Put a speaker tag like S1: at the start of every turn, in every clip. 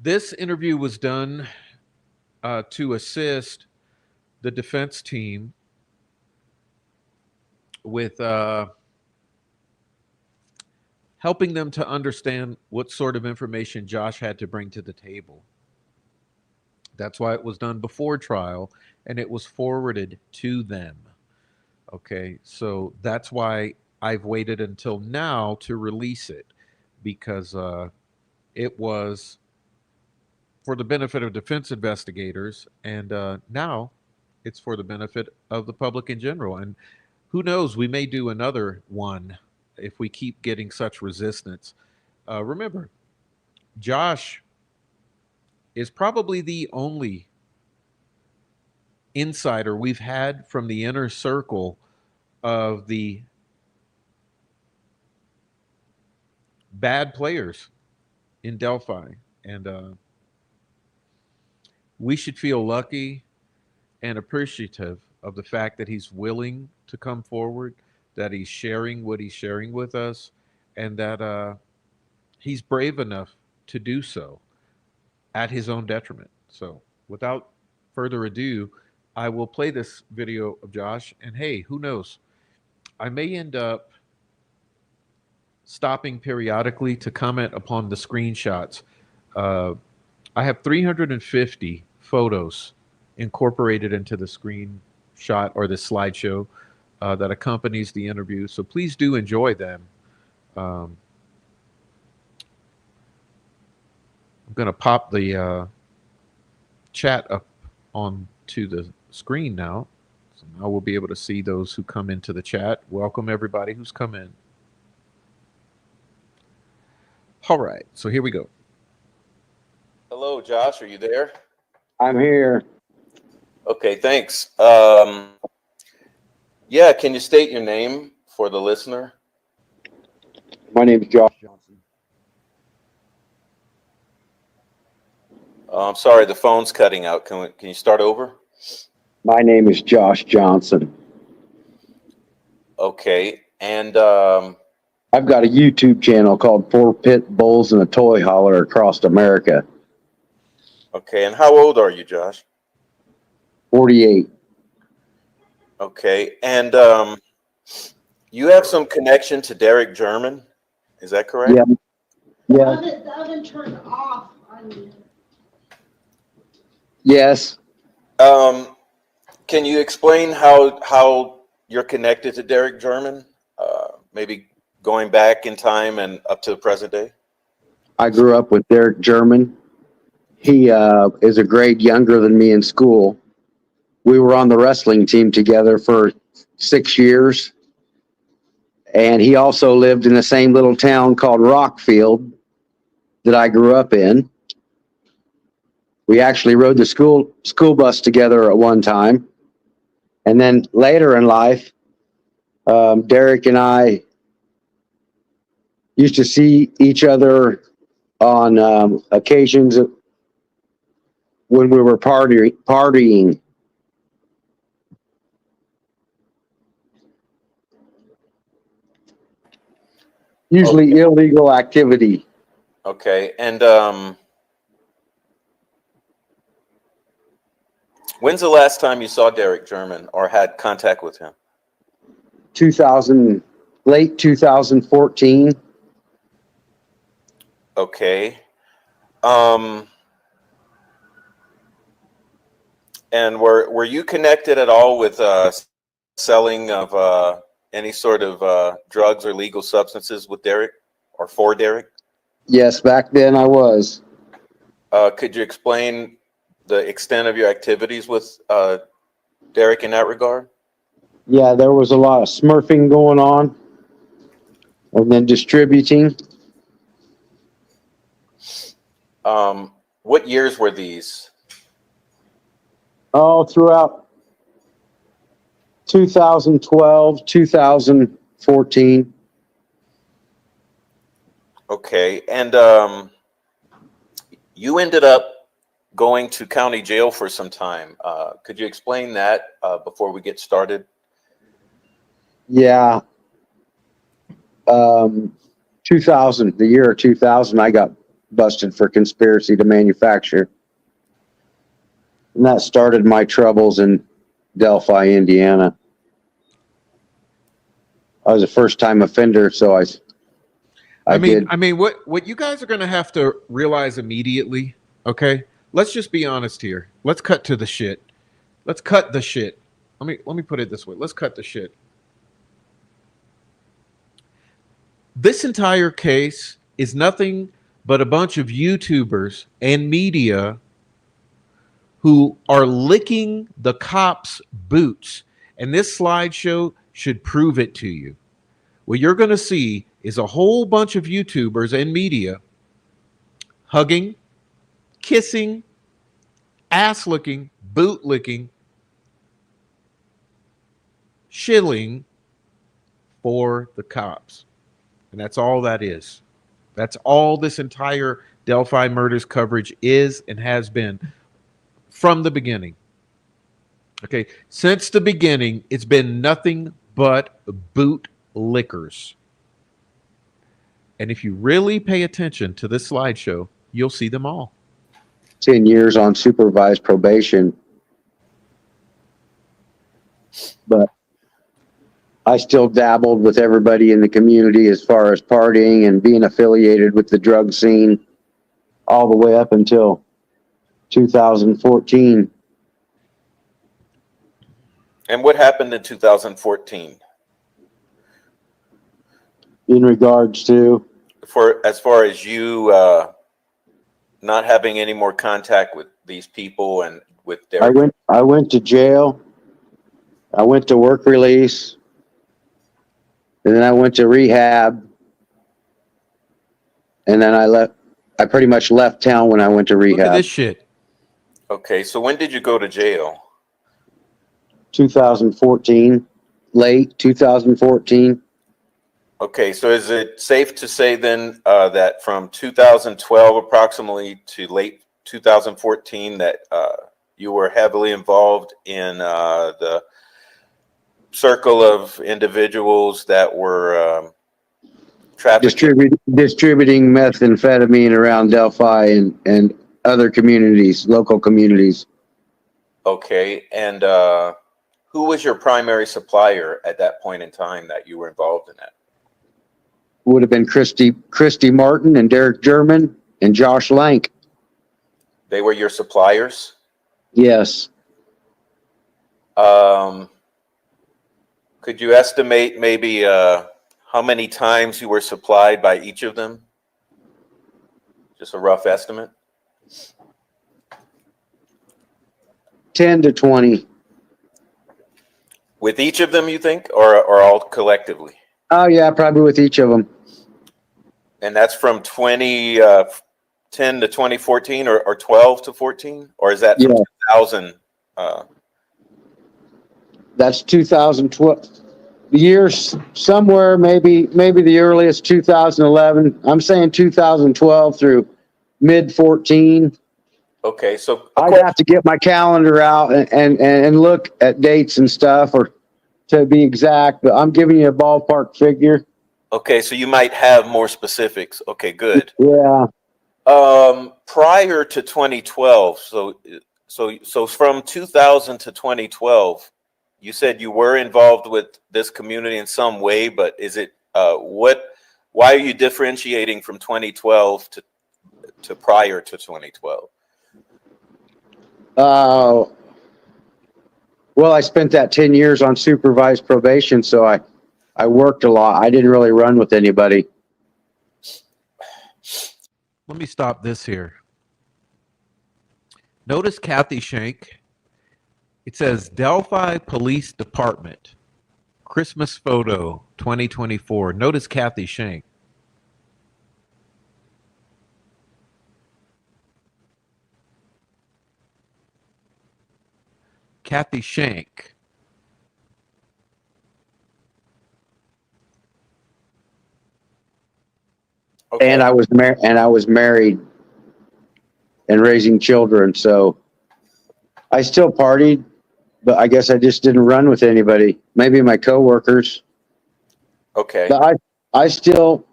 S1: This interview was done to assist the defense team with helping them to understand what sort of information Josh had to bring to the table. That's why it was done before trial and it was forwarded to them. Okay, so that's why I've waited until now to release it because it was for the benefit of defense investigators, and now it's for the benefit of the public in general. And who knows, we may do another one if we keep getting such resistance. Remember, Josh is probably the only insider we've had from the inner circle of the bad players in Delphi. And we should feel lucky and appreciative of the fact that he's willing to come forward, that he's sharing what he's sharing with us, and that he's brave enough to do so at his own detriment. So, without further ado, I will play this video of Josh. And hey, who knows? I may end up stopping periodically to comment upon the screenshots. Uh, I have 350 photos incorporated into the screenshot or the slideshow that accompanies the interview. So please do enjoy them. Um, I'm going to pop the chat up onto the screen now. So now we'll be able to see those who come into the chat. Welcome everybody who's come in. All right, so here we go. Hello, Josh. Are you there?
S2: I'm here.
S1: Okay, thanks. Yeah, can you state your name for the listener?
S2: My name is Josh Johnson.
S1: I'm sorry, the phone's cutting out. Can you start over?
S2: My name is Josh Johnson.
S1: Okay, and
S2: I've got a YouTube channel called Four Pit Bulls and a Toy Hauler Across America.
S1: Okay, and how old are you, Josh?
S2: 48.
S1: Okay, and you have some connection to Derek German, is that correct?
S2: Yeah. Yeah.
S3: The oven turned off on me.
S2: Yes.
S1: Can you explain how you're connected to Derek German? Maybe going back in time and up to the present day?
S2: I grew up with Derek German. He is a grade younger than me in school. We were on the wrestling team together for 6 years. And he also lived in the same little town called Rockfield that I grew up in. We actually rode the school bus together at one time. And then later in life, Derek and I used to see each other on occasions when we were partying. Usually
S1: Okay.
S2: illegal activity.
S1: Okay, and when's the last time you saw Derek German or had contact with him?
S2: Late 2014.
S1: Okay. And were you connected at all with selling of any sort of drugs or legal substances with Derek or for Derek?
S2: Yes, back then I was.
S1: Could you explain the extent of your activities with Derek in that regard?
S2: Yeah, there was a lot of smurfing going on and then distributing.
S1: What years were these?
S2: Oh, throughout 2012, 2014.
S1: Okay, and you ended up going to county jail for some time. Could you explain that before we get started?
S2: Yeah. 2000, the year 2000, I got busted for conspiracy to manufacture. And that started my troubles in Delphi, Indiana. I was a first-time offender, so I did.
S1: I mean, what you guys are going to have to realize immediately, okay? Let's just be honest here. Let's cut to the shit. Let's cut the shit. Let me put it this way. Let's cut the shit. This entire case is nothing but a bunch of YouTubers and media who are licking the cops' boots. And this slideshow should prove it to you. What you're going to see is a whole bunch of YouTubers and media hugging, kissing, ass licking, boot licking, shilling for the cops. And that's all that is. That's all this entire Delphi murders coverage is and has been from the beginning. Okay, since the beginning, it's been nothing but boot lickers. And if you really pay attention to this slideshow, you'll see them all.
S2: 10 years on supervised probation. But I still dabbled with everybody in the community as far as partying and being affiliated with the drug scene all the way up until 2014.
S4: And what happened in 2014?
S2: In regards to?
S4: As far as you not having any more contact with these people and with their...
S2: I went to jail. I went to work release. And then I went to rehab. And then I pretty much left town when I went to rehab.
S1: Look at this shit.
S4: Okay, so when did you go to jail?
S2: 2014, late 2014.
S4: Okay, so is it safe to say then that from 2012 approximately to late 2014 that you were heavily involved in the circle of individuals that were trafficking?
S2: Distributing methamphetamine around Delphi and other communities, local communities.
S4: Okay, and who was your primary supplier at that point in time that you were involved in that?
S2: Would have been Christy Martin and Derek German and Josh Lank.
S4: They were your suppliers?
S2: Yes.
S4: Could you estimate maybe how many times you were supplied by each of them? Just a rough estimate.
S2: 10 to 20.
S4: With each of them, you think, or all collectively?
S2: Oh yeah, probably with each of them.
S4: And that's from 2010 to 2014, or 12 to 14, or is that from 2000?
S2: That's 2012. The years somewhere, maybe the earliest 2011. I'm saying 2012 through mid 14.
S4: Okay, so
S2: I'd have to get my calendar out and look at dates and stuff, or to be exact, but I'm giving you a ballpark figure.
S4: Okay, so you might have more specifics. Okay, good.
S2: Yeah.
S4: Prior to 2012, so from 2000 to 2012, you said you were involved with this community in some way, but is it why are you differentiating from 2012 to prior to 2012?
S2: Well, I spent that 10 years on supervised probation, so I worked a lot. I didn't really run with anybody.
S1: Let me stop this here. Notice Kathy Shank. It says Delphi Police Department, Christmas photo 2024. Notice Kathy Shank. Kathy Shank.
S4: Okay.
S2: And I was married and raising children, so I still partied, but I guess I just didn't run with anybody. Maybe my coworkers.
S4: Okay.
S2: But I still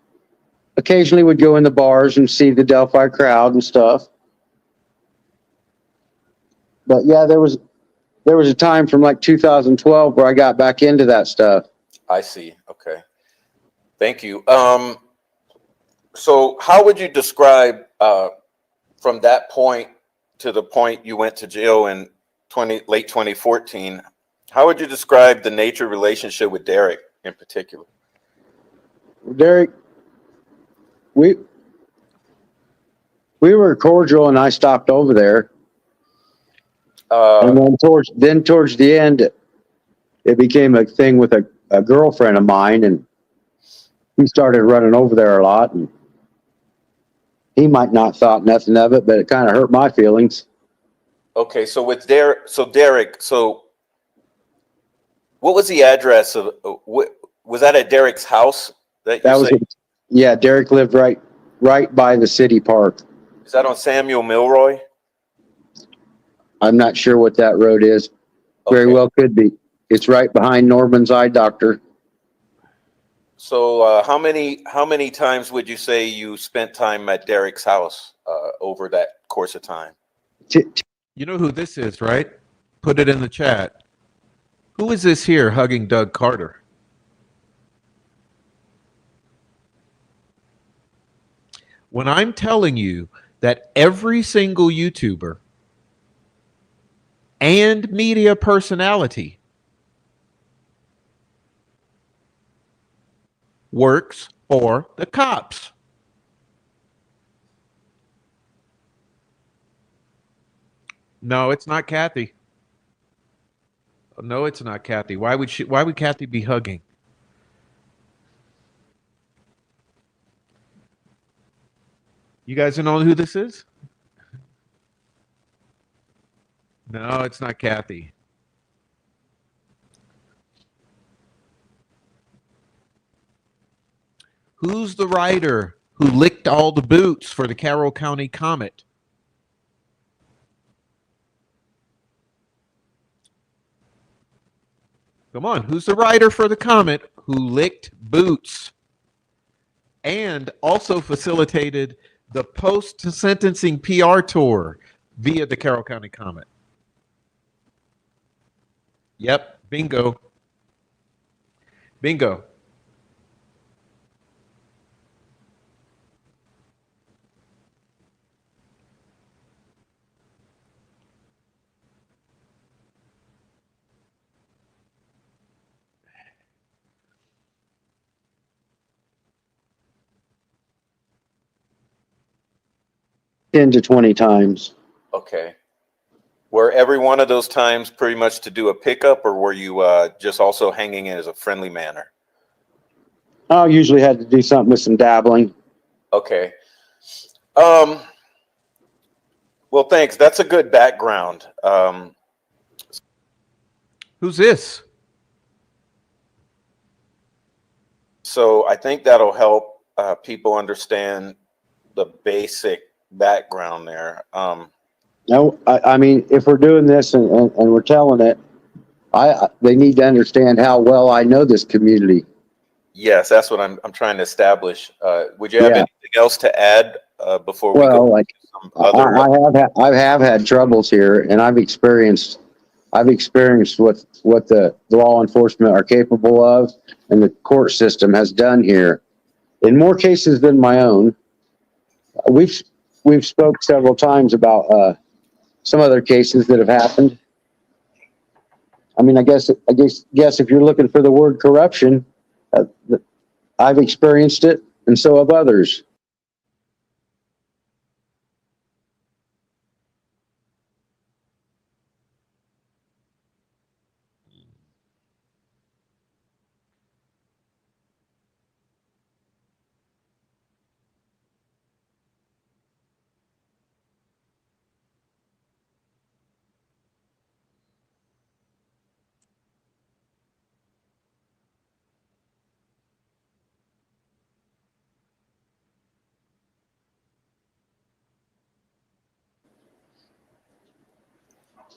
S2: occasionally would go in the bars and see the Delphi crowd and stuff. But yeah, there was a time from like 2012 where I got back into that stuff.
S4: I see. Okay. Thank you. So how would you describe from that point to the point you went to jail in late 2014? How would you describe the nature relationship with Derek in particular?
S2: Derek, we were cordial, and I stopped over there. And then towards the end, it became a thing with a girlfriend of mine, and he started running over there a lot. And he might not thought nothing of it, but it kind of hurt my feelings.
S4: Okay, so with Derek, so what was the address of? Was that at Derek's house that you say?
S2: Yeah, Derek lived right by the city park.
S4: Is that on Samuel Milroy?
S2: I'm not sure what that road is. Very well could be. It's right behind Norman's Eye Doctor.
S4: So how many times would you say you spent time at Derek's house over that course of time?
S1: You know who this is, right? Put it in the chat. Who is this here hugging Doug Carter? When I'm telling you that every single YouTuber and media personality works for the cops. No, it's not Kathy. No, it's not Kathy. Why would Kathy be hugging? You guys know who this is? No, it's not Kathy. Who's the writer who licked all the boots for the Carroll County Comet? Come on, who's the writer for the Comet who licked boots and also facilitated the post-sentencing PR tour via the Carroll County Comet? Yep, bingo. Bingo.
S2: Ten to 20 times.
S4: Okay. Were every one of those times pretty much to do a pickup, or were you just also hanging in as a friendly manner?
S2: I usually had to do something with some dabbling.
S4: Okay. Well, thanks. That's a good background.
S1: Who's this?
S4: So I think that'll help people understand the basic background there.
S2: No, I mean, if we're doing this and we're telling it, they need to understand how well I know this community.
S4: Yes, that's what I'm trying to establish. Would you have anything else to add before we go?
S2: Like,
S4: to some other?
S2: I have had troubles here, and I've experienced what the law enforcement are capable of, and the court system has done here. In more cases than my own, we've spoke several times about some other cases that have happened. I mean, I guess if you're looking for the word corruption, I've experienced it, and so have others.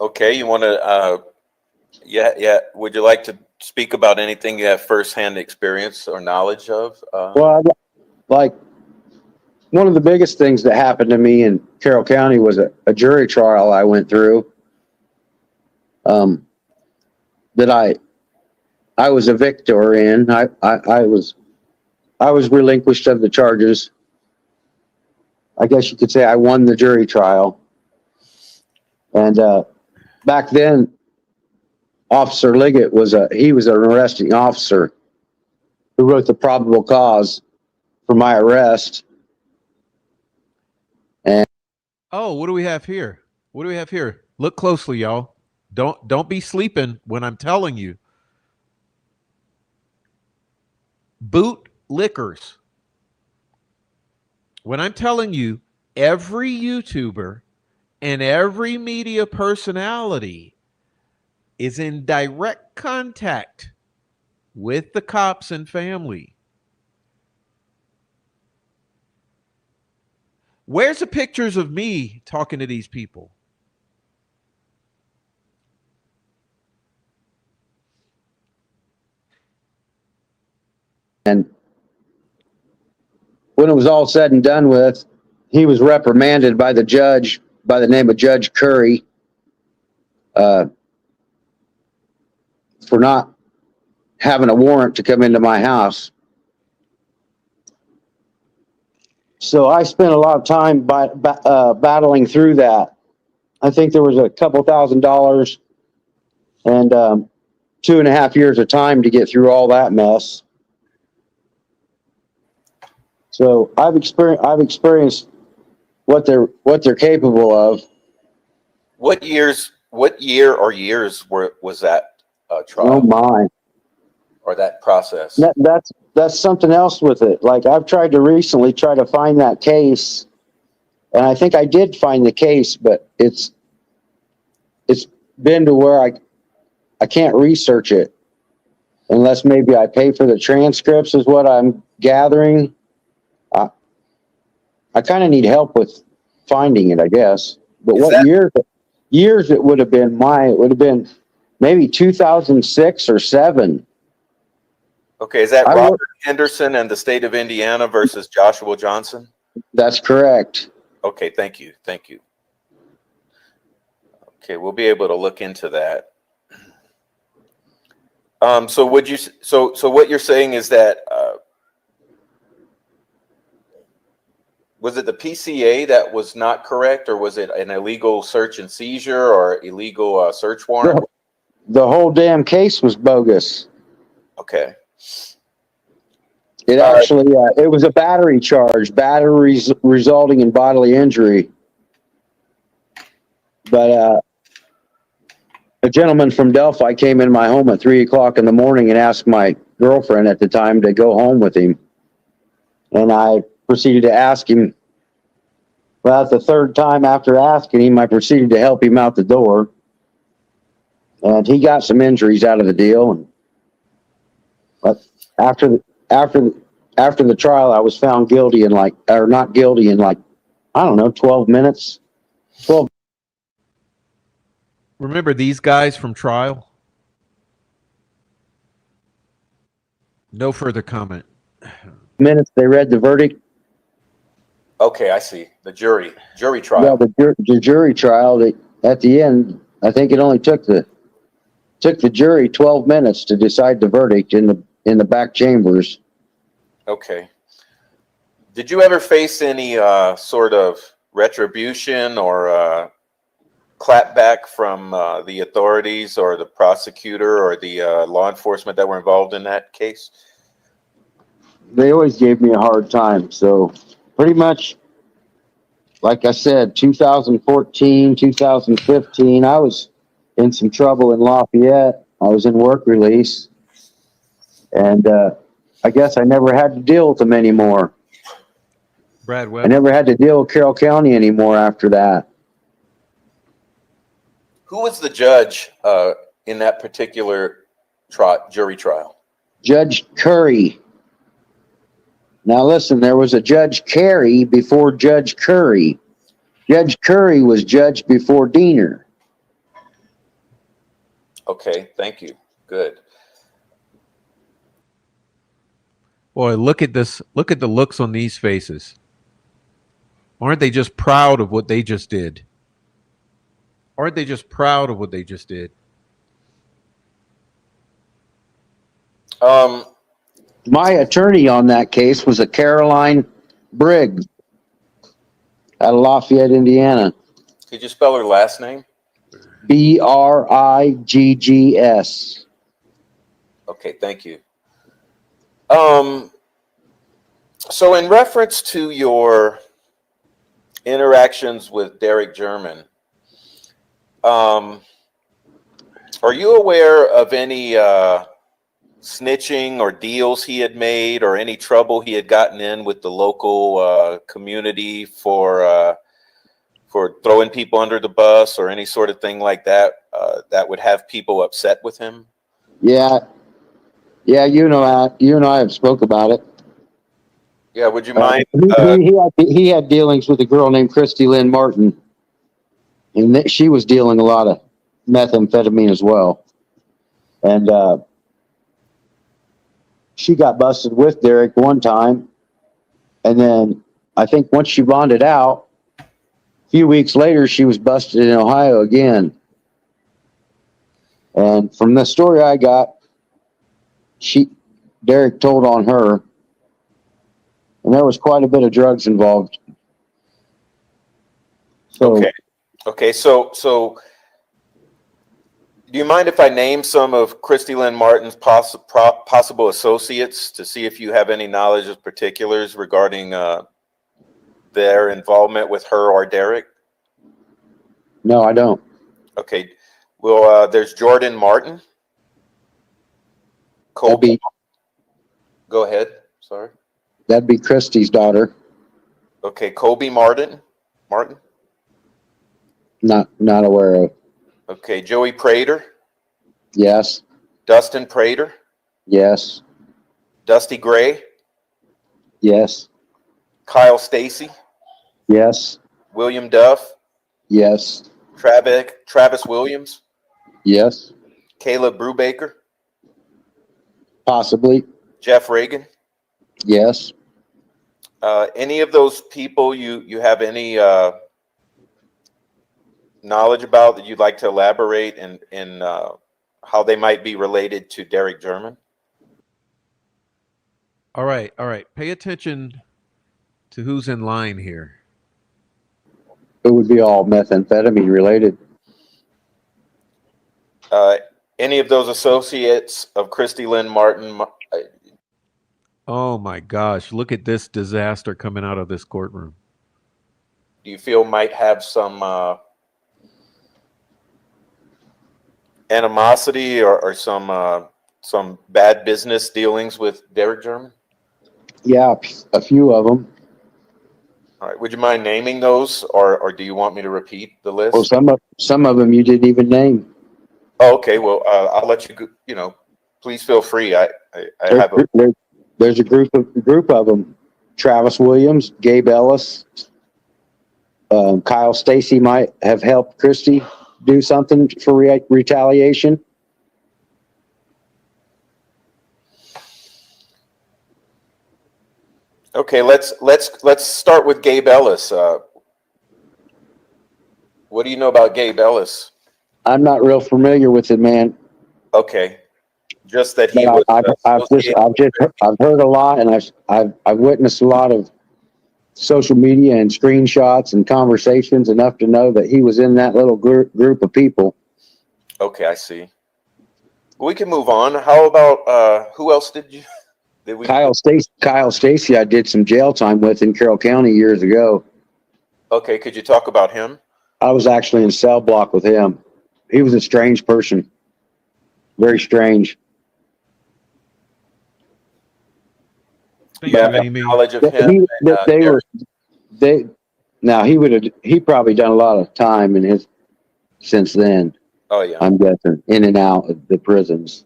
S4: Okay, you want to? Yeah. Would you like to speak about anything you have firsthand experience or knowledge of?
S2: Well, like one of the biggest things that happened to me in Carroll County was a jury trial I went through. That I was a victor in. I was relinquished of the charges. I guess you could say I won the jury trial. And back then, Officer Liggett was an arresting officer who wrote the probable cause for my arrest. And
S1: Oh, what do we have here? What do we have here? Look closely, y'all. Don't be sleeping when I'm telling you. Boot liquors. When I'm telling you, every YouTuber and every media personality is in direct contact with the cops and family. Where's the pictures of me talking to these people?
S2: when it was all said and done with, he was reprimanded by the judge by the name of Judge Curry for not having a warrant to come into my house. So I spent a lot of time battling through that. I think there was a couple $1,000 and 2.5 years of time to get through all that mess. So I've experienced what they're capable of.
S4: What year or years was that trial?
S2: Oh my.
S4: Or that process?
S2: That's something else with it. Like I've tried to recently try to find that case, and I think I did find the case, but it's been to where I can't research it unless maybe I pay for the transcripts is what I'm gathering. I kind of need help with finding it, I guess. But years it would have been it would have been maybe 2006 or 7.
S4: Okay, is that Robert Henderson and the state of Indiana versus Joshua Johnson?
S2: That's correct.
S4: Okay, thank you. Okay, we'll be able to look into that. So what you're saying is that was it the PCA that was not correct, or was it an illegal search and seizure or illegal search warrant?
S2: The whole damn case was bogus.
S4: Okay.
S2: It actually, it was a battery charge, batteries resulting in bodily injury. But a gentleman from Delphi came in my home at 3 o'clock in the morning and asked my girlfriend at the time to go home with him. And I proceeded to ask him. About the third time after asking him, I proceeded to help him out the door. And he got some injuries out of the deal. But after the trial, I was found guilty in not guilty in I don't know, 12 minutes. 12
S1: Remember these guys from trial? No further comment.
S2: minutes, they read the verdict.
S4: Okay, I see. The jury trial.
S2: Well, the jury trial, at the end, I think it only took the jury 12 minutes to decide the verdict in the back chambers.
S4: Okay. Did you ever face any sort of retribution or clapback from the authorities or the prosecutor or the law enforcement that were involved in that case?
S2: They always gave me a hard time. So pretty much, like I said, 2014, 2015, I was in some trouble in Lafayette. I was in work release. And I guess I never had to deal with them anymore.
S1: Brad
S2: I
S1: Webb.
S2: never had to deal with Carroll County anymore after that.
S4: Who was the judge in that particular jury trial?
S2: Judge Curry. Now listen, there was a Judge Carey before Judge Curry. Judge Curry was judge before Diener.
S4: Okay, thank you. Good.
S1: Boy, look at this. Look at the looks on these faces. Aren't they just proud of what they just did? Aren't they just proud of what they just did?
S4: Um,
S2: My attorney on that case was a Caroline Briggs out of Lafayette, Indiana.
S4: could you spell her last name?
S2: Briggs.
S4: Okay, thank you. So in reference to your interactions with Derek German, are you aware of any snitching or deals he had made, or any trouble he had gotten in with the local community for throwing people under the bus, or any sort of thing like that that would have people upset with him?
S2: Yeah, you and I have spoke about it.
S4: Yeah, would you mind?
S2: He had dealings with a girl named Christy Lynn Martin, and she was dealing a lot of methamphetamine as well. And she got busted with Derek one time, and then I think once she bonded out, a few weeks later, she was busted in Ohio again. And from the story I got, Derek told on her, and there was quite a bit of drugs involved. So,
S4: Okay. So do you mind if I name some of Christy Lynn Martin's possible associates to see if you have any knowledge of particulars regarding their involvement with her or Derek?
S2: no, I don't.
S4: Okay. Well, there's Jordan Martin. Colby. Go ahead. Sorry.
S2: That'd be Christy's daughter.
S4: Okay. Colby Martin.
S2: Not aware of.
S4: Okay. Joey Prater.
S2: Yes.
S4: Dustin Prater.
S2: Yes.
S4: Dusty Gray.
S2: Yes.
S4: Kyle Stacy.
S2: Yes.
S4: William Duff.
S2: Yes.
S4: Travis Williams.
S2: Yes.
S4: Caleb Brubaker.
S2: Possibly.
S4: Jeff Reagan.
S2: Yes.
S4: Any of those people you have any knowledge about that you'd like to elaborate in how they might be related to Derek German?
S1: All right. Pay attention to who's in line here.
S2: It would be all methamphetamine related.
S4: Any of those associates of Christy Lynn Martin?
S1: Oh my gosh, look at this disaster coming out of this courtroom.
S4: Do you feel might have some animosity or some bad business dealings with Derek German?
S2: Yeah, a few of them.
S4: All right. Would you mind naming those, or do you want me to repeat the list?
S2: Well, some of them you didn't even name.
S4: Oh, okay. Well, I'll let you go. Please feel free.
S2: There's a group of them. Travis Williams, Gabe Ellis, Kyle Stacy might have helped Christy do something for retaliation.
S4: Okay, let's start with Gabe Ellis. What do you know about Gabe Ellis?
S2: I'm not real familiar with it, man.
S4: Okay, just that he
S2: But
S4: was.
S2: I've heard a lot, and I've witnessed a lot of social media and screenshots and conversations enough to know that he was in that little group of people.
S4: Okay, I see. We can move on. How about who else did we?
S2: Kyle Stacy, I did some jail time with in Carroll County years ago.
S4: Okay, could you talk about him?
S2: I was actually in cell block with him. He was a strange person. Very strange.
S1: Thank you, Amy.
S4: Knowledge of him.
S2: He probably done a lot of time since then.
S4: Oh yeah.
S2: I'm guessing in and out of the prisons.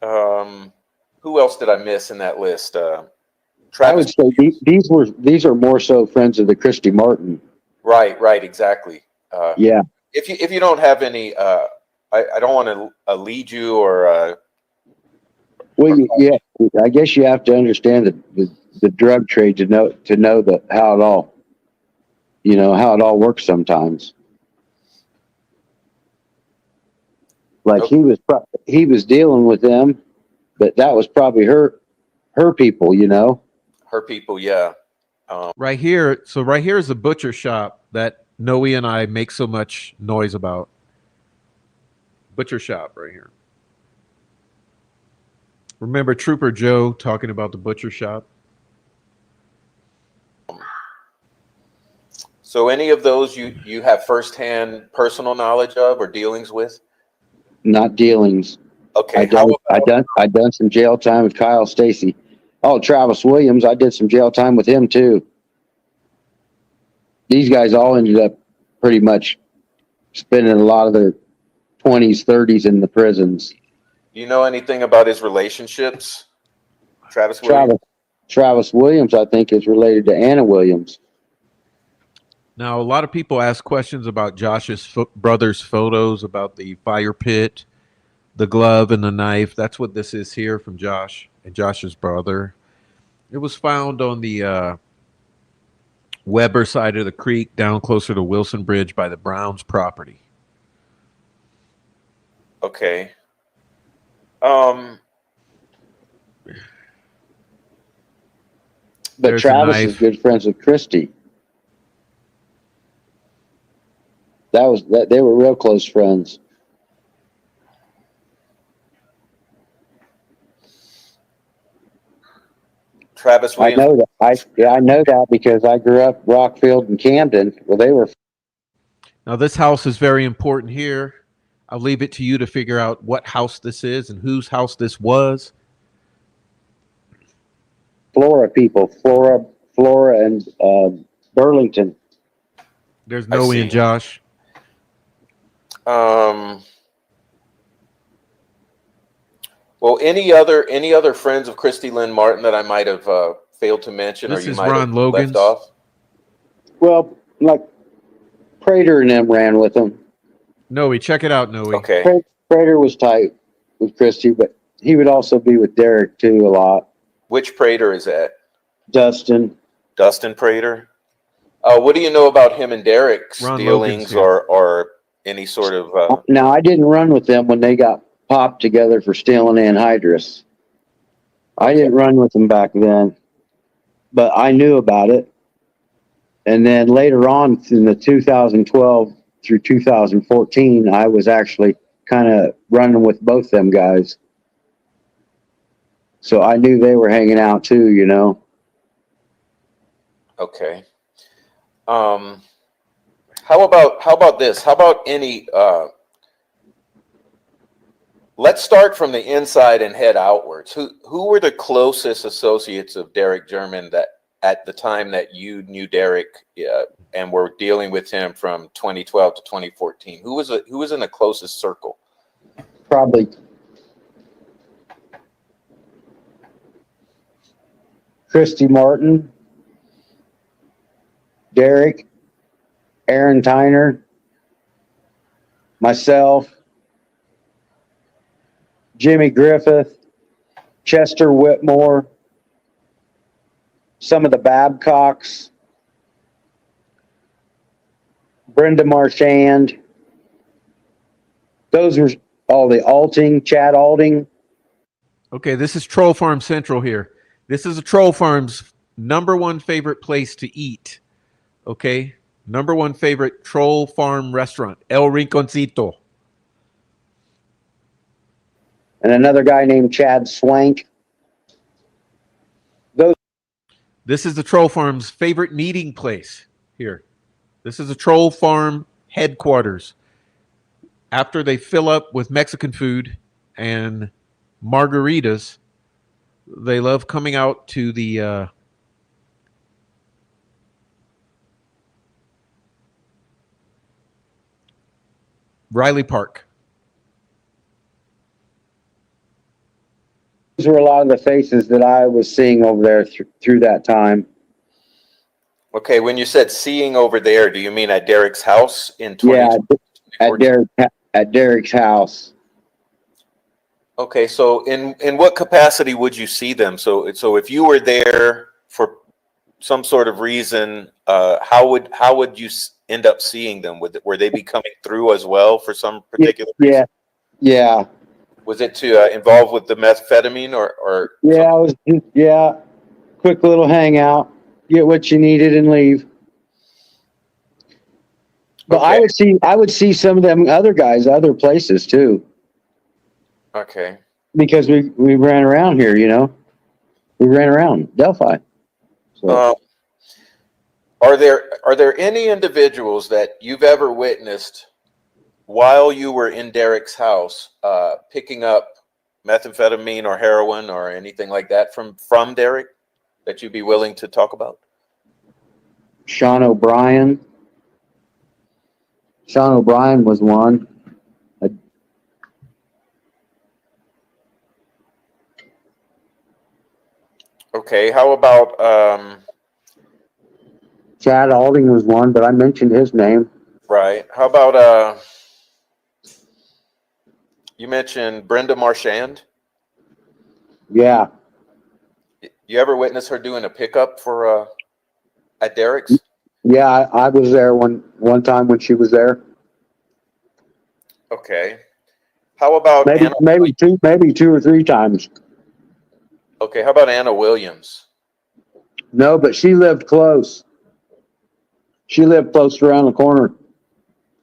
S4: Who else did I miss in that list?
S2: I would say these are more so friends of the Christy Martin.
S4: Right, exactly.
S2: Yeah.
S4: If you don't have any, I don't want to lead you or
S2: Well, yeah, I guess you have to understand the drug trade to know how it all, how it all works sometimes. Like
S4: Okay.
S2: he was dealing with them, but that was probably her people,
S4: Her people, yeah.
S1: Right here, so right here is the butcher shop that Noe and I make so much noise about. Butcher shop right here. Remember Trooper Joe talking about the butcher shop?
S4: So any of those you have firsthand personal knowledge of or dealings with?
S2: Not dealings.
S4: Okay. How about
S2: I done some jail time with Kyle Stacy. Oh, Travis Williams, I did some jail time with him too. These guys all ended up pretty much spending a lot of their 20s, 30s in the prisons.
S4: do you know anything about his relationships? Travis Williams?
S2: Travis Williams, I think, is related to Anna Williams.
S1: Now, a lot of people ask questions about Josh's brother's photos, about the fire pit, the glove, and the knife. That's what this is here from Josh and Josh's brother. It was found on the Weber side of the creek, down closer to Wilson Bridge by the Browns property.
S4: Okay.
S2: But
S1: There's
S2: Travis is good friends with Christy. They were real close friends.
S4: Travis
S2: I
S4: Williams.
S2: know that. I know that because I grew up Rockfield and Camden. Well, they were
S1: Now, this house is very important here. I'll leave it to you to figure out what house this is and whose house this was.
S2: Flora people, Flora, and Burlington.
S1: There's
S4: I
S1: Noe
S4: see.
S1: and Josh.
S4: Well, any other friends of Christy Lynn Martin that I might have failed to mention, or
S1: This
S4: you
S1: is
S4: might
S1: Ron
S4: have
S1: Logan's.
S4: left off?
S2: Well, like Prater and them ran with them.
S1: Noe, check it out, Noe.
S4: Okay.
S2: Prater was tight with Christy, but he would also be with Derek too a lot.
S4: Which Prater is that?
S2: Dustin.
S4: Dustin Prater. What do you know about him and Derek's
S1: Ron
S4: dealings,
S1: Logan's
S4: or any sort of?
S2: Now, I didn't run with them when they got popped together for stealing anhydrous. I didn't run with them back then, but I knew about it. And then later on in the 2012 through 2014, I was actually kind of running with both them guys. So I knew they were hanging out too,
S4: Okay. How about this? How about any? Let's start from the inside and head outwards. Who were the closest associates of Derek German that at the time that you knew Derek and were dealing with him from 2012 to 2014? Who was in the closest circle?
S2: Probably Christy Martin, Derek, Aaron Tyner, myself, Jimmy Griffith, Chester Whitmore, some of the Babcocks, Brenda Marchand. Those were all the Alting, Chad Alting.
S1: Okay, this is Troll Farm Central here. This is a Troll Farm's #1 favorite place to eat. Okay, #1 favorite Troll Farm restaurant, El Rinconcito.
S2: And another guy named Chad Swank.
S1: This is the Troll Farm's favorite meeting place here. This is a Troll Farm headquarters. After they fill up with Mexican food and margaritas, they love coming out to the Riley Park.
S2: These were a lot of the faces that I was seeing over there through that time.
S4: Okay, when you said seeing over there, do you mean at Derek's house in 2014?
S2: Yeah, at Derek's house.
S4: Okay, so in what capacity would you see them? So if you were there for some sort of reason, how would you end up seeing them? Were they be coming through as well for some
S2: Yeah,
S4: particular
S2: yeah,
S4: reason?
S2: yeah,
S4: Was it to involve with the methamphetamine or
S2: yeah.
S4: some?
S2: I was yeah. Quick little hangout, get what you needed, and leave. But
S4: Okay,
S2: I would see some of them other guys other places too,
S4: okay.
S2: because we ran around here. We ran around Delphi. So
S4: Um, are there any individuals that you've ever witnessed while you were in Derek's house, picking up methamphetamine or heroin or anything like that from Derek that you'd be willing to talk about?
S2: Sean O'Brien. Sean O'Brien was one.
S4: Okay, how about
S2: Chad Alding was one, but I mentioned his name.
S4: right? How about you mentioned Brenda Marchand?
S2: Yeah,
S4: You ever witness her doing a pickup for at Derek's?
S2: yeah. I was there one time when she was there.
S4: Okay. How about
S2: Maybe
S4: Anna?
S2: maybe two or three times.
S4: Okay, how about Anna Williams?
S2: No, but she lived close. She lived close around the corner.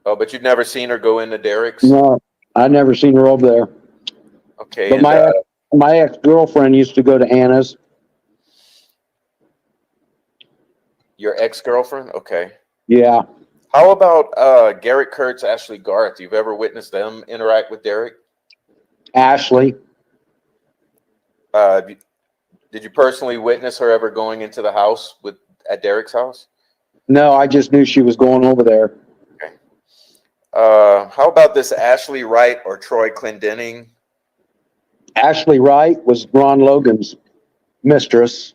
S4: Oh, but you've never seen her go into Derek's?
S2: No, I never seen her over there.
S4: Okay,
S2: But
S4: and
S2: my ex girlfriend used to go to Anna's.
S4: your ex-girlfriend? Okay.
S2: Yeah,
S4: How about Garrett Kurtz, Ashley Garth? You've ever witnessed them interact with Derek?
S2: Ashley.
S4: Have you- did you personally witness her ever going into the house at Derek's house?
S2: No, I just knew she was going over there.
S4: Okay. How about this Ashley Wright or Troy Clendenning?
S2: Ashley Wright was Ron Logan's mistress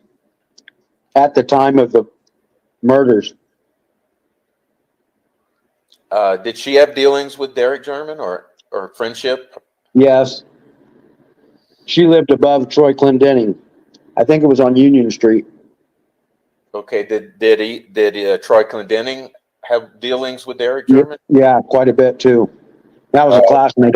S2: at the time of the murders.
S4: Did she have dealings with Derek German or friendship?
S2: Yes, she lived above Troy Clendenning. I think it was on Union Street.
S4: Okay. Did Troy Clendenning have dealings with Derek
S2: Yeah,
S4: German?
S2: yeah, quite a bit too. That was a
S4: Uh,
S2: classmate.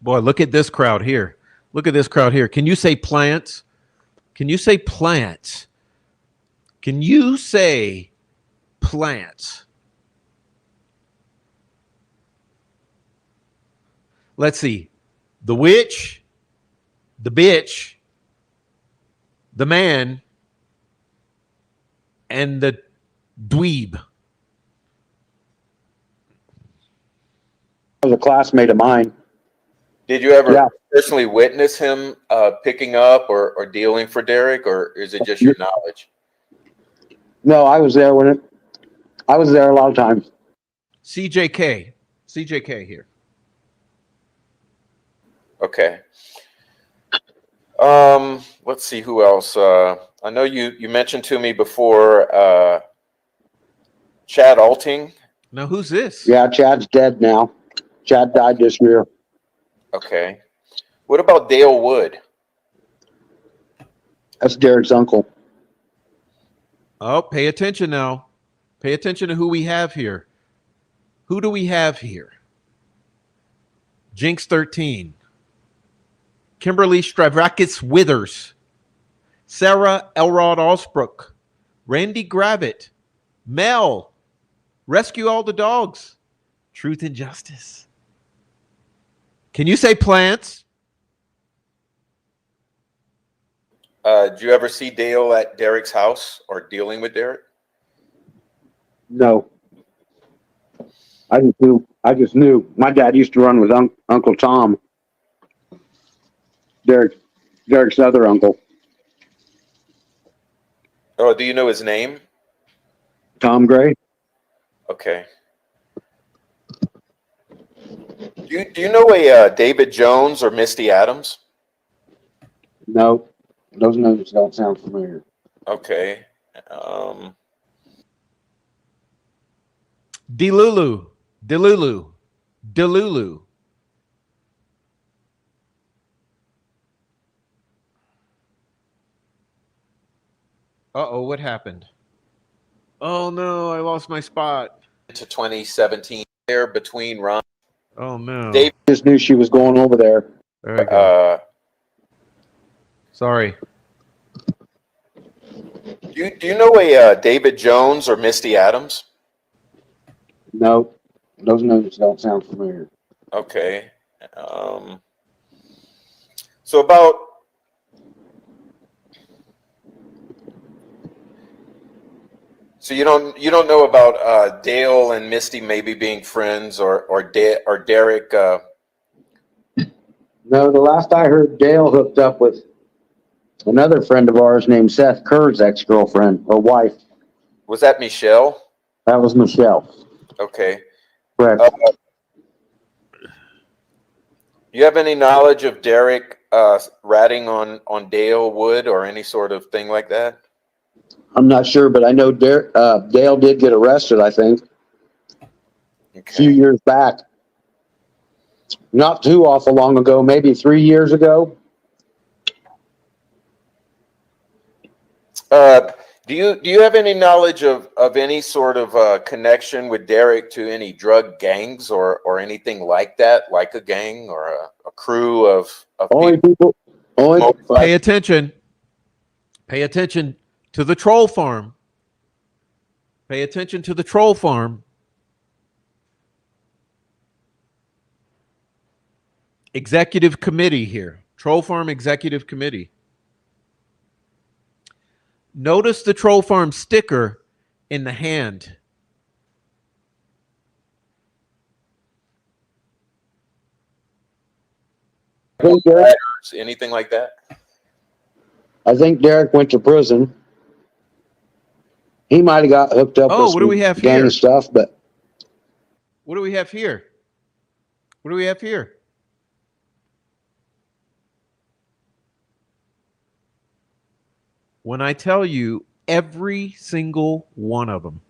S1: Boy, look at this crowd here. Look at this crowd here. Can you say plants? Can you say plants? Can you say plants? Let's see. The witch, the bitch, the man, and the dweeb.
S2: That was a classmate of mine.
S4: Did you ever
S2: Yeah,
S4: personally witness him picking up or dealing for Derek, or is it just your knowledge?
S2: no, I was there I was there a lot of times.
S1: CJK. CJK here.
S4: Okay. Let's see who else. I know you mentioned to me before Chad Alting.
S1: Now, who's this?
S2: Yeah, Chad's dead now. Chad died this year.
S4: Okay. What about Dale Wood?
S2: That's Derek's uncle.
S1: Oh, pay attention now. Pay attention to who we have here. Who do we have here? Jinx 13. Kimberly Stravakis Withers. Sarah Elrod Alsbrook. Randy Gravitt. Mel. Rescue All the Dogs. Truth and Justice. Can you say plants?
S4: Did you ever see Dale at Derek's house or dealing with Derek?
S2: No, I just knew. I just knew. My dad used to run with Uncle Tom, Derek's other uncle,
S4: Oh, do you know his name?
S2: Tom Gray.
S4: Okay. Do you know a David Jones or Misty Adams?
S2: No, those names don't sound familiar.
S4: Okay.
S1: Delulu. Delulu. Delulu. Uh-oh, what happened? Oh no, I lost my spot.
S4: To 2017 there between Ron.
S1: Oh no.
S4: Dave,
S2: Just knew she was going over there.
S1: There we go. Sorry.
S4: Do you know a David Jones or Misty Adams?
S2: No, those names don't sound familiar.
S4: Okay. So about you don't know about Dale and Misty maybe being friends or Derek.
S2: No, the last I heard, Dale hooked up with another friend of ours named Seth Kerr's ex-girlfriend or wife.
S4: Was that Michelle?
S2: That was Michelle.
S4: Okay.
S2: Correct.
S4: You have any knowledge of Derek ratting on Dale Wood or any sort of thing like that?
S2: I'm not sure, but I know Dale did get arrested, I think, a few years back. Not too awful long ago, maybe 3 years ago.
S4: Do you have any knowledge of any sort of connection with Derek to any drug gangs or anything like that, like a gang or a crew of people?
S1: Pay attention. Pay attention to the troll farm. Pay attention to the troll farm. Executive committee here. Troll farm executive committee. Notice the troll farm sticker in the hand.
S4: Anything like that?
S2: I think Derek went to prison. He might have got hooked up with
S1: what do we have
S2: gang
S1: here?
S2: stuff, but
S1: What do we have here? What do we have here? When I tell you every single one of them.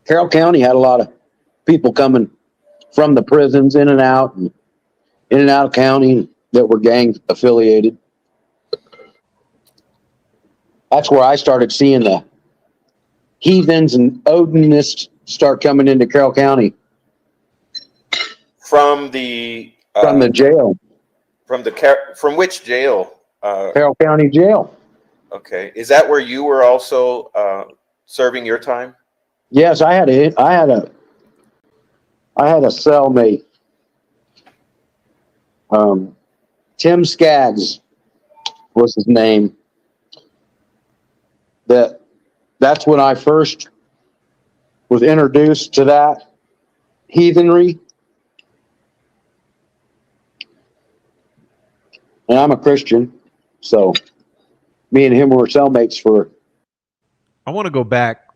S2: Carroll County had a lot of people coming from the prisons in and out of county that were gang affiliated. That's where I started seeing the heathens and Odinists start coming into Carroll County
S4: From the
S2: jail.
S4: From which jail?
S2: Carroll County Jail.
S4: Okay, is that where you were also serving your time?
S2: Yes, I had a cellmate. Tim Skaggs was his name. That's when I first was introduced to that heathenry. And I'm a Christian, so me and him were cellmates for.
S1: I want to go back.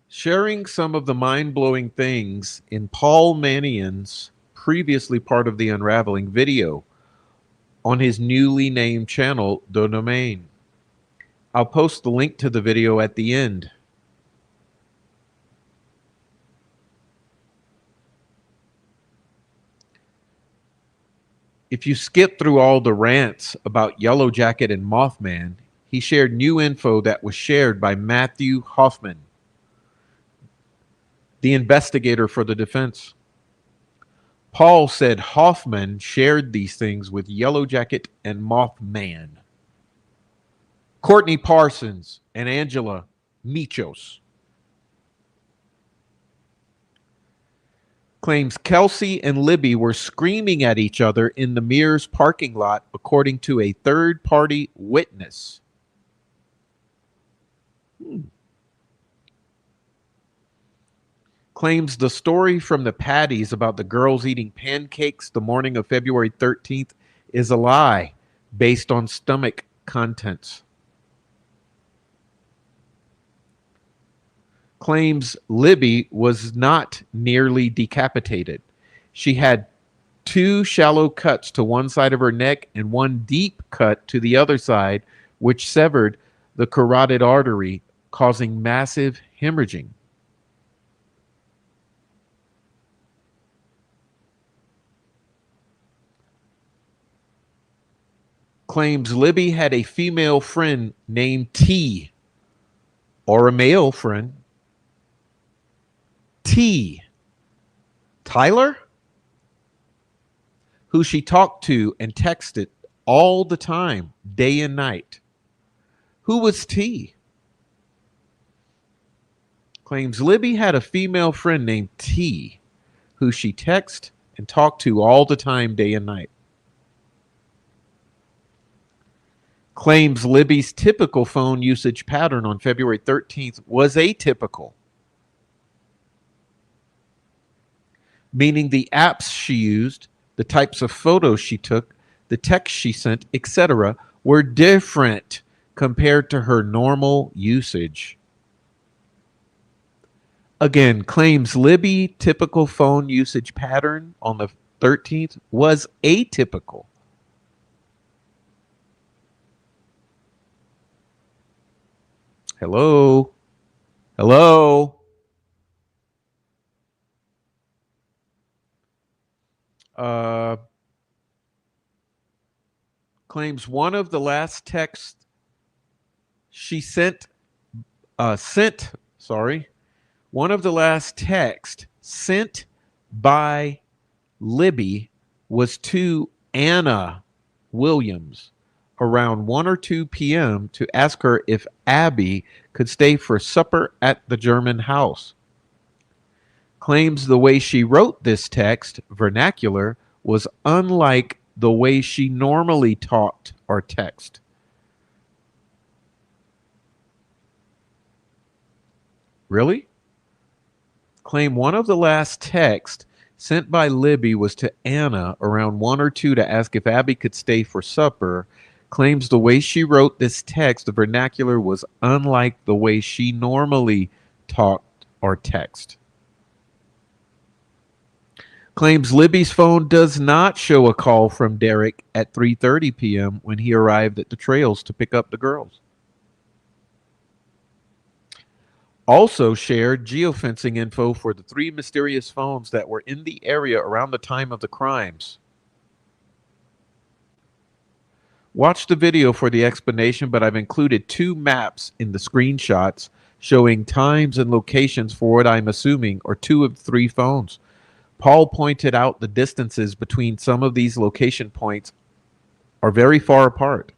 S1: Sharing some of the mind-blowing things in Paul Manian's previously part of the Unraveling video on his newly named channel, The Domain. I'll post the link to the video at the end. If you skip through all the rants about Yellow Jacket and Mothman, he shared new info that was shared by Matthew Hoffman, the investigator for the defense. Paul said Hoffman shared these things with Yellow Jacket and Mothman. Courtney Parsons and Angela Michos claims Kelsey and Libby were screaming at each other in the Mears parking lot, according to a third-party witness. claims the story from the Patties about the girls eating pancakes the morning of February 13th is a lie based on stomach contents. Claims Libby was not nearly decapitated. She had 2 shallow cuts to one side of her neck and 1 deep cut to the other side, which severed the carotid artery, causing massive hemorrhaging. Claims Libby had a female friend named T, or a male friend. T. Tyler? Who she talked to and texted all the time, day and night. Who was T? Claims Libby had a female friend named T, who she texted and talked to all the time, day and night. Claims Libby's typical phone usage pattern on February 13th was atypical, meaning the apps she used, the types of photos she took, the text she sent, etc., were different compared to her normal usage. Again, claims Libby typical phone usage pattern on the 13th was atypical. Hello? Hello? Claims one of the last texts she one of the last texts sent by Libby was to Anna Williams around 1 or 2 p.m. to ask her if Abby could stay for supper at the German house. Claims the way she wrote this text, vernacular, was unlike the way she normally talked or text. Really? Claim one of the last texts sent by Libby was to Anna around 1 or 2 to ask if Abby could stay for supper. Claims the way she wrote this text, the vernacular, was unlike the way she normally talked or text. Claims Libby's phone does not show a call from Derek at 3:30 p.m. when he arrived at the trails to pick up the girls. Also shared geofencing info for the 3 mysterious phones that were in the area around the time of the crimes. Watch the video for the explanation, but I've included 2 maps in the screenshots showing times and locations for what I'm assuming are 2 of 3 phones. Paul pointed out the distances between some of these location points are very far apart.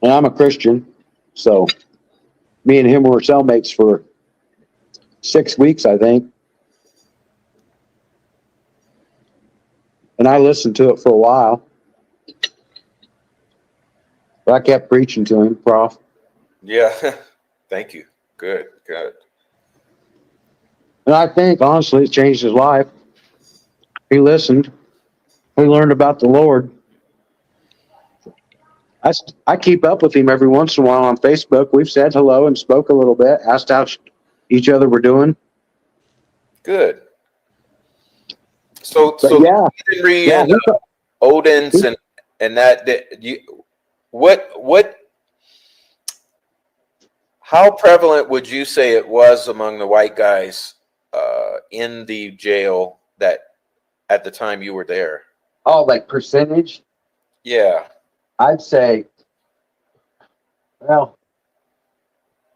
S2: And I'm a Christian, so me and him were cellmates for 6 weeks, I think. And I listened to it for a while. But I kept preaching to him, Prof.
S4: Yeah. Thank you. Good. Good.
S2: And I think, honestly, it changed his life. He listened. He learned about the Lord. I keep up with him every once in a while on Facebook. We've said hello and spoke a little bit, asked how each other were doing.
S4: Good. So
S2: yeah,
S4: Henry
S2: yeah,
S4: and Odin's and that you what how prevalent would you say it was among the white guys in the jail that at the time you were there?
S2: Oh, like percentage?
S4: Yeah.
S2: I'd say, well,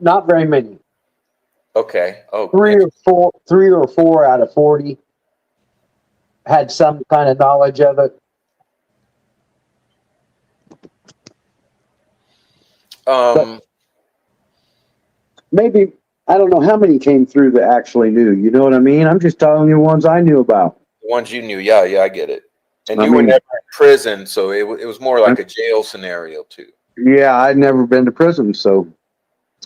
S2: not very many.
S4: Okay. Oh,
S2: 3 or 4 out of 40 had some kind of knowledge of it. But maybe, I don't know how many came through that actually knew. You know what I mean? I'm just telling you the ones I knew about.
S4: the ones you knew. Yeah, I get it. And you were never in prison, so it was more like a jail scenario too.
S2: Yeah, I'd never been to prison, so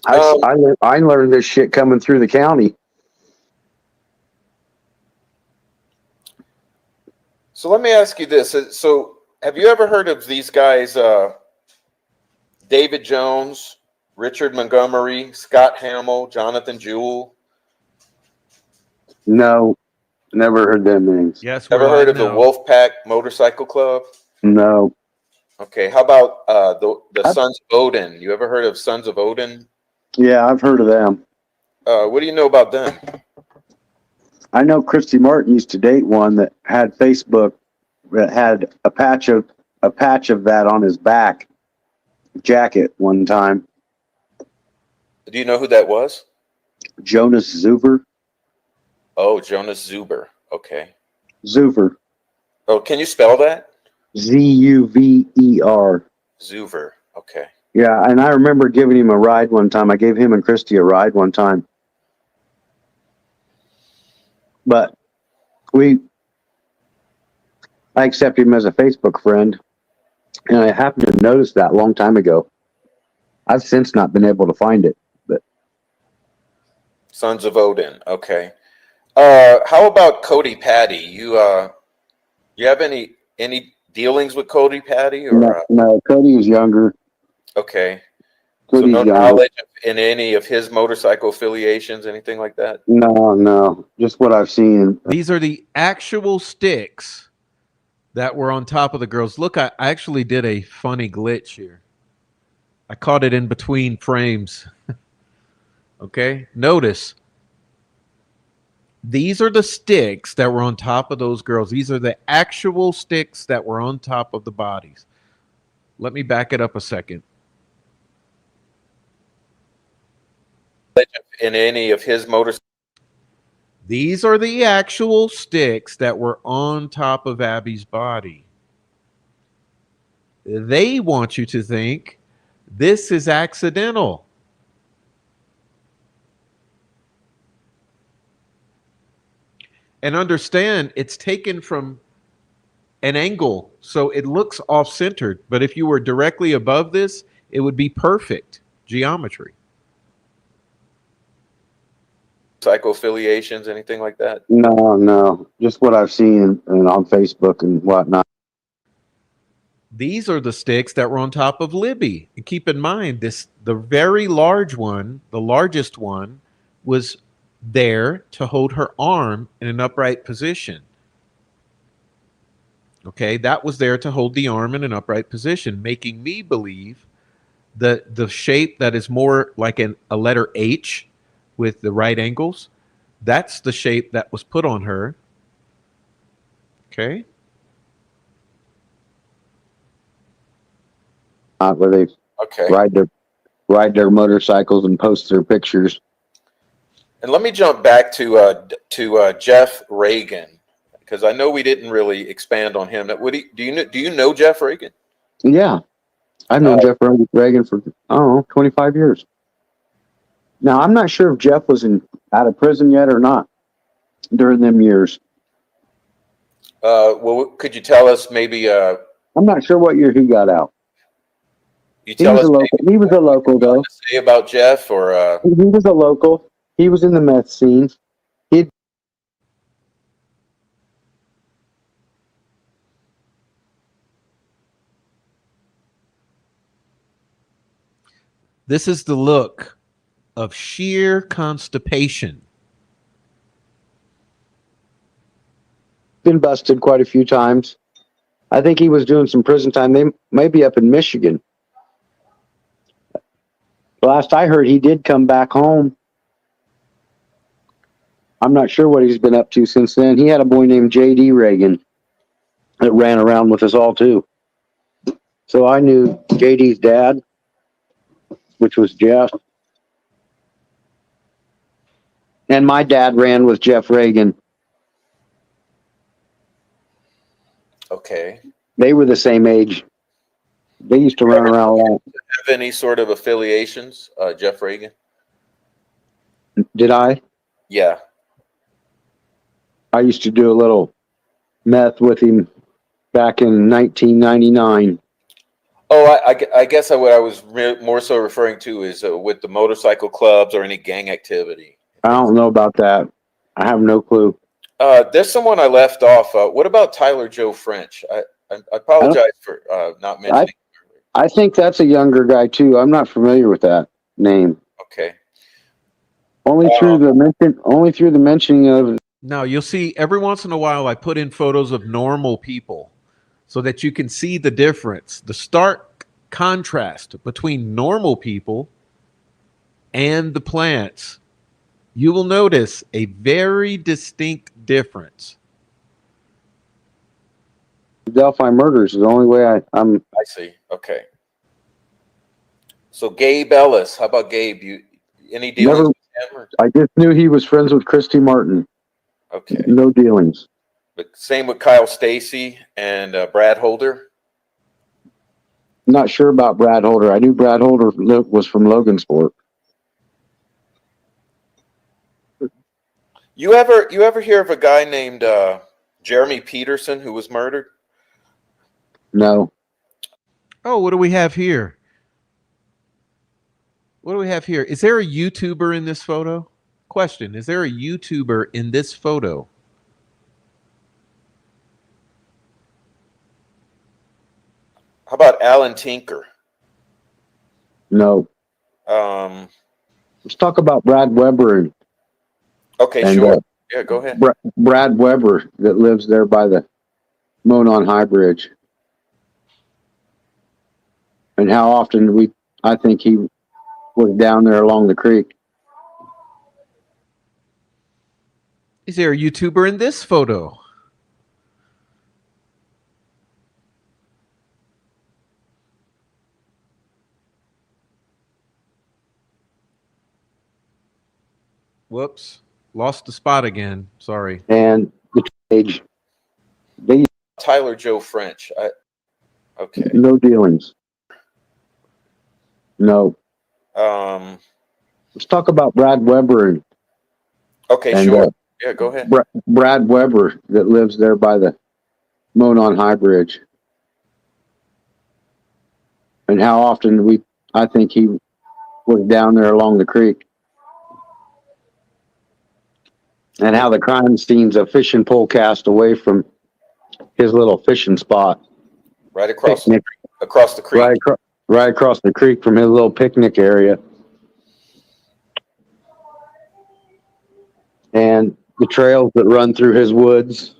S2: I learned this shit coming through the county.
S4: So let me ask you this. So have you ever heard of these guys, David Jones, Richard Montgomery, Scott Hamill, Jonathan Jewell?
S2: No, never heard them names.
S1: Yes, we're
S4: Ever heard
S1: live
S4: of the
S1: now.
S4: Wolfpack Motorcycle Club?
S2: No.
S4: Okay, how about the Sons of Odin? You ever heard of Sons of Odin?
S2: Yeah, I've heard of them.
S4: What do you know about them?
S2: I know Christy Martin used to date one that had Facebook that had a patch of that on his back jacket one time.
S4: Do you know who that was?
S2: Jonas Zuber.
S4: Oh, Jonas Zuber. Okay.
S2: Zuver.
S4: Oh, can you spell that?
S2: Zuver.
S4: Zuver. Okay.
S2: Yeah, and I remember giving him a ride one time. I gave him and Christy a ride one time. But I accepted him as a Facebook friend, and I happened to notice that a long time ago. I've since not been able to find it, but
S4: Sons of Odin. Okay. How about Cody Patty? You have any dealings with Cody Patty or
S2: no, Cody is younger.
S4: okay. So
S2: Cody's
S4: no
S2: younger.
S4: knowledge in any of his motorcycle affiliations, anything like that?
S2: No, just what I've seen.
S1: These are the actual sticks that were on top of the girls. Look, I actually did a funny glitch here. I caught it in between frames. Okay, notice. These are the sticks that were on top of those girls. These are the actual sticks that were on top of the bodies. Let me back it up a second.
S4: In any of his motorcycles?
S1: These are the actual sticks that were on top of Abby's body. They want you to think this is accidental. And understand it's taken from an angle, so it looks off-centered. But if you were directly above this, it would be perfect geometry.
S4: Psycho affiliations, anything like that?
S2: No, just what I've seen and on Facebook and whatnot.
S1: These are the sticks that were on top of Libby. And keep in mind, the very large one, the largest one, was there to hold her arm in an upright position. Okay, that was there to hold the arm in an upright position, making me believe that the shape that is more like a letter H with the right angles, that's the shape that was put on her. Okay.
S2: Where they ride their motorcycles and post their pictures.
S4: And let me jump back to Jeff Reagan, because I know we didn't really expand on him. Do you know Jeff Reagan?
S2: Yeah, I've known Jeff Reagan for 25 years. Now I'm not sure if Jeff was out of prison yet or not during them years.
S4: Well, could you tell us maybe?
S2: I'm not sure what year he got out.
S4: He was
S2: a local though.
S4: Say about Jeff, or
S2: he was a local. He was in the meth scene.
S1: This is the look of sheer constipation.
S2: Been busted quite a few times. I think he was doing some prison time. They may be up in Michigan. Last I heard, he did come back home. I'm not sure what he's been up to since then. He had a boy named J.D. Reagan that ran around with us all too. So I knew J.D.'s dad, which was Jeff. And my dad ran with Jeff Reagan.
S4: okay,
S2: They were the same age. They used to run around a lot.
S4: have any sort of affiliations, Jeff Reagan?
S2: Did I?
S4: Yeah.
S2: I used to do a little meth with him back in 1999.
S4: Oh, I guess what I was more so referring to is with the motorcycle clubs or any gang activity.
S2: I don't know about that. I have no clue.
S4: There's someone I left off. What about Tyler Joe French? I apologize for not
S2: I
S4: mentioning.
S2: I think that's a younger guy too. I'm not familiar with that name.
S4: Okay.
S2: Only through the mentioning of.
S1: Now, you'll see every once in a while I put in photos of normal people so that you can see the difference, the stark contrast between normal people and the plants. You will notice a very distinct difference.
S2: Delphi murders is the only way I'm.
S4: I see. Okay. So Gabe Ellis, how about Gabe? Any dealings
S2: Never.
S4: with him? Or?
S2: I just knew he was friends with Christy Martin.
S4: Okay.
S2: No dealings.
S4: But same with Kyle Stacy and Brad Holder.
S2: Not sure about Brad Holder. I knew Brad Holder was from Logansport.
S4: You ever hear of a guy named Jeremy Peterson who was murdered?
S2: No.
S1: Oh, what do we have here? What do we have here? Is there a YouTuber in this photo? Question, is there a YouTuber in this photo?
S4: How about Alan Tinker?
S2: No. Let's talk about Brad Weber
S4: Okay,
S2: and
S4: sure. Yeah, go ahead.
S2: Brad Weber that lives there by the Monon High Bridge. And how often I think he was down there along the creek.
S1: Is there a YouTuber in this photo? Whoops. Lost the spot again. Sorry.
S2: And the age.
S4: Tyler Joe French. Okay.
S2: No dealings. No. Let's talk about Brad Weber
S4: Okay, sure. Yeah, go ahead.
S2: Brad Weber that lives there by the Monon High Bridge. And how often I think he was down there along the creek. And how the crime scene's a fishing pole cast away from his little fishing spot.
S4: Right across
S2: the creek. Right across the creek from his little picnic area. And the trails that run through his woods.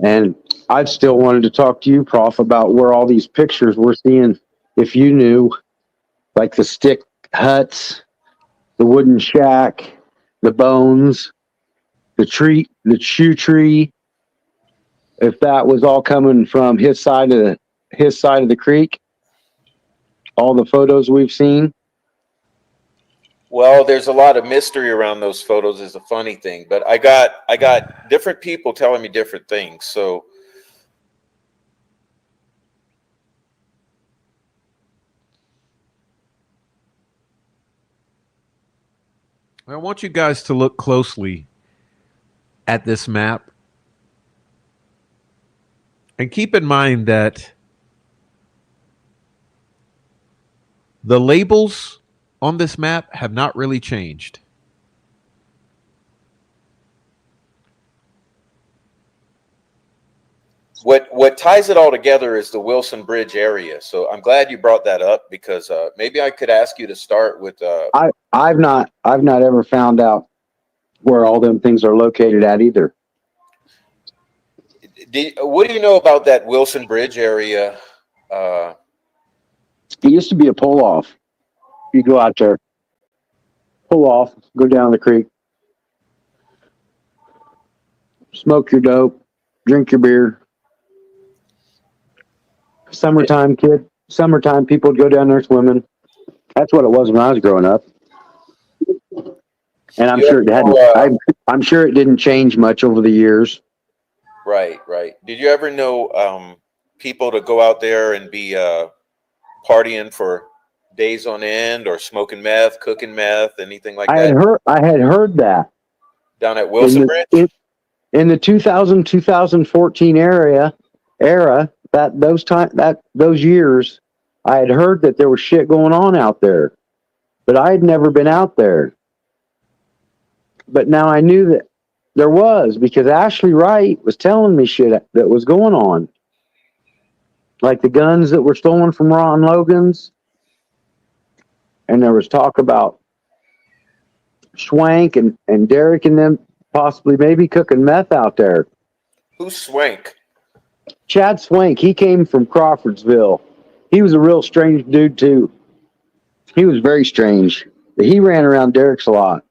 S2: And I've still wanted to talk to you, Prof, about where all these pictures we're seeing, if you knew, like the stick huts, the wooden shack, the bones, the shoe tree, if that was all coming from his side of the creek, all the photos we've seen.
S4: Well, there's a lot of mystery around those photos is a funny thing, but I got different people telling me different things. So
S1: I want you guys to look closely at this map. And keep in mind that the labels on this map have not really changed.
S4: what ties it all together is the Wilson Bridge area. So I'm glad you brought that up because maybe I could ask you to start with.
S2: I've not ever found out where all them things are located at either.
S4: What do you know about that Wilson Bridge area?
S2: It used to be a pull off. You go out there, pull off, go down the creek, smoke your dope, drink your beer. Summertime, kid. Summertime, people would go down there swimming. That's what it was when I was growing up. And I'm sure it hadn't. I'm sure it didn't change much over the years.
S4: Right. Did you ever know people to go out there and be partying for days on end, or smoking meth, cooking meth, anything like that?
S2: I had heard that
S4: down at Wilson Bridge
S2: in the 2014 era. those years, I had heard that there was shit going on out there, but I had never been out there. But now I knew that there was, because Ashley Wright was telling me shit that was going on, like the guns that were stolen from Ron Logan's, and there was talk about Schwank and Derek and them possibly maybe cooking meth out there.
S4: Who's Swank?
S2: Chad Swank, he came from Crawfordsville. He was a real strange dude too. He was very strange. He ran around Derek's a lot.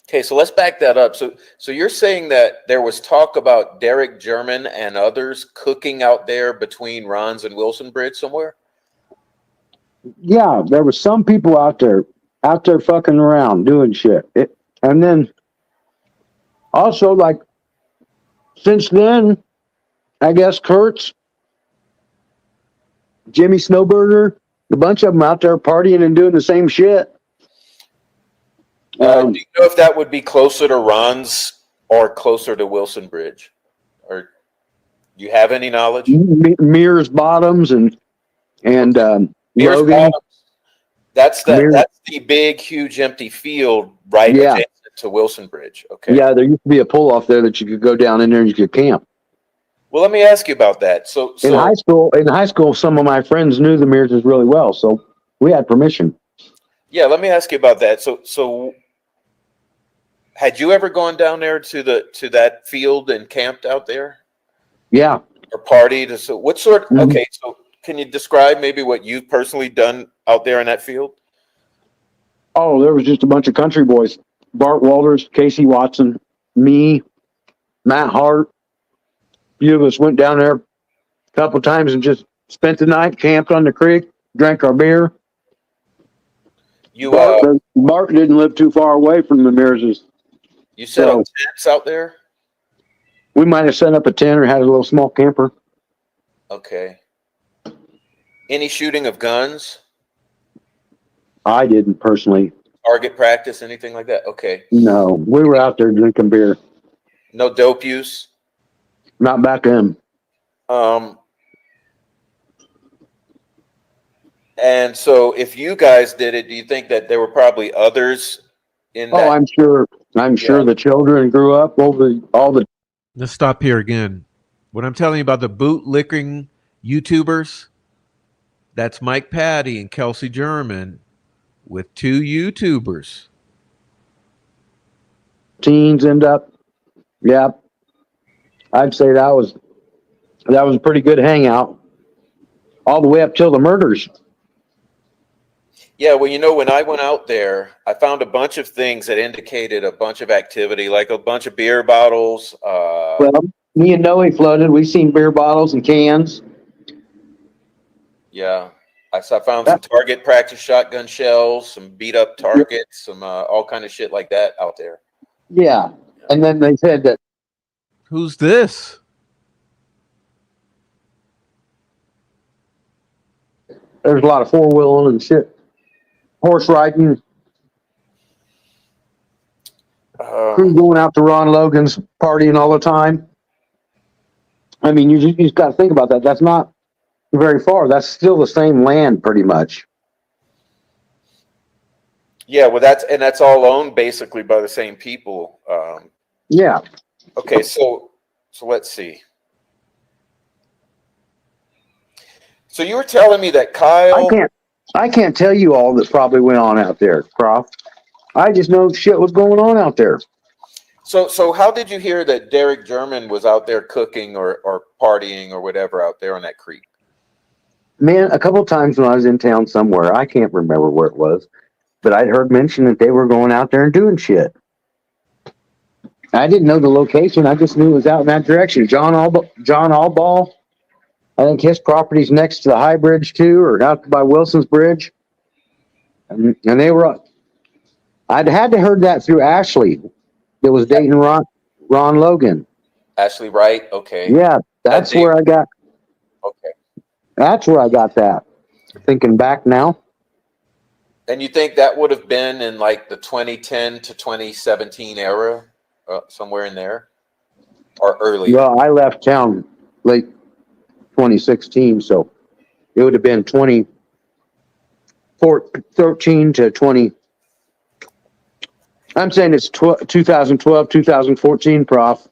S4: Okay, so let's back that up. So you're saying that there was talk about Derek German and others cooking out there between Ron's and Wilson Bridge somewhere?
S2: Yeah, there was some people out there fucking around doing shit. And then also, like, since then, I guess Kurtz, Jimmy Snowburger, a bunch of them out there partying and doing the same shit.
S4: Do you know if that would be closer to Ron's or closer to Wilson Bridge? Or do you have any knowledge?
S2: Mears Bottoms and
S4: Mears
S2: Logan.
S4: Bottoms. That's the big, huge, empty field right adjacent to Wilson Bridge. Okay.
S2: Yeah, there used to be a pull off there that you could go down in there and you could camp.
S4: Well, let me ask you about that. So
S2: in high school, some of my friends knew the Mearses really well, so we had permission.
S4: Yeah, let me ask you about that. So had you ever gone down there to that field and camped out there?
S2: Yeah.
S4: Or partied? So what sort? Mm-hmm. Okay, so can you describe maybe what you've personally done out there in that field?
S2: Oh, there was just a bunch of country boys. Bart Walters, Casey Watson, me, Matt Hart. A few of us went down there a couple times and just spent the night, camped on the creek, drank our beer. Bart didn't live too far away from the Mearses.
S4: You set up tents out there?
S2: We might have set up a tent or had a little small camper.
S4: Okay. Any shooting of guns?
S2: I didn't personally.
S4: Target practice, anything like that? Okay.
S2: No, we were out there drinking beer.
S4: No dope use?
S2: Not back then.
S4: And so if you guys did it, do you think that there were probably others in that?
S2: Oh, I'm sure the children grew up over all the.
S1: Let's stop here again. What I'm telling you about the bootlicking YouTubers, that's Mike Patty and Kelsey German with two YouTubers.
S2: Teens end up. Yeah. I'd say that was a pretty good hangout. All the way up till the murders.
S4: Yeah, well, you know, when I went out there, I found a bunch of things that indicated a bunch of activity, like a bunch of beer bottles.
S2: Well, me and Noe floated. We seen beer bottles and cans.
S4: Yeah, I found some target practice shotgun shells, some beat up targets, some all kind of shit like that out there.
S2: Yeah, and then they said that.
S1: Who's this?
S2: There's a lot of four-wheeling and shit. Horse riding. Crew going out to Ron Logan's partying all the time. I mean, you just got to think about that. That's not very far. That's still the same land, pretty much.
S4: Yeah, well, that's all owned basically by the same people.
S2: Yeah.
S4: Okay, so let's see. So you were telling me that Kyle.
S2: I can't tell you all that probably went on out there, Croft. I just know shit was going on out there.
S4: So how did you hear that Derek German was out there cooking or partying or whatever out there on that creek?
S2: Man, a couple of times when I was in town somewhere, I can't remember where it was, but I'd heard mention that they were going out there and doing shit. I didn't know the location. I just knew it was out in that direction. John Allball, I think his property's next to the High Bridge too, or out by Wilson's Bridge. And they were, I'd had to heard that through Ashley that was dating Ron Logan.
S4: Ashley Wright, okay.
S2: Yeah, that's where I got.
S4: Okay.
S2: That's where I got that. Thinking back now.
S4: And you think that would have been in like the 2010 to 2017 era, somewhere in there, or earlier?
S2: Well, I left town late 2016. So it would have been 2013 to 20. I'm saying it's 2012, 2014, Prof.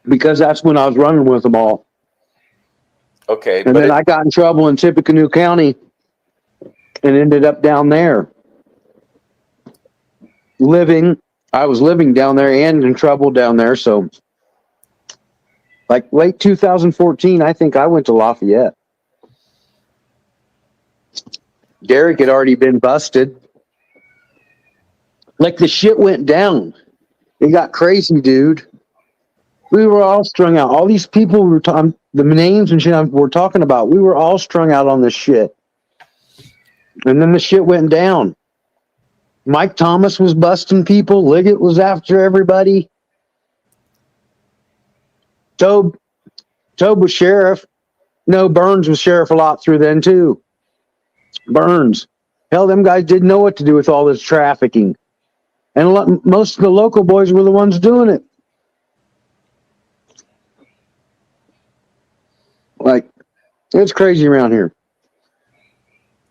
S2: Because that's when I was running with them all.
S4: Okay,
S2: And
S4: but
S2: then I got in trouble in Tippecanoe County and ended up down there living. I was living down there and in trouble down there. So like late 2014, I think I went to Lafayette. Derek had already been busted. Like the shit went down. It got crazy, dude. We were all strung out. All these people were the names and shit we're talking about. We were all strung out on this shit. And then the shit went down. Mike Thomas was busting people. Liggett was after everybody. Tobe was sheriff. No, Burns was sheriff a lot through then too. Burns. Hell, them guys didn't know what to do with all this trafficking. And most of the local boys were the ones doing it. Like, it's crazy around here.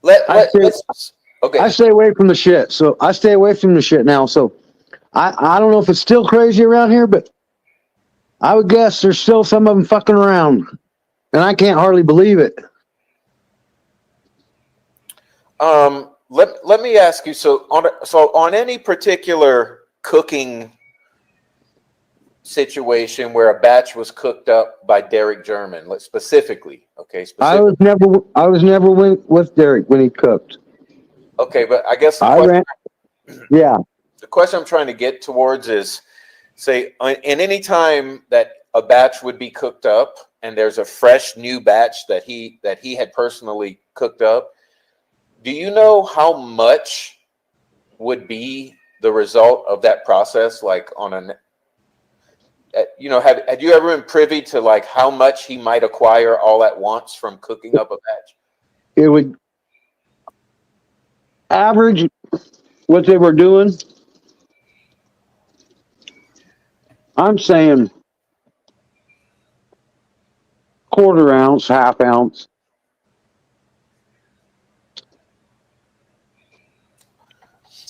S4: okay.
S2: I stay away from the shit. So I stay away from the shit now. So I don't know if it's still crazy around here, but I would guess there's still some of them fucking around. And I can't hardly believe it.
S4: Let me ask you. So on any particular cooking situation where a batch was cooked up by Derek German, specifically, okay. Specifically.
S2: I was never with Derek when he cooked.
S4: Okay, but I guess
S2: The
S4: question I'm trying to get towards is, say, in any time that a batch would be cooked up and there's a fresh new batch that he had personally cooked up, do you know how much would be the result of that process? Like on had you ever been privy to like how much he might acquire all at once from cooking up a batch?
S2: It would average what they were doing. I'm saying quarter ounce, half ounce.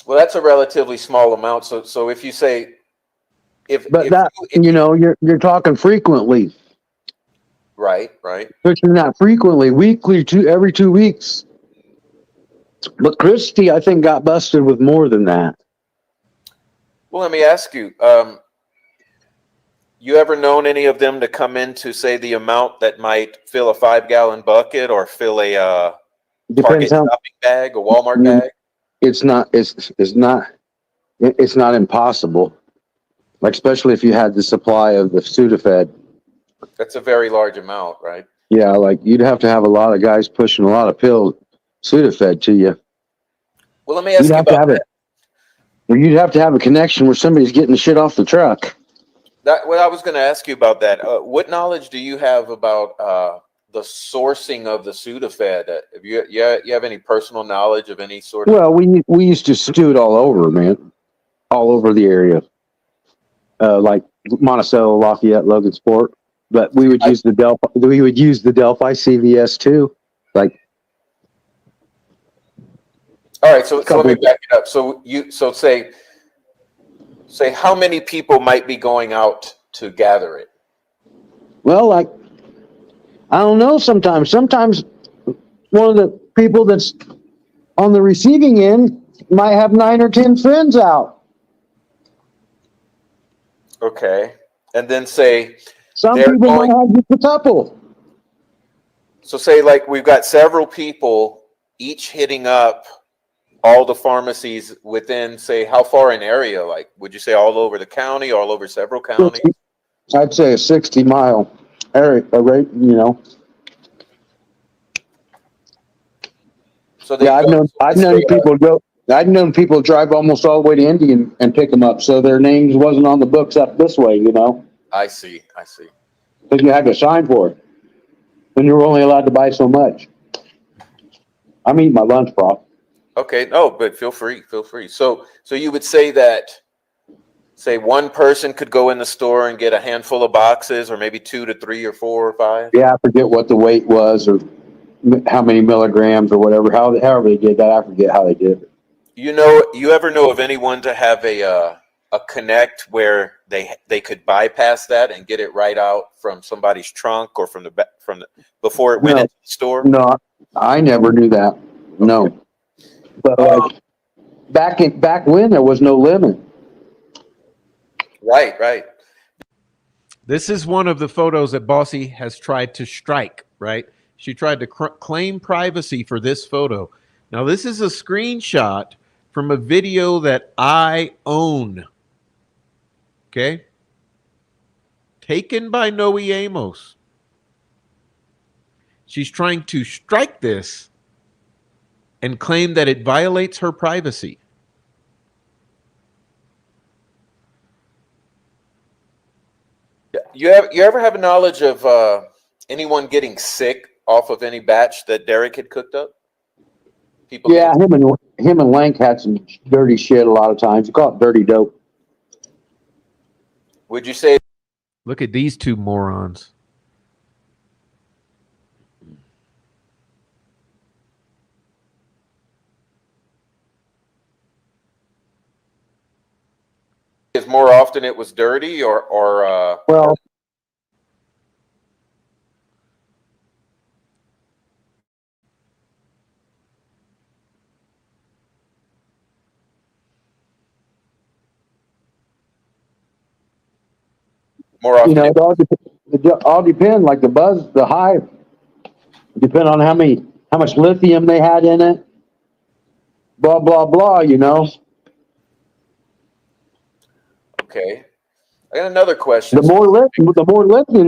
S4: Well, that's a relatively small amount. So if you say,
S2: you're talking frequently.
S4: Right.
S2: Pushing that frequently, weekly, every 2 weeks. But Christie, I think, got busted with more than that.
S4: Well, let me ask you, you ever known any of them to come in to say the amount that might fill a 5-gallon bucket or fill a Target shopping bag, a Walmart bag?
S2: It's not impossible. Like, especially if you had the supply of the Sudafed.
S4: That's a very large amount, right?
S2: Yeah, like you'd have to have a lot of guys pushing a lot of Sudafed to you.
S4: Well, let me ask you about that.
S2: You'd have to have a connection where somebody's getting the shit off the truck.
S4: Well, I was going to ask you about that. What knowledge do you have about the sourcing of the Sudafed? You have any personal knowledge of any sort of?
S2: Well, we used to stew it all over, man, all over the area, like Monticello, Lafayette, Logansport. But we would use the Delphi. We would use the Delphi CVS too, like.
S4: All right, so let me back it up. So say how many people might be going out to gather it?
S2: Well, like, I don't know. Sometimes one of the people that's on the receiving end might have 9 or 10 friends out.
S4: Okay, and then say
S2: some people might have just a couple.
S4: So say like we've got several people each hitting up all the pharmacies within, say, how far an area? Like, would you say all over the county, all over several counties?
S2: I'd say a 60-mile area, right?
S4: So
S2: yeah, I've known people drive almost all the way to Indy and pick them up, so their names wasn't on the books up this way,
S4: I see.
S2: Because you had to sign for it, and you were only allowed to buy so much. I'm eating my lunch, Prof.
S4: Okay, no, but feel free. So you would say that say one person could go in the store and get a handful of boxes, or maybe 2 to 3 or 4 or 5?
S2: Yeah, I forget what the weight was or how many milligrams or whatever. However they did that, I forget how they did it.
S4: You ever know of anyone to have a connect where they could bypass that and get it right out from somebody's trunk or from the before it went into the store?
S2: No, I never knew that. No,
S4: Okay.
S2: but back when there was no limit.
S4: Right.
S1: This is one of the photos that Bossy has tried to strike, right? She tried to claim privacy for this photo. Now, this is a screenshot from a video that I own. Okay? Taken by Noe Amos. She's trying to strike this and claim that it violates her privacy.
S4: You ever have knowledge of anyone getting sick off of any batch that Derek had cooked up? People
S2: Yeah, him and Lank had some dirty shit a lot of times. You call it dirty dope.
S4: Would you say
S1: Look at these two morons.
S4: is more often it was dirty or
S2: Well,
S4: more often?
S2: it all depends. Like the high, depend on how much lithium they had in it. Blah blah blah.
S4: Okay. I got another question.
S2: The more lithium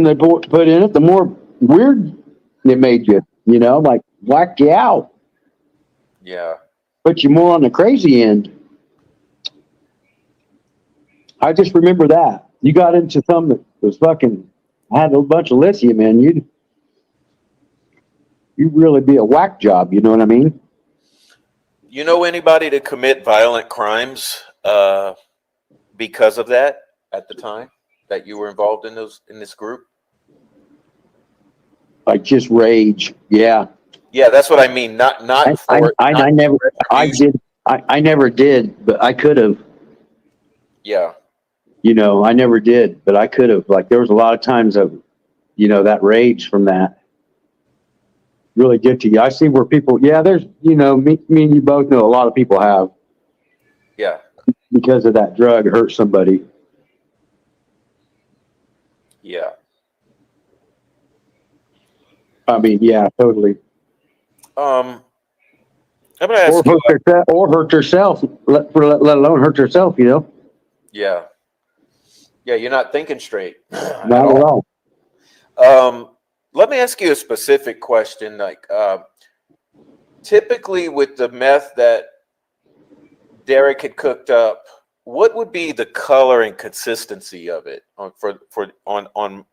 S2: they put in it, the more weird it made you. Like whack you out,
S4: Yeah.
S2: put you more on the crazy end. I just remember that you got into something that was fucking had a bunch of lithium in you'd really be a whack job. You know what I mean?
S4: You know anybody to commit violent crimes because of that at the time that you were involved in this group?
S2: Like just rage. Yeah.
S4: Yeah, that's what I mean. Not
S2: I never did, but I could have.
S4: Yeah.
S2: I never did, but I could have. Like there was a lot of times of, that rage from that really get to you. I see where people. Yeah, there's. Me and you both know a lot of people have
S4: Yeah.
S2: because of that drug hurt somebody.
S4: Yeah.
S2: I mean, yeah, totally.
S4: I'm gonna ask you.
S2: Or hurt herself, let alone hurt herself.
S4: Yeah. Yeah, you're not thinking straight.
S2: Not at all.
S4: Let me ask you a specific question. Like, typically with the meth that Derek had cooked up, what would be the color and consistency of it on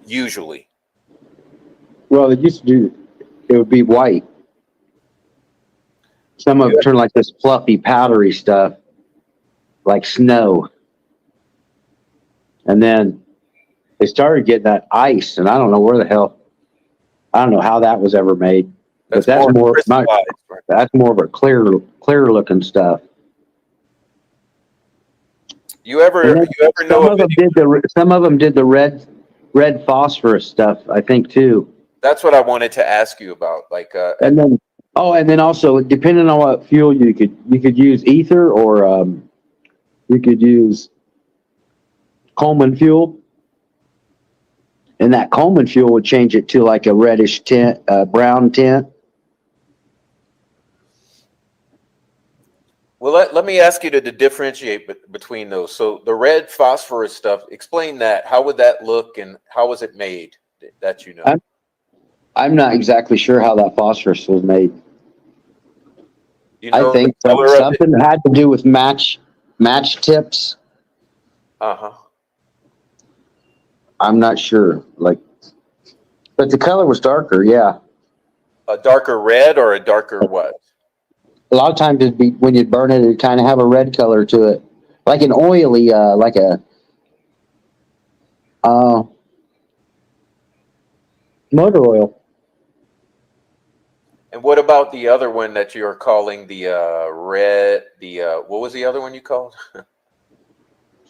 S4: usually?
S2: Well, it used to do. It would be white. Some of it turned like this fluffy, powdery stuff, like snow. And then they started getting that ice, and I don't know where the hell. I don't know how that was ever made. But that's more of a clear looking stuff.
S4: You ever know of
S2: some of them did the red phosphorus stuff, I think too.
S4: That's what I wanted to ask you about. Like,
S2: and then also depending on what fuel you could use ether or you could use Coleman fuel, and that Coleman fuel would change it to like a reddish tint, brown tint.
S4: well, let me ask you to differentiate between those. So the red phosphorus stuff, explain that. How would that look, and how was it made? That
S2: I'm not exactly sure how that phosphorus was made. I think something had to do with match tips.
S4: Uh-huh.
S2: I'm not sure. But the color was darker, yeah.
S4: A darker red or a darker what?
S2: A lot of times it'd be when you burn it, it'd kind of have a red color to it. like an oily, like a motor oil.
S4: And what about the other one that you're calling the red? The what was the other one you called?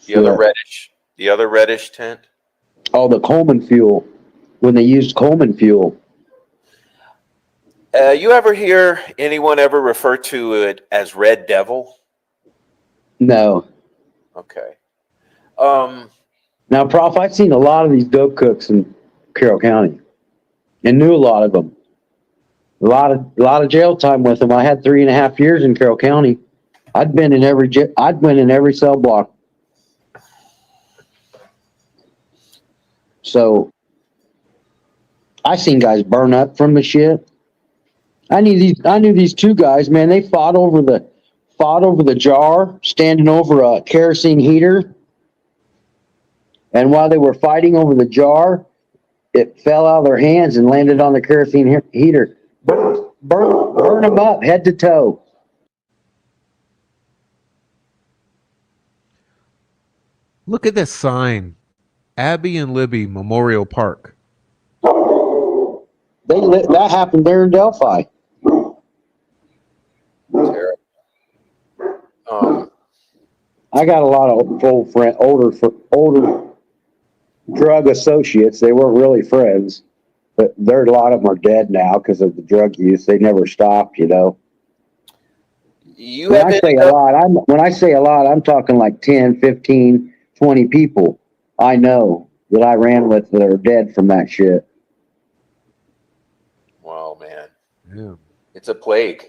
S4: The other reddish. The other reddish tint.
S2: Oh, the Coleman fuel. When they used Coleman fuel.
S4: You ever hear anyone ever refer to it as Red Devil?
S2: No.
S4: Okay.
S2: Now, Prof, I've seen a lot of these dope cooks in Carroll County, and knew a lot of them. A lot of jail time with them. I had 3.5 years in Carroll County. I'd been in every cell block. So I seen guys burn up from the shit. I knew these two guys, man. They fought over the jar, standing over a kerosene heater. And while they were fighting over the jar, it fell out of their hands and landed on the kerosene heater. Burn them up head to toe.
S1: Look at this sign, Abby and Libby Memorial Park.
S2: That happened there in Delphi.
S4: Terrible.
S2: I got a lot of older drug associates. They weren't really friends, but a lot of them are dead now because of the drug use. They never stopped, you know.
S4: You
S2: When
S4: have
S2: I say
S4: ended
S2: a
S4: up,
S2: lot, when I say a lot, I'm talking like 10, 15, 20 people I know that I ran with that are dead from that shit.
S4: wow, man,
S1: Yeah.
S4: it's a plague.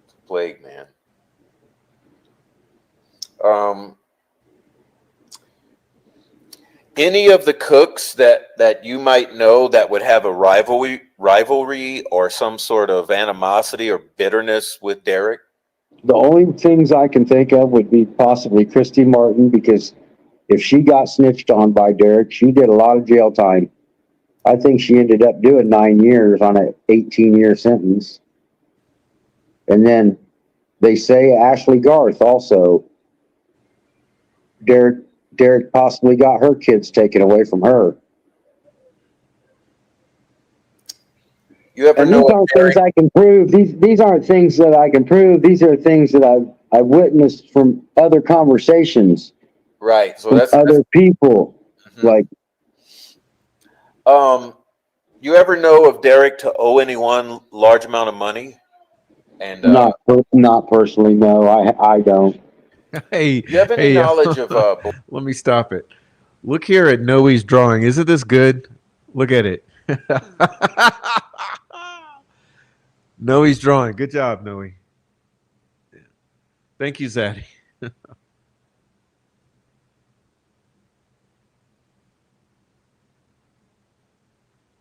S4: It's a plague, man. Any of the cooks that you might know that would have a rivalry or some sort of animosity or bitterness with Derek?
S2: The only things I can think of would be possibly Christy Martin, because if she got snitched on by Derek, she did a lot of jail time. I think she ended up doing 9 years on an 18-year sentence. And then they say Ashley Garth also. Derek possibly got her kids taken away from her.
S4: You ever
S2: And
S4: know
S2: these
S4: if
S2: aren't
S4: Derek?
S2: things I can prove. These aren't things that I can prove. These are things that I've witnessed from other conversations
S4: Right. So
S2: from
S4: that's
S2: other people.
S4: mhm.
S2: Like,
S4: You ever know of Derek to owe anyone large amount of money? And
S2: not personally, no, I don't.
S1: Hey,
S4: do you have any
S1: hey,
S4: knowledge of
S1: let me stop it. Look here at Noe's drawing. Isn't this good? Look at it. Noe's drawing. Good job, Noe. Thank you, Zaddy.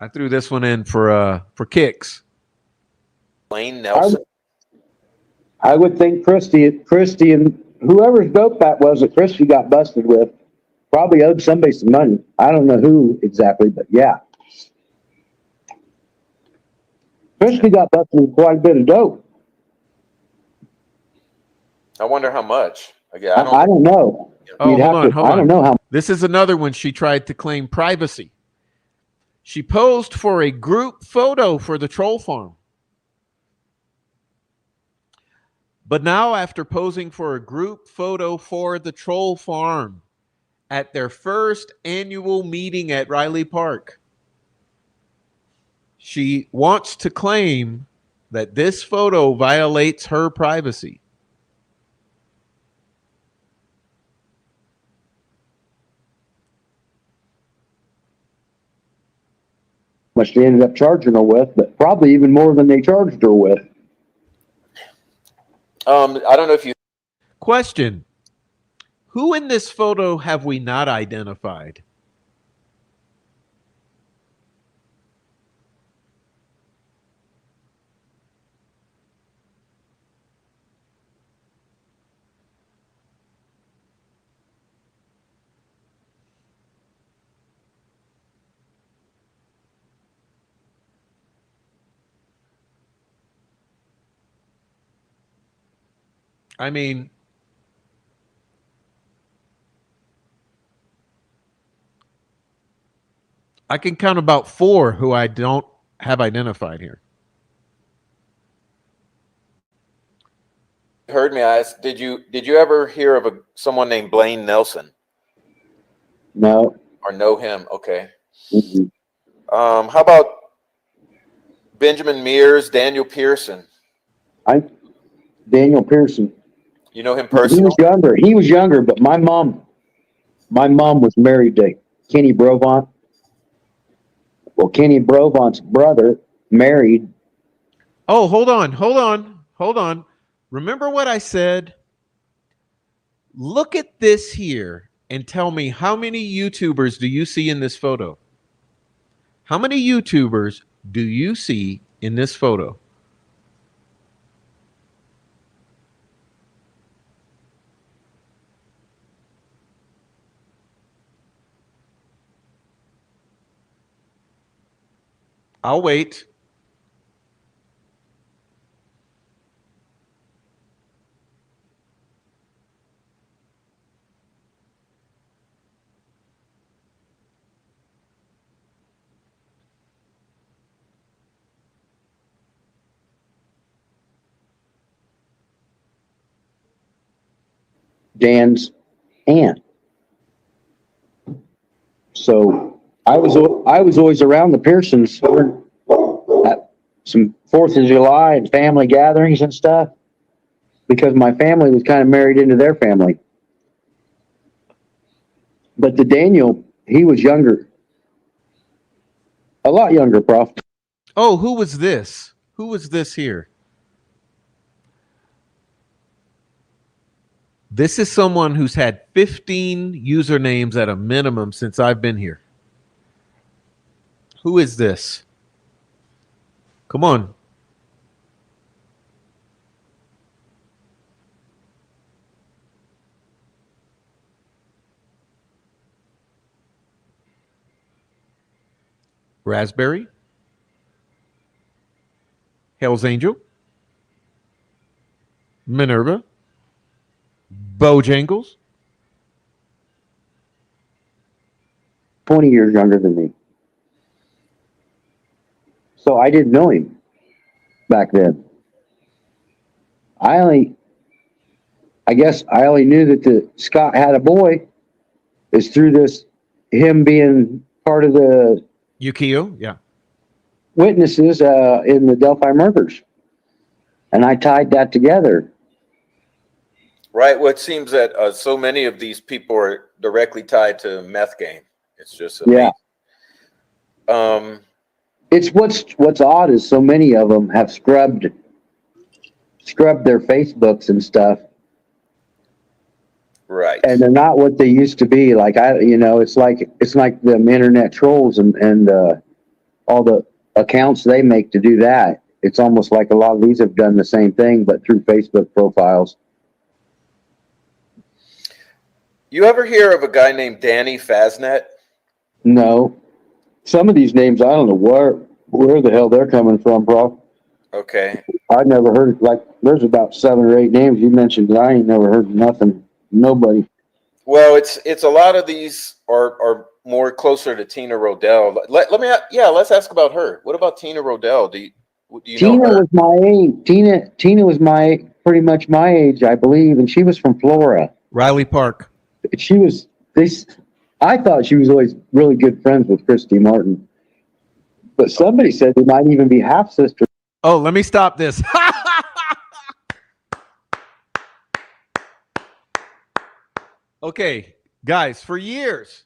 S1: I threw this one in for kicks.
S4: Lane
S2: I,
S4: Nelson?
S2: I would think Christy and whoever's dope that was that Christy got busted with probably owed somebody some money. I don't know who exactly, but yeah. Christy got busted with quite a bit of dope.
S4: I wonder how much. Again,
S2: I don't know.
S1: Oh, hold on, hold
S2: I don't
S1: on.
S2: know how.
S1: This is another one she tried to claim privacy. She posed for a group photo for the troll farm. But now, after posing for a group photo for the troll farm at their first annual meeting at Riley Park, she wants to claim that this photo violates her privacy.
S2: Much they ended up charging her with, but probably even more than they charged her with.
S4: I don't know if you.
S1: Question: who in this photo have we not identified? I mean, I can count about 4 who I don't have identified here.
S4: Heard me ask, did you ever hear of someone named Blaine Nelson
S2: No.
S4: or know him? Okay.
S2: Mhm.
S4: How about Benjamin Mears, Daniel Pearson?
S2: Daniel Pearson.
S4: You know him
S2: He
S4: personally?
S2: was younger. He was younger, but my mom was married to Kenny Brovant. Well, Kenny Brovant's brother married.
S1: Oh, hold on. Remember what I said? Look at this here and tell me, how many YouTubers do you see in this photo? How many YouTubers do you see in this photo? I'll wait.
S2: Dan's aunt. So I was always around the Pearsons at some 4th of July and family gatherings and stuff because my family was kind of married into their family. But the Daniel, he was younger, a lot younger, Prof.
S1: Oh, who was this? Who was this here? This is someone who's had 15 usernames at a minimum since I've been here. Who is this? Come on. Raspberry? Hell's Angel? Minerva? Bojangles?
S2: 20 years younger than me. So I didn't know him back then. I guess I only knew that the Scott had a boy is through him being part of the
S1: Yukio? Yeah.
S2: witnesses in the Delphi murders. And I tied that together.
S4: Right. Well, it seems that so many of these people are directly tied to meth game. It's just amazing.
S2: Yeah. It's what's odd is so many of them have scrubbed their Facebooks and stuff.
S4: Right.
S2: And they're not what they used to be. Like it's like them internet trolls and all the accounts they make to do that. It's almost like a lot of these have done the same thing, but through Facebook profiles.
S4: You ever hear of a guy named Danny Faznet?
S2: No. Some of these names, I don't know where the hell they're coming from, bro.
S4: Okay.
S2: I never heard, like, there's about 7 or 8 names you mentioned that I ain't never heard nothing. Nobody.
S4: Well, it's a lot of these are more closer to Tina Rodell. Let's ask about her. What about Tina Rodell? Do you
S2: Tina
S4: know her?
S2: was my age. Tina was pretty much my age, I believe, and she was from Flora.
S1: Riley Park.
S2: She was this. I thought she was always really good friends with Christy Martin, but somebody said they might even be half sisters.
S1: Oh, let me stop this. Okay, guys, for years,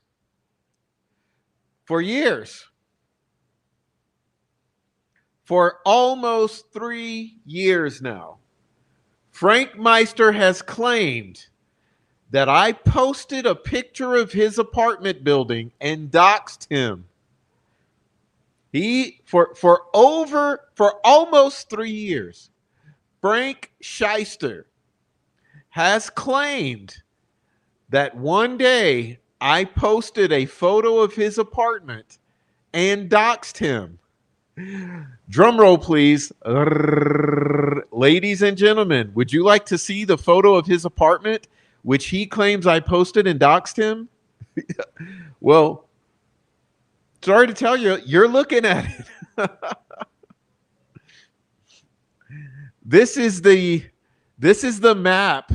S1: for almost 3 years now, Frank Meister has claimed that I posted a picture of his apartment building and doxed him. He for almost 3 years, Frank Shyster has claimed that one day I posted a photo of his apartment and doxed him. Drum roll, please. Ladies and gentlemen, would you like to see the photo of his apartment, which he claims I posted and doxed him? Well, Sorry to tell you, you're looking at it. This is the map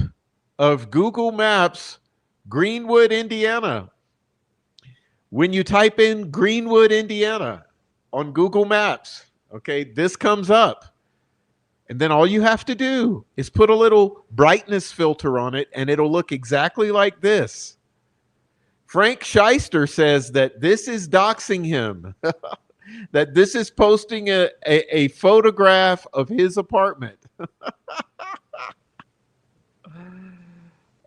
S1: of Google Maps, Greenwood, Indiana. When you type in Greenwood, Indiana on Google Maps, okay, this comes up. And then all you have to do is put a little brightness filter on it, and it'll look exactly like this. Frank Shyster says that this is doxing him, that this is posting a photograph of his apartment.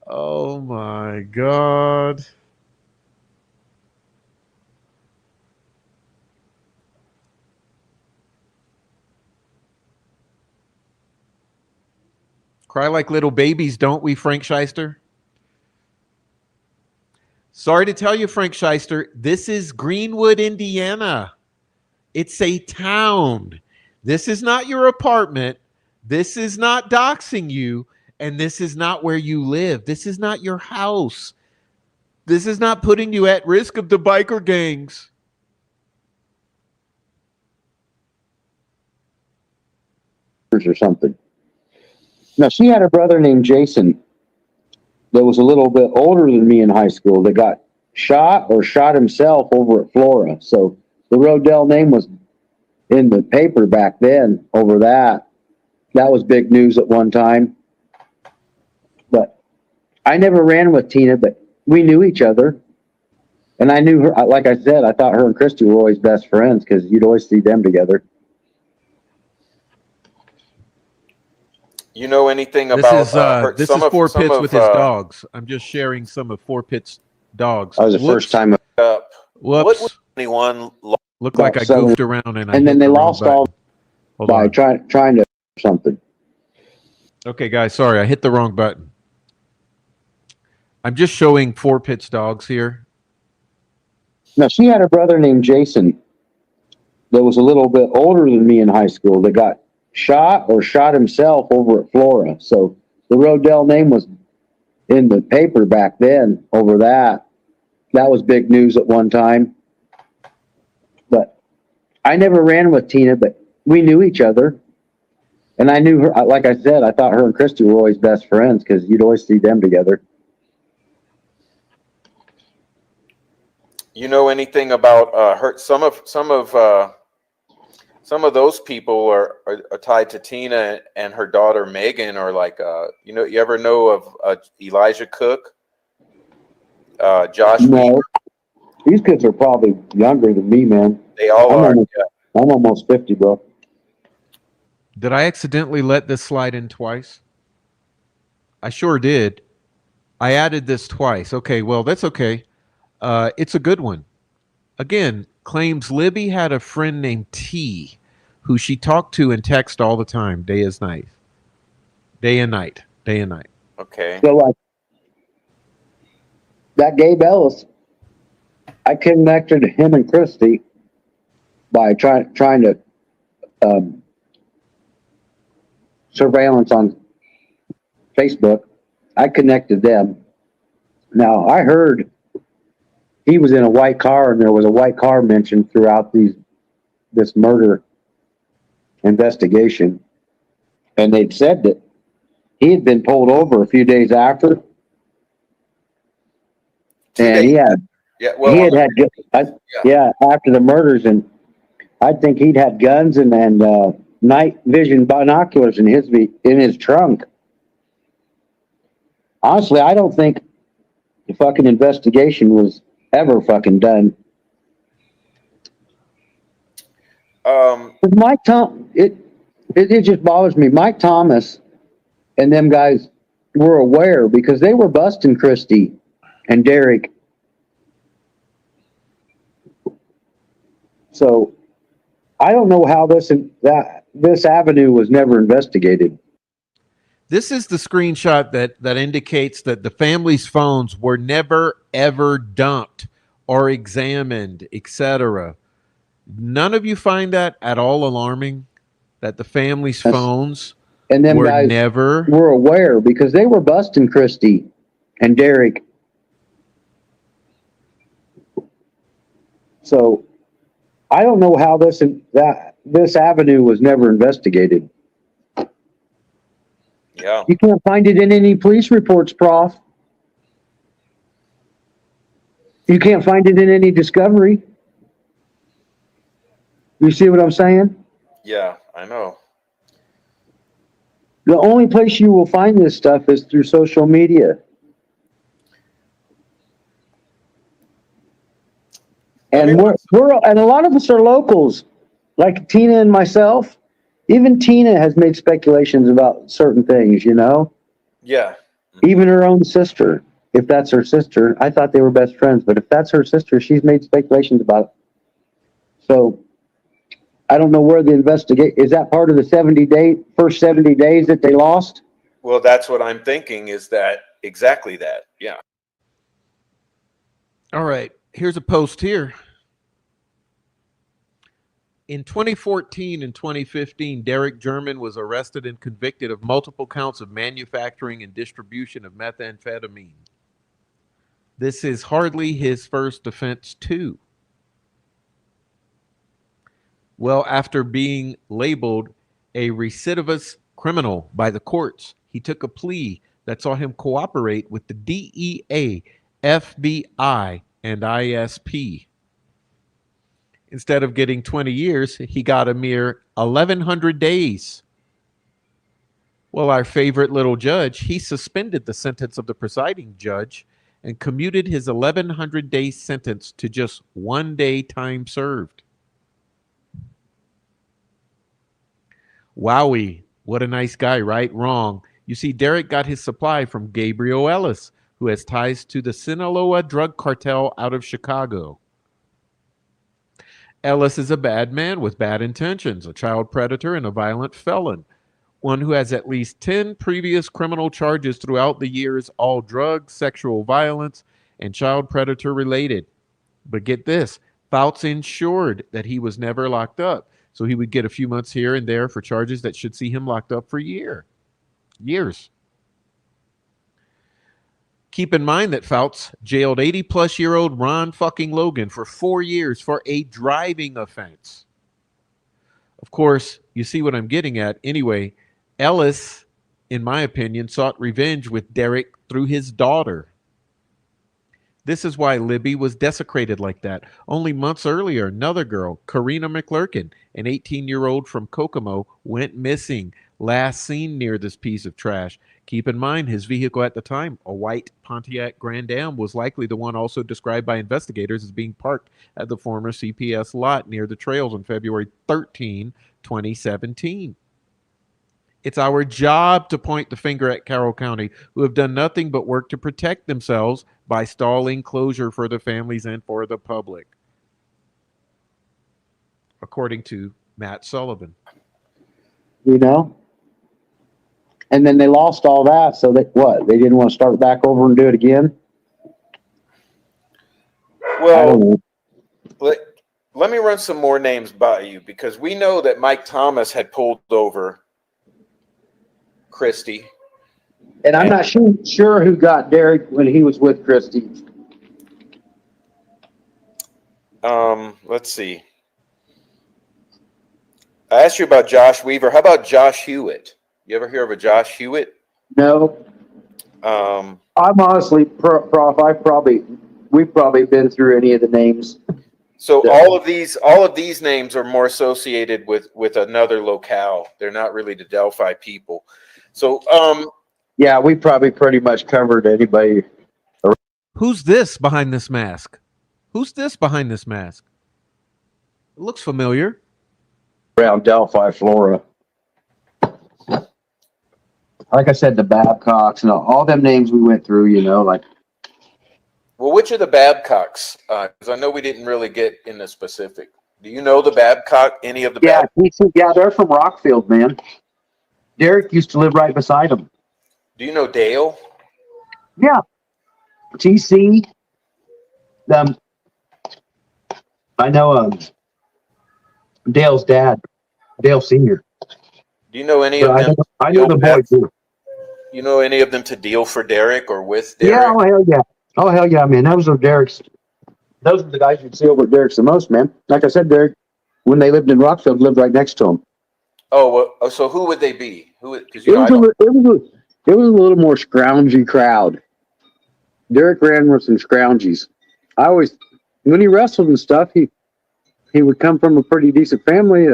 S1: Oh my God. Cry like little babies, don't we, Frank Shyster? Sorry to tell you, Frank Shyster, this is Greenwood, Indiana. It's a town. This is not your apartment. This is not doxing you. And this is not where you live. This is not your house. This is not putting you at risk of the biker gangs.
S2: Or something. Now, she had a brother named Jason that was a little bit older than me in high school that got shot or shot himself over at Flora. So the Rodell name was in the paper back then over that. That was big news at one time. But I never ran with Tina, but we knew each other. And I knew her, like I said, I thought her and Christy were always best friends because you'd always see them together.
S4: You know anything
S1: This
S4: about
S1: is Four Pits with his dogs. I'm just sharing some of Four Pits' dogs.
S2: That was the first time.
S4: What
S1: Whoops.
S4: was anyone?
S1: Looked like I goofed around and
S2: then they
S1: hit the wrong
S2: lost all
S1: button.
S2: by trying to something.
S1: Okay, guys, sorry, I hit the wrong button. I'm just showing Four Pits dogs here.
S2: Now, she had a brother named Jason that was a little bit older than me in high school that got shot or shot himself over at Flora. So the Rodell name was in the paper back then over that. That was big news at one time. But I never ran with Tina, but we knew each other. And I knew her, like I said, I thought her and Christy were always best friends because you'd always see them together.
S4: You know anything about her? Some of those people are tied to Tina and her daughter Megan, or like you ever know of Elijah Cook, Josh?
S2: No,
S4: Weaver?
S2: these kids are probably younger than me, man.
S4: They all are.
S2: I'm almost 50, bro.
S1: Did I accidentally let this slide in twice? I sure did. I added this twice. Okay, well, that's okay. It's a good one. Again, claims Libby had a friend named T who she talked to in text all the time, day and night. Day and night. Day and night.
S4: Okay.
S2: So, like, that Gabe Ellis, I connected him and Christy by trying to surveillance on Facebook. I connected them. Now, I heard he was in a white car, and there was a white car mentioned throughout this murder investigation. And they'd said that he had been pulled over a few days after. And he had after the murders, and I think he'd had guns and night vision binoculars in his trunk. Honestly, I don't think the fucking investigation was ever fucking done. Mike it just bothers me. Mike Thomas and them guys were aware because they were busting Christy and Derek. So I don't know how this avenue was never investigated.
S1: This is the screenshot that indicates that the family's phones were never, ever dumped or examined, etc. None of you find that at all alarming? That the family's phones
S2: and them
S1: were
S2: guys
S1: never
S2: were aware because they were busting Christy and Derek. So I don't know how this avenue was never investigated.
S4: Yeah.
S2: You can't find it in any police reports, Prof. You can't find it in any discovery. You see what I'm saying?
S4: Yeah, I know.
S2: The only place you will find this stuff is through social media. And and a lot of us are locals, like Tina and myself. Even Tina has made speculations about certain things, you know?
S4: Yeah.
S2: Even her own sister, if that's her sister. I thought they were best friends, but if that's her sister, she's made speculations about it. So I don't know where the is that part of the first 70 days that they lost?
S4: Well, that's what I'm thinking, is that exactly that. Yeah.
S1: All right. Here's a post here. In 2014 and 2015, Derek German was arrested and convicted of multiple counts of manufacturing and distribution of methamphetamine. This is hardly his first offense, too. Well, after being labeled a recidivist criminal by the courts, he took a plea that saw him cooperate with the DEA, FBI, and ISP. Instead of getting 20 years, he got a mere 1,100 days. Well, our favorite little judge, he suspended the sentence of the presiding judge and commuted his 1,100-day sentence to just 1 day time served. Wowie, what a nice guy, right? Wrong. You see, Derek got his supply from Gabriel Ellis, who has ties to the Sinaloa drug cartel out of Chicago. Ellis is a bad man with bad intentions, a child predator and a violent felon, one who has at least 10 previous criminal charges throughout the years, all drugs, sexual violence, and child predator related. But get this, Fouts ensured that he was never locked up, so he would get a few months here and there for charges that should see him locked up for years. Keep in mind that Fouts jailed 80-plus-year-old Ron fucking Logan for 4 years for a driving offense. Of course, you see what I'm getting at. Anyway, Ellis, in my opinion, sought revenge with Derek through his daughter. This is why Libby was desecrated like that. Only months earlier, another girl, Karina McClurkin, an 18-year-old from Kokomo, went missing, last seen near this piece of trash. Keep in mind, his vehicle at the time, a white Pontiac Grand Am, was likely the one also described by investigators as being parked at the former CPS lot near the trails on February 13, 2017. It's our job to point the finger at Carroll County, who have done nothing but work to protect themselves by stalling closure for the families and for the public, according to Matt Sullivan.
S2: You know? And then they lost all that, so they They didn't want to start back over and do it again?
S4: Well, let me run some more names by you, because we know that Mike Thomas had pulled over Christie.
S2: And I'm not sure who got Derek when he was with Christie.
S4: Let's see. I asked you about Josh Weaver. How about Josh Hewitt? You ever hear of a Josh Hewitt?
S2: No. I'm honestly, Prof, we've probably been through any of the names.
S4: So all of these names are more associated with another locale. They're not really the Delphi people. So
S2: yeah, we probably pretty much covered anybody.
S1: Who's this behind this mask? Who's this behind this mask? It looks familiar.
S2: Around Delphi, Florida. Like I said, the Babcocks and all them names we went through, you know, like.
S4: Well, which are the Babcocks? Because I know we didn't really get into specific. Do you know the Babcock? Any of the
S2: Yeah, they're from Rockfield, man. Derek used to live right beside them.
S4: Do you know Dale?
S2: Yeah. TC. I know Dale's dad, Dale Sr.
S4: Do you know any of them?
S2: I know the boy too.
S4: You know any of them to deal for Derek or with Derek?
S2: Yeah, oh hell yeah. Oh hell yeah, man. Those are Derek's those are the guys you'd see over at Derek's the most, man. Like I said, Derek, when they lived in Rockfield, lived right next to him.
S4: Oh, well, so who would they be? Because
S2: It was it was a little more scroungy crowd. Derek ran with some scroungies. When he wrestled and stuff, he would come from a pretty decent family.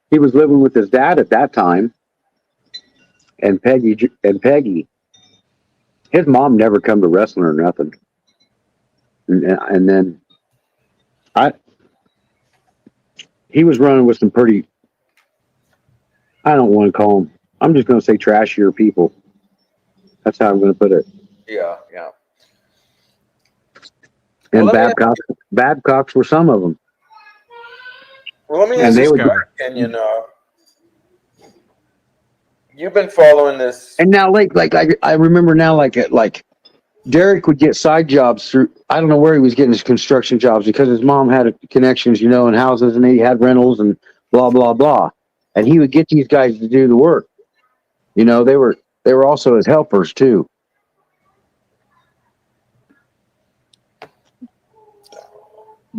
S2: He was living with his dad at that time, and Peggy. His mom never come to wrestling or nothing. And then he was running with some pretty, I don't want to call them, I'm just going to say trashier people. That's how I'm going to put it.
S4: Yeah.
S2: And Babcocks were some of them.
S4: Well, let me
S2: And
S4: ask
S2: they
S4: you
S2: would-
S4: your opinion. You've been following this.
S2: And now, I remember now, like Derek would get side jobs through. I don't know where he was getting his construction jobs because his mom had connections, in houses, and he had rentals and blah blah blah. And he would get these guys to do the work. They were also his helpers too.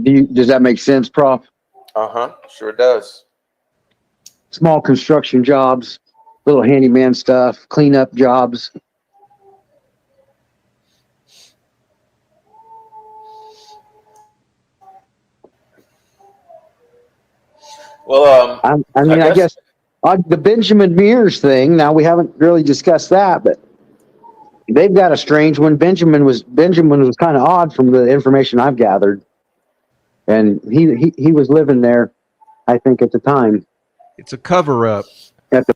S2: Does that make sense, Prof?
S4: Sure does.
S2: Small construction jobs, little handyman stuff, cleanup jobs.
S4: Well,
S2: I guess the Benjamin Mears thing. Now we haven't really discussed that, but they've got a strange one. Benjamin was kind of odd from the information I've gathered, and he was living there, I think, at the time.
S1: It's a cover-up.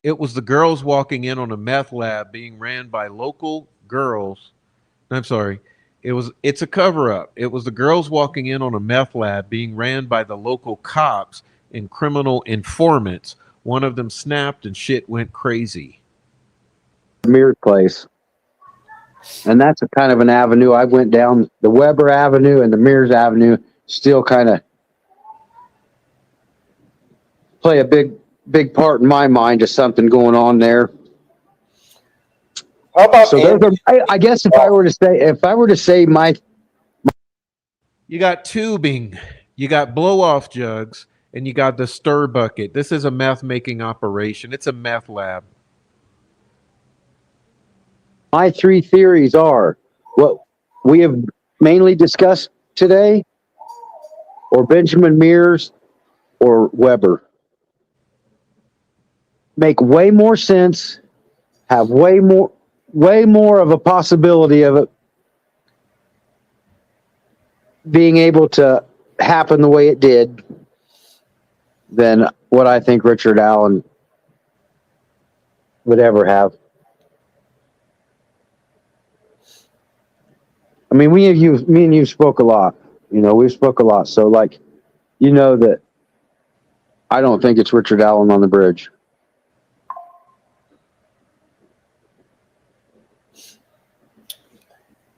S1: It was the girls walking in on a meth lab being ran by local girls. I'm sorry. It's a cover-up. It was the girls walking in on a meth lab being ran by the local cops and criminal informants. One of them snapped and shit went crazy.
S2: Mears place. And that's a kind of an avenue. I went down the Weber Avenue and the Mears Avenue, still kind of play a big part in my mind of something going on there.
S4: how about
S2: So I guess if I were to say my,
S1: You got tubing, you got blow-off jugs, and you got the stir bucket. This is a meth making operation. It's a meth lab.
S2: my three theories are what we have mainly discussed today, or Benjamin Mears, or Weber. Make way more sense, have way more of a possibility of it being able to happen the way it did than what I think Richard Allen would ever have. I mean, me and you spoke a lot. We spoke a lot. So, that I don't think it's Richard Allen on the bridge.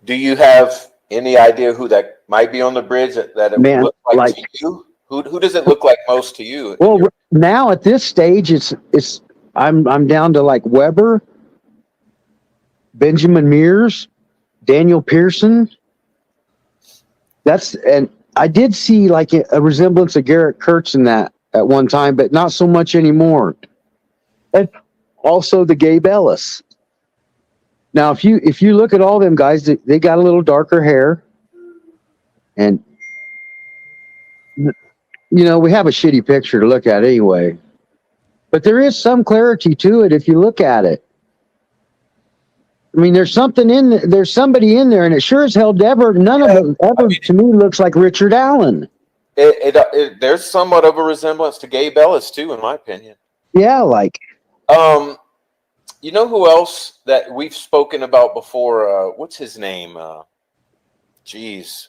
S4: Do you have any idea who that might be on the bridge that it
S2: Man,
S4: looks like to you? Who does it look like most to you?
S2: Well, now at this stage, I'm down to like Weber, Benjamin Mears, Daniel Pearson. And I did see like a resemblance of Garrett Kurtz in that at one time, but not so much anymore. And also the Gabe Ellis. Now, if you look at all them guys, they got a little darker hair, and we have a shitty picture to look at anyway. But there is some clarity to it if you look at it. I mean, there's somebody in there, and it sure as hell none of them ever to me looks like Richard Allen.
S4: There's somewhat of a resemblance to Gabe Ellis too, in my opinion.
S2: Yeah, like.
S4: You know who else that we've spoken about before? What's his name? Geez.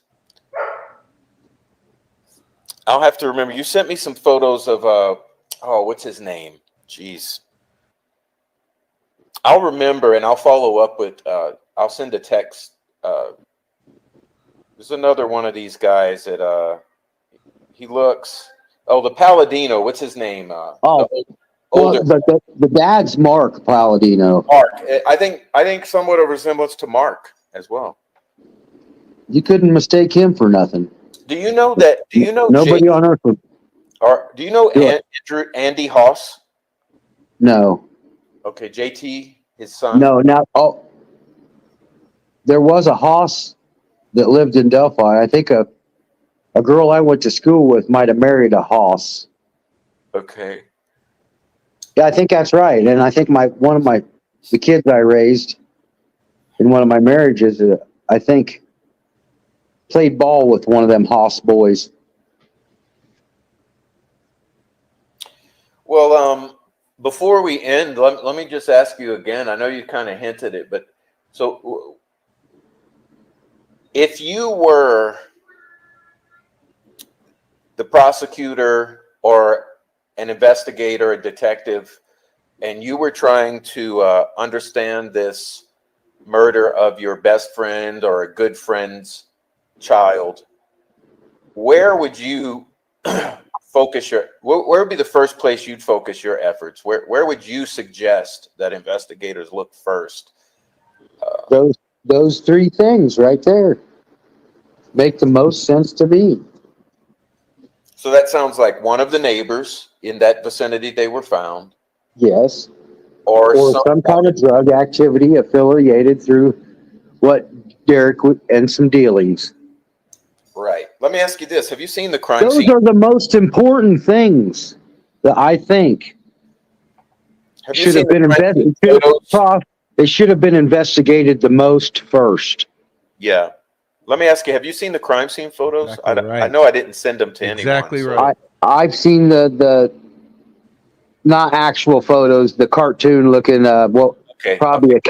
S4: I'll have to remember. You sent me some photos of, what's his name? Jeez. I'll remember and I'll follow up with, I'll send a text. There's another one of these guys that he looks, the Palladino. What's his name?
S2: The dad's Mark Palladino.
S4: Mark. I think somewhat of a resemblance to Mark as well.
S2: You couldn't mistake him for nothing.
S4: Do you know that? Do you know
S2: Nobody on earth would
S4: or do you know
S2: do it.
S4: Andy Hoss?
S2: No,
S4: Okay, JT, his son.
S2: no. Now, oh, there was a Haas that lived in Delphi. I think a girl I went to school with might have married a Haas.
S4: Okay.
S2: Yeah, I think that's right. And I think the kids I raised in one of my marriages, I think played ball with one of them Haas boys.
S4: Well, before we end, let me just ask you again. I know you kind of hinted it, but so if you were the prosecutor or an investigator, a detective, and you were trying to understand this murder of your best friend or a good friend's child, where would you focus where would be the first place you'd focus your efforts? Where would you suggest that investigators look first?
S2: Those three things right there make the most sense to me.
S4: So that sounds like one of the neighbors in that vicinity they were found,
S2: Yes.
S4: or
S2: Or some kind of drug activity affiliated through what Derek and some dealings.
S4: right. Let me ask you this: have you seen the crime
S2: Those
S4: scene?
S2: are the most important things that I think
S4: Have you
S2: should
S4: seen
S2: have
S4: the
S2: been
S4: crime scene
S2: investigated.
S4: photos?
S2: It should have been investigated the most first.
S4: Yeah. Let me ask you: have you seen the crime scene photos?
S1: Exactly
S4: I
S1: right.
S4: know I didn't send them to
S1: Exactly
S4: anyone.
S1: right.
S2: I've seen the not actual photos, the cartoon looking
S4: Okay.
S2: probably a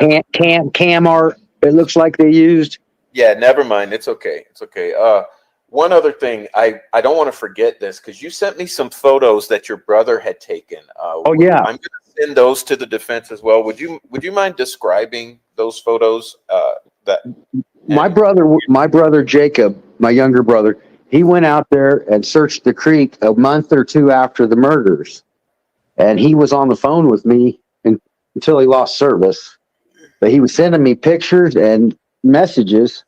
S2: cam art. It looks like they used.
S4: Yeah, never mind. It's okay. It's okay. One other thing, I don't want to forget this because you sent me some photos that your brother had taken.
S2: Oh yeah,
S4: I'm going to send those to the defense as well. Would you mind describing those photos?
S2: my brother Jacob, my younger brother, he went out there and searched the creek a month or two after the murders, and he was on the phone with me until he lost service. But he was sending me pictures and messages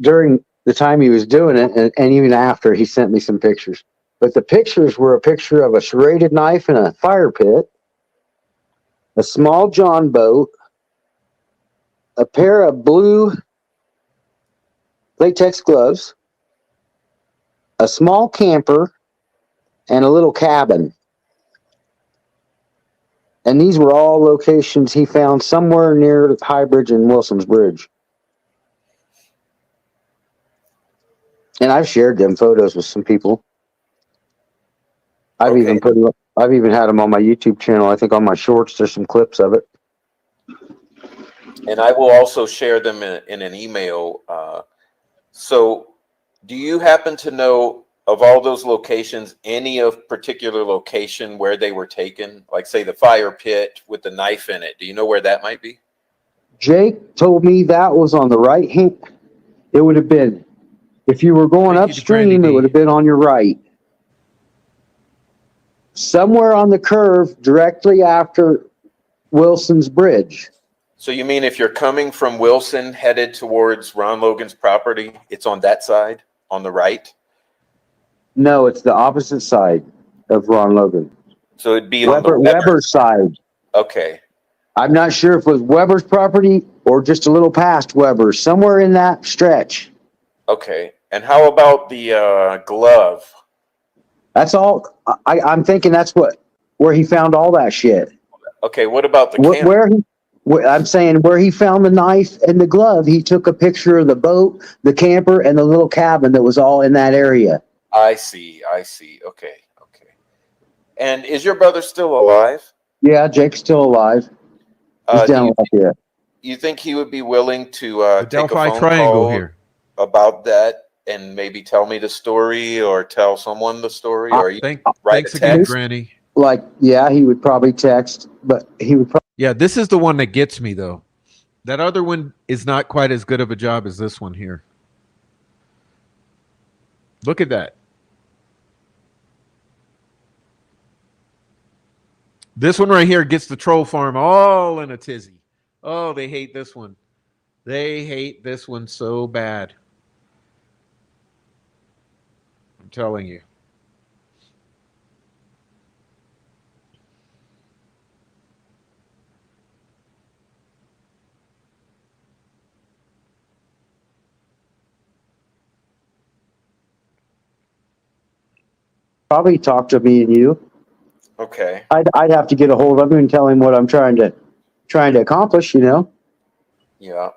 S2: during the time he was doing it, and even after he sent me some pictures. But the pictures were a picture of a serrated knife in a fire pit, a small John boat, a pair of blue latex gloves, a small camper, and a little cabin. And these were all locations he found somewhere near High Bridge and Wilson's Bridge. And I've shared them photos with some people. I've
S4: Okay.
S2: even had them on my YouTube channel. I think on my shorts there's some clips of it.
S4: And I will also share them in an email. So do you happen to know of all those locations, any of particular location where they were taken? Like say the fire pit with the knife in it. Do you know where that might be?
S2: Jake told me that was on the right hand. It would have been, if you were going
S1: Thank you to Brandy
S2: upstream, it
S1: D.
S2: would have been on your right. Somewhere on the curve directly after Wilson's Bridge.
S4: So you mean if you're coming from Wilson headed towards Ron Logan's property, it's on that side, on the right?
S2: No, it's the opposite side of Ron Logan.
S4: So it'd be on the
S2: Weber's side.
S4: Okay.
S2: I'm not sure if it was Weber's property or just a little past Weber's, somewhere in that stretch.
S4: Okay. And how about the glove?
S2: That's all. I'm thinking that's where he found all that shit.
S4: Okay. What about the camera?
S2: I'm saying where he found the knife and the glove, he took a picture of the boat, the camper, and the little cabin that was all in that area.
S4: I see. Okay. And is your brother still alive?
S2: Yeah, Jake's still alive. He's down like that.
S4: You think he would be willing to
S1: The
S4: take a
S1: Delphi
S4: phone
S1: Triangle
S4: call
S1: here.
S4: about that and maybe tell me the story or tell someone the story or
S1: Thanks again, Granny.
S2: Yeah, he would probably text, but he would probably.
S1: Yeah, this is the one that gets me though. That other one is not quite as good of a job as this one here. Look at that. This one right here gets the troll farm all in a tizzy. Oh, they hate this one. They hate this one so bad. telling you.
S2: Probably talk to me and you.
S4: Okay.
S2: I'd have to get a hold of him and tell him what I'm trying to accomplish, you know.
S4: Yeah.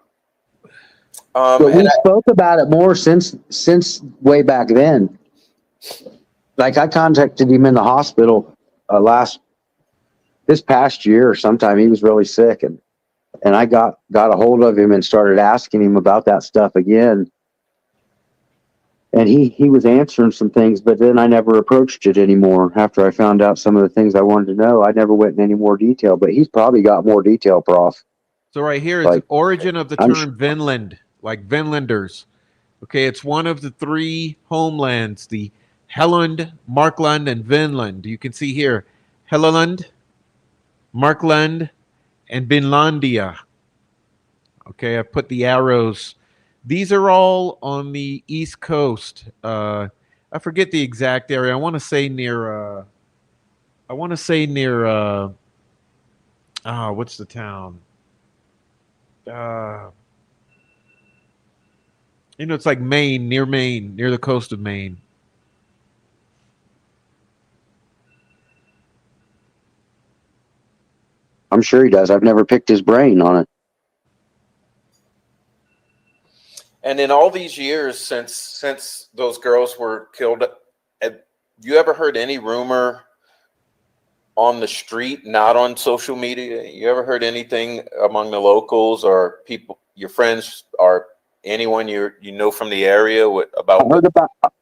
S2: But we
S4: And
S2: spoke about it more since way back then. Like I contacted him in the hospital this past year or sometime. He was really sick, and I got a hold of him and started asking him about that stuff again. And he was answering some things, but then I never approached it anymore. After I found out some of the things I wanted to know, I never went in any more detail. But he's probably got more detail, Prof.
S1: So right here is
S2: Like
S1: origin of the
S2: I'm
S1: term Vinland, like Vinlanders. Okay, it's one of the three homelands, the Helland, Markland, and Vinland. You can see here, Helleland, Markland, and Vinlandia. Okay, I put the arrows. These are all on the east coast. I forget the exact area. I want to say near. I want to say near. What's the town? Uh, it's like Maine, near the coast of Maine.
S2: sure he does. I've never picked his brain on it.
S4: And in all these years since those girls were killed, have you ever heard any rumor on the street, not on social media? You ever heard anything among the locals or people, your friends, or anyone you know from the area about what?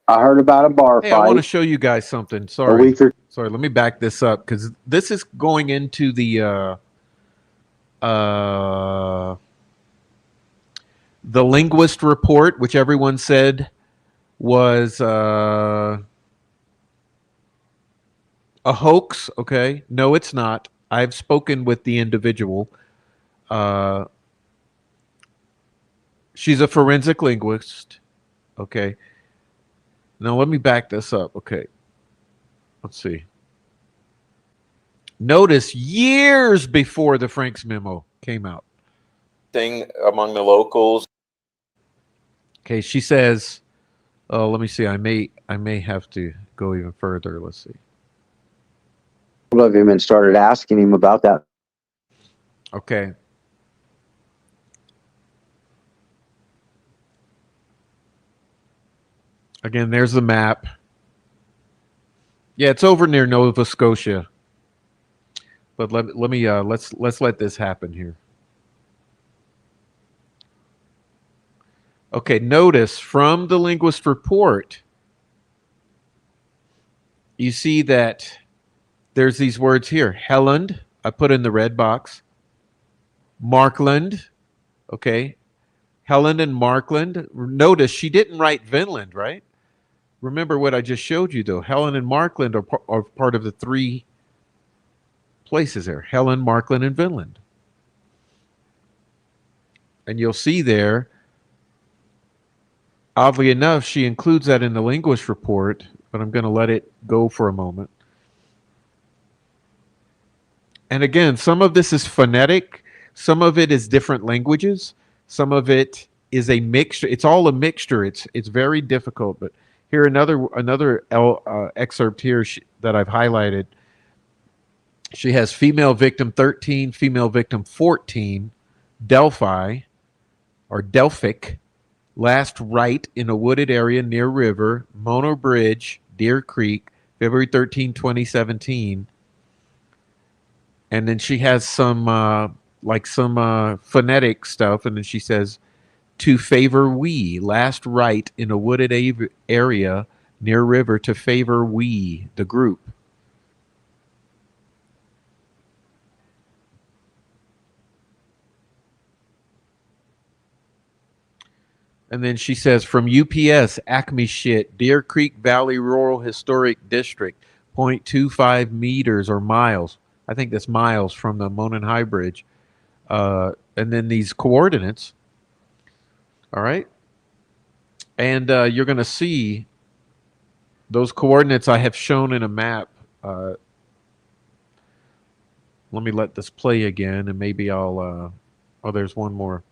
S2: I heard about a bar
S1: Hey, I want to
S2: fight
S1: show you guys something.
S2: a
S1: Sorry.
S2: week or
S1: Sorry, let me back this up because this is going into uh, the linguist report, which everyone said was a hoax. Okay, no, it's not. I've spoken with the individual. Uh, she's a forensic linguist. Okay, now let me back this up. Okay, let's see. Notice years before the Franks memo came out.
S4: Thing among the locals?
S1: Okay, she says, "Oh, let me see. I may have to go even further. Let's see.
S2: of him and started asking him about that.
S1: Okay. Again, there's the map. Yeah, it's over near Nova Scotia. But let me let's let this happen here. Okay, notice from the linguist report, you see that there's these words here. Helland, I put in the red box. Markland, okay. Helland and Markland. Notice she didn't write Vinland, right? Remember what I just showed you, though. Helen and Markland are part of the three places there. Helen, Markland, and Vinland. And you'll see there, oddly enough, she includes that in the linguist report, but I'm going to let it go for a moment. And again, some of this is phonetic, some of it is different languages, some of it is a mixture. It's all a mixture. It's very difficult. But here another excerpt here that I've highlighted. She has female victim 13, female victim 14, Delphi or Delphic, last right in a wooded area near river, Mono Bridge, Deer Creek, February 13, 2017. And then she has some phonetic stuff, and then she says, to favor we, last right in a wooded area near river, to favor we, the group. And then she says, from UPS, Acme shit, Deer Creek Valley Rural Historic District, 0.25 meters or miles. I think that's miles from the Monon High Bridge. And then these coordinates. All right. And you're going to see Those coordinates I have shown in a map. Uh, Let me let this play again, and maybe I'll. Oh, there's one more.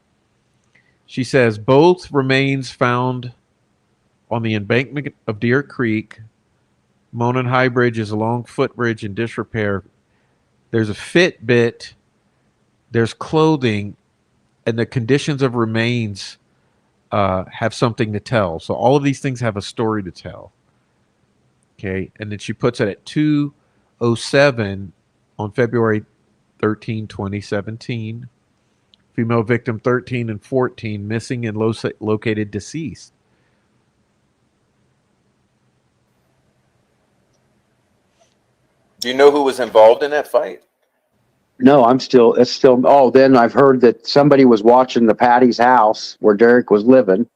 S1: She says both remains found on the embankment of Deer Creek. Monon High Bridge is a long footbridge in disrepair. There's a Fitbit. There's clothing, and the conditions of remains have something to tell. So all of these things have a story to tell. Okay, and then she puts it at 2:07 on February 13, 2017. Female victim 13 and 14 missing and located deceased.
S4: Do you know who was involved in that fight?
S2: No, it's still, oh, then I've heard that somebody was watching the Patty's house where Derek was living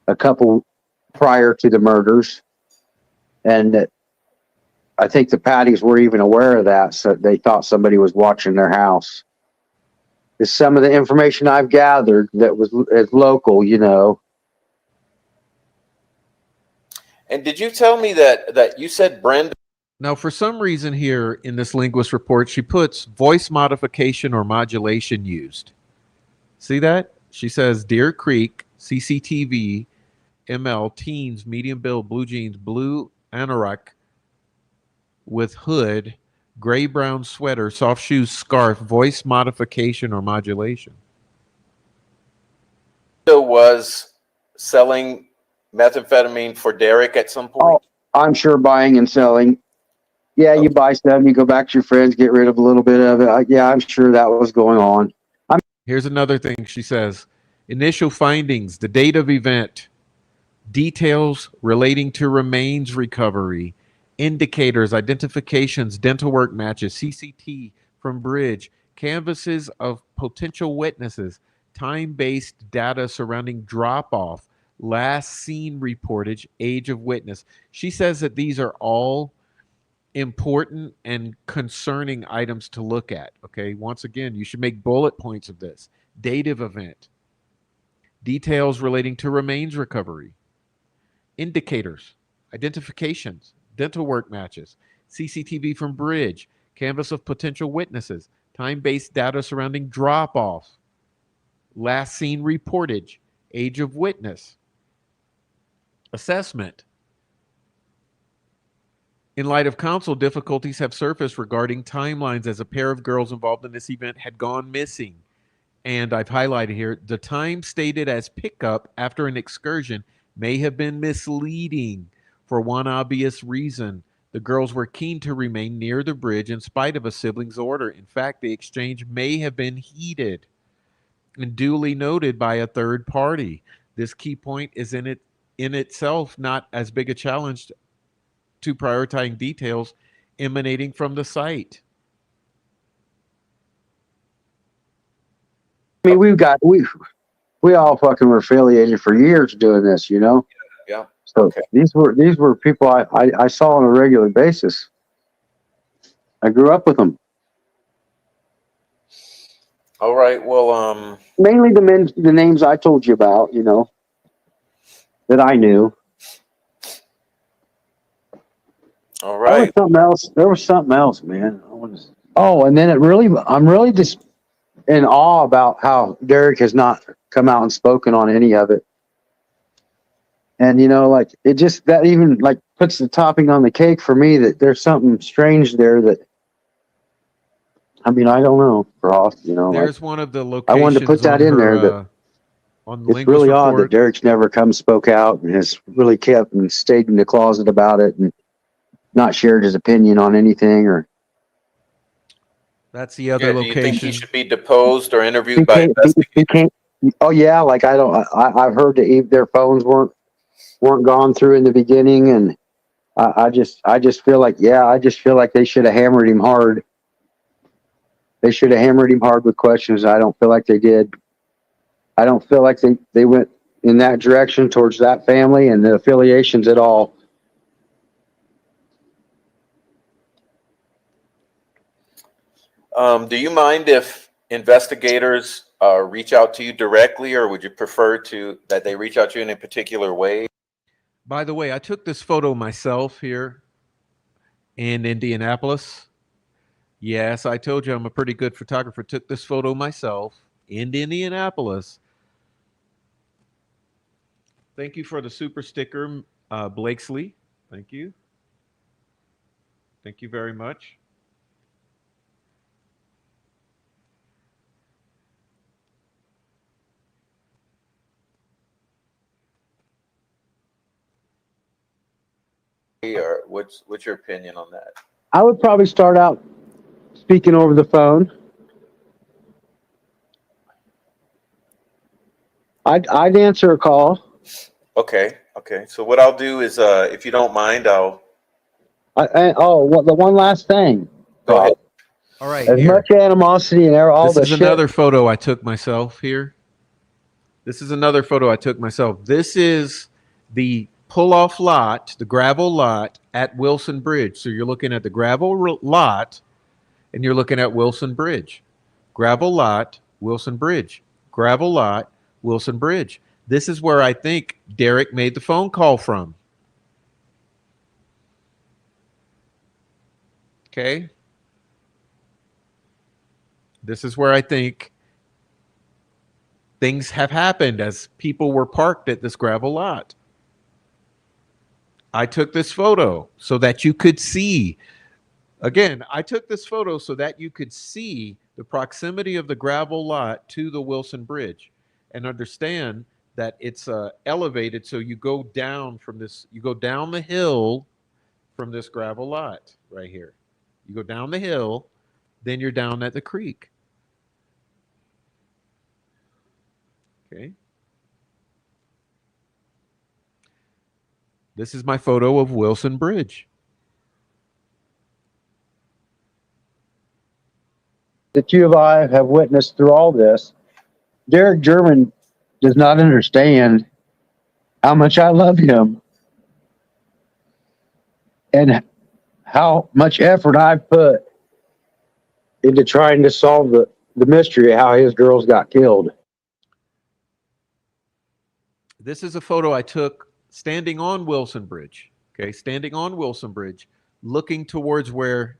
S2: a couple prior to the murders. And that I think the Patties were even aware of that. So they thought somebody was watching their house. Is some of the information I've gathered that was is local, you know.
S4: And did you tell me that you said Brenda?
S1: Now, for some reason here in this linguist report, she puts voice modification or modulation used. See that? She says Deer Creek, CCTV, ML, teens, medium build, blue jeans, blue anorak with hood, gray brown sweater, soft shoes, scarf, voice modification or modulation.
S4: Was selling methamphetamine for Derek at some point?
S2: Oh, I'm sure buying and selling. Yeah, you buy some, you go back to your friends, get rid of a little bit of it. Yeah, I'm sure that was going on.
S1: Here's another thing she says. Initial findings, the date of event, details relating to remains recovery, indicators, identifications, dental work matches, CCT from bridge, canvases of potential witnesses, time-based data surrounding drop-off, last seen reportage, age of witness. She says that these are all important and concerning items to look at. Okay, once again, you should make bullet points of this. Date of event, details relating to remains recovery, indicators, identifications, dental work matches, CCTV from bridge, canvas of potential witnesses, time-based data surrounding drop-off, last seen reportage, age of witness, assessment. In light of counsel, difficulties have surfaced regarding timelines as a pair of girls involved in this event had gone missing. And I've highlighted here, the time stated as pickup after an excursion may have been misleading for one obvious reason. The girls were keen to remain near the bridge in spite of a sibling's order. In fact, the exchange may have been heated and duly noted by a third party. This key point is in itself not as big a challenge to prioritizing details emanating from the site.
S2: I mean, we all fucking were affiliated for years doing this, you know.
S4: Yeah.
S2: So
S4: Okay.
S2: these were people I saw on a regular basis. I grew up with them.
S4: All right. Well,
S2: Mainly the names I told you about, you know, that I knew.
S4: all right.
S2: There was something else, man. Oh, and then I'm really just in awe about how Derek has not come out and spoken on any of it. And you know, like it just that even like puts the topping on the cake for me that there's something strange there that I mean, I don't know, Ross, you know,
S1: There's
S2: like,
S1: one of the
S2: I wanted to put
S1: locations
S2: that
S1: on
S2: in there that
S1: her on the
S2: it's
S1: linguist
S2: really odd that
S1: report.
S2: Derek's never come spoke out and has really kept and stayed in the closet about it and not shared his opinion on anything or
S1: That's the other
S4: Do you think he
S1: location.
S4: should be deposed or interviewed by investigators?
S2: he can't. Oh yeah, like I've heard that their phones weren't gone through in the beginning, and I just feel like they should have hammered him hard. They should have hammered him hard with questions. I don't feel like they did. I don't feel like they went in that direction towards that family and the affiliations at all.
S4: Do you mind if investigators reach out to you directly, or would you prefer that they reach out to you in a particular way?
S1: By the way, I took this photo myself here in Indianapolis. Yes, I told you I'm a pretty good photographer. Took this photo myself in Indianapolis. Thank you for the super sticker, Blakesley. Thank you. Thank you very much.
S4: Or what's your opinion on that?
S2: I would probably start out speaking over the phone. I'd answer a call.
S4: Okay. Okay. So what I'll do is, if you don't mind, I'll
S2: The one last thing.
S4: go ahead.
S1: All right,
S2: As
S1: here.
S2: much animosity and all
S1: This
S2: the
S1: is
S2: shit.
S1: another photo I took myself here. This is another photo I took myself. This is the pull-off lot, the gravel lot at Wilson Bridge. So you're looking at the gravel lot and you're looking at Wilson Bridge. Gravel lot, Wilson Bridge. Gravel lot, Wilson Bridge. This is where I think Derek made the phone call from. Okay. This is where I think things have happened as people were parked at this gravel lot. I took this photo so that you could see. Again, I took this photo so that you could see the proximity of the gravel lot to the Wilson Bridge and understand that it's elevated. So you go down from this, you go down the hill from this gravel lot right here. You go down the hill, then you're down at the creek. Okay. This is my photo of Wilson Bridge.
S2: That you and I have witnessed through all this. Derek German does not understand how much I love him and how much effort I've put into trying to solve the mystery of how his girls got killed.
S1: This is a photo I took standing on Wilson Bridge. Okay, standing on Wilson Bridge, looking towards where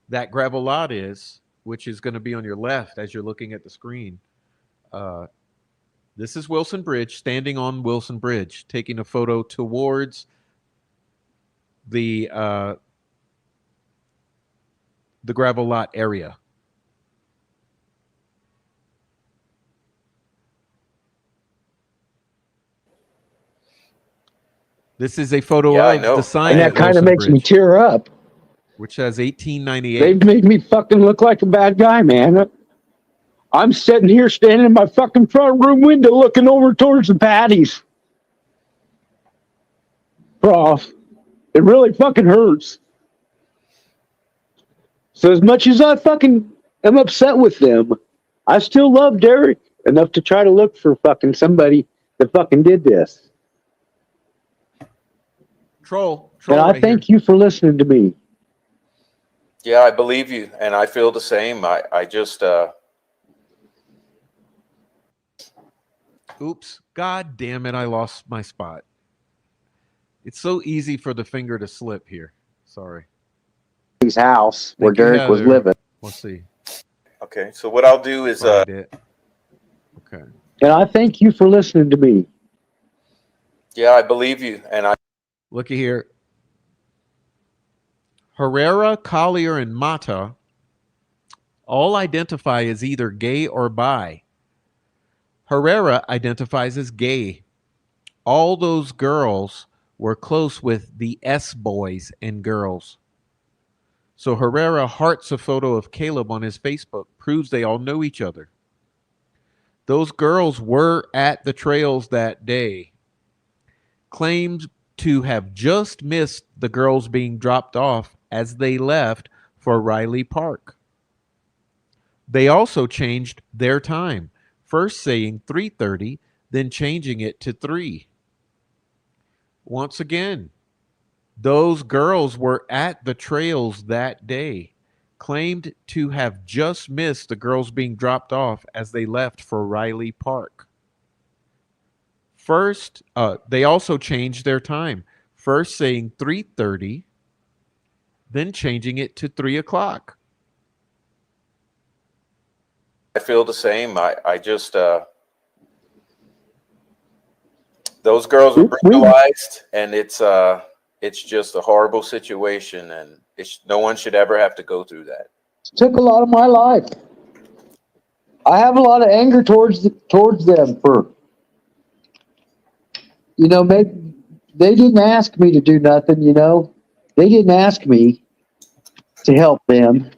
S1: that gravel lot is, which is going to be on your left as you're looking at the screen. This is Wilson Bridge, standing on Wilson Bridge, taking a photo towards the gravel lot area. This is a photo
S4: Yeah, I
S1: of
S4: know.
S1: the sign
S2: And
S1: at
S2: that kind of
S1: Wilson
S2: makes me
S1: Bridge,
S2: tear up.
S1: which says 1898.
S2: They've made me fucking look like a bad guy, man. I'm sitting here standing in my fucking front room window looking over towards the patties. Prof, it really fucking hurts. So as much as I fucking am upset with them, I still love Derek enough to try to look for fucking somebody that fucking did this.
S1: Troll
S2: And I
S1: right
S2: thank
S1: here.
S2: you for listening to me.
S4: Yeah, I believe you, and I feel the same. I just
S1: Oops. God damn it. I lost my spot. It's so easy for the finger to slip here. Sorry.
S2: His house where
S1: Thank you,
S2: Derek was
S1: Heather.
S2: living.
S1: Let's see.
S4: okay. So what I'll do is
S1: Find it. Okay.
S2: And I thank you for listening to me.
S4: yeah, I believe you, and I
S1: Looky here. Herrera, Collier, and Mata all identify as either gay or bi. Herrera identifies as gay. All those girls were close with the S boys and girls. So Herrera hearts a photo of Caleb on his Facebook, proves they all know each other. Those girls were at the trails that day. Claims to have just missed the girls being dropped off as they left for Riley Park. They also changed their time, first saying 3:30, then changing it to 3. Once again, those girls were at the trails that day, claimed to have just missed the girls being dropped off as they left for Riley Park. First, they also changed their time. First saying 3:30, then changing it to 3 o'clock.
S4: I feel the same. I just those girls were brutalized, and it's just a horrible situation, and no one should ever have to go through that.
S2: Took a lot of my life. I have a lot of anger towards them for, maybe they didn't ask me to do nothing. They didn't ask me to help them.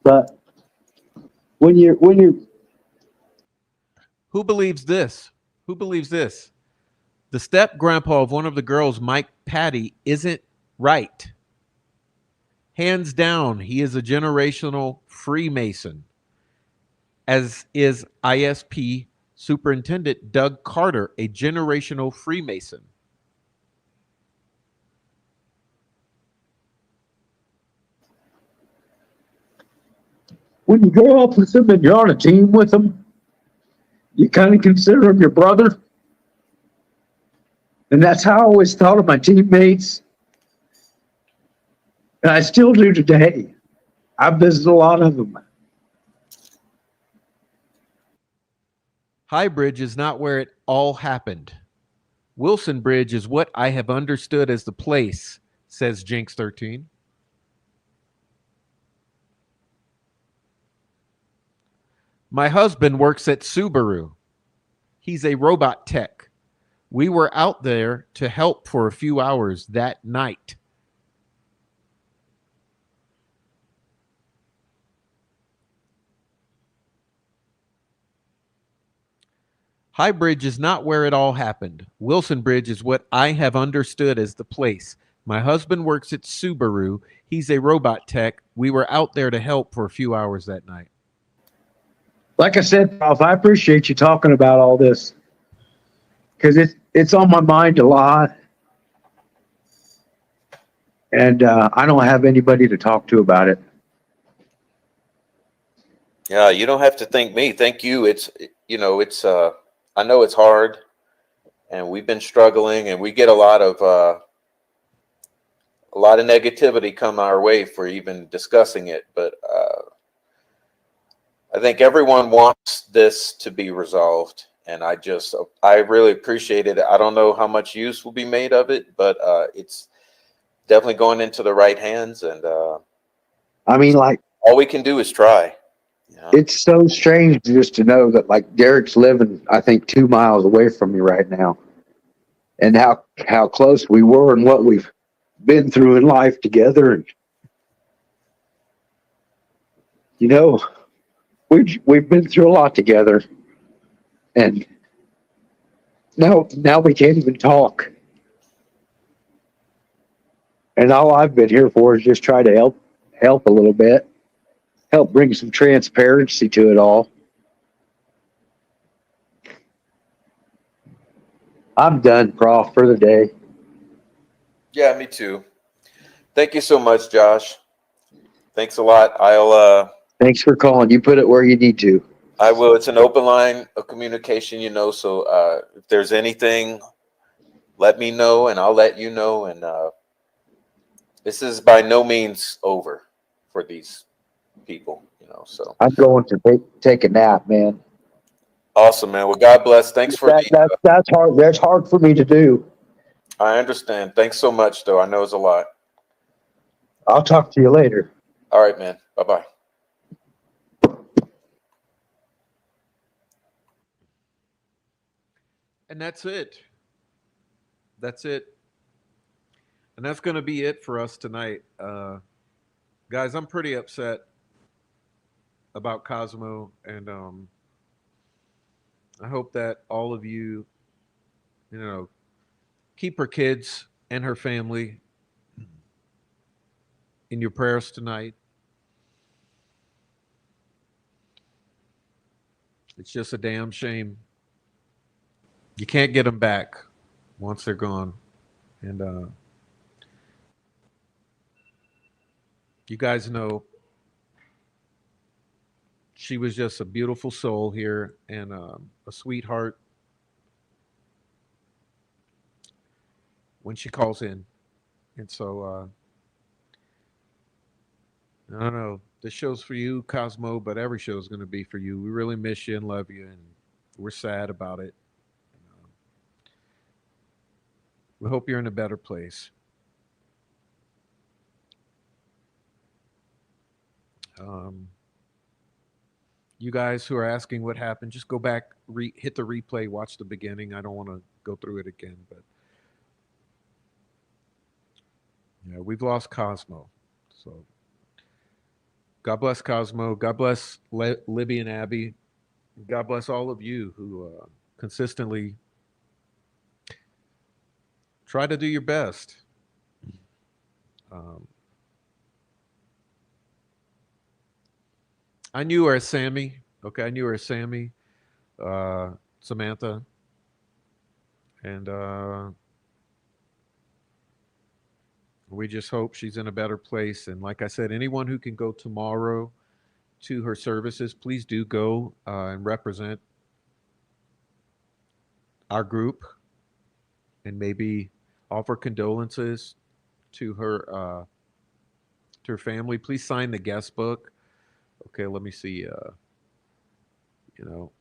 S2: But when you're
S1: Who believes this? Who believes this? The step grandpa of one of the girls, Mike Patty, isn't right. Hands down, he is a generational Freemason, as is ISP Superintendent Doug Carter, a generational Freemason.
S2: when you grow up with them and you're on a team with them, you kind of consider them your brother. And that's how I always thought of my teammates. And I still do today. I visit a lot of them.
S1: High Bridge is not where it all happened. Wilson Bridge is what I have understood as the place, says Jinx 13. My husband works at Subaru. He's a robot tech. We were out there to help for a few hours that night. High Bridge is not where it all happened. Wilson Bridge is what I have understood as the place. My husband works at Subaru. He's a robot tech. We were out there to help for a few hours that night.
S2: Like I said, Prof, I appreciate you talking about all this because it's on my mind a lot. And I don't have anybody to talk to about it.
S4: Yeah, you don't have to thank me. Thank you. It's I know it's hard, and we've been struggling, and we get a lot of negativity come our way for even discussing it. But I think everyone wants this to be resolved, and I really appreciate it. I don't know how much use will be made of it, but it's definitely going into the right hands, and
S2: I mean, like,
S4: all we can do is try. Yeah.
S2: it's so strange just to know that, like, Derek's living, I think, 2 miles away from me right now, and how close we were and what we've been through in life together. And we've been through a lot together, and now we can't even talk. And all I've been here for is just try to help a little bit, help bring some transparency to it all. I'm done, Prof, for the day.
S4: Yeah, me too. Thank you so much, Josh. Thanks a lot.
S2: Thanks for calling. You put it where you need to.
S4: I will. It's an open line of communication, so if there's anything, let me know and I'll let you know. And this is by no means over for these people, so.
S2: I'm going to take a nap, man.
S4: Awesome, man. Well, God bless. Thanks for
S2: that's hard. That's hard for me to do.
S4: I understand. Thanks so much, though. I know it's a lot.
S2: I'll talk to you later.
S4: All right, man. Bye-bye.
S1: And that's it. That's it. And that's going to be it for us tonight. Guys, I'm pretty upset about Cosmo, and I hope that all of you, keep her kids and her family in your prayers tonight. It's just a damn shame. You can't get them back once they're gone. And you guys know she was just a beautiful soul here and a sweetheart. when she calls in. And so I don't know. This show's for you, Cosmo, but every show is going to be for you. We really miss you and love you, and we're sad about it. We hope you're in a better place. Um, you guys who are asking what happened, just go back, hit the replay, watch the beginning. I don't want to go through it again, but yeah, we've lost Cosmo. So God bless Cosmo. God bless Libby and Abby. God bless all of you who consistently try to do your best. Um, I knew her as Sammy. Okay, I knew her as Sammy, uh, Samantha, and we just hope she's in a better place. And like I said, anyone who can go tomorrow to her services, please do go and represent our group and maybe offer condolences to her family. Please sign the guest book. Okay, let me see. You know,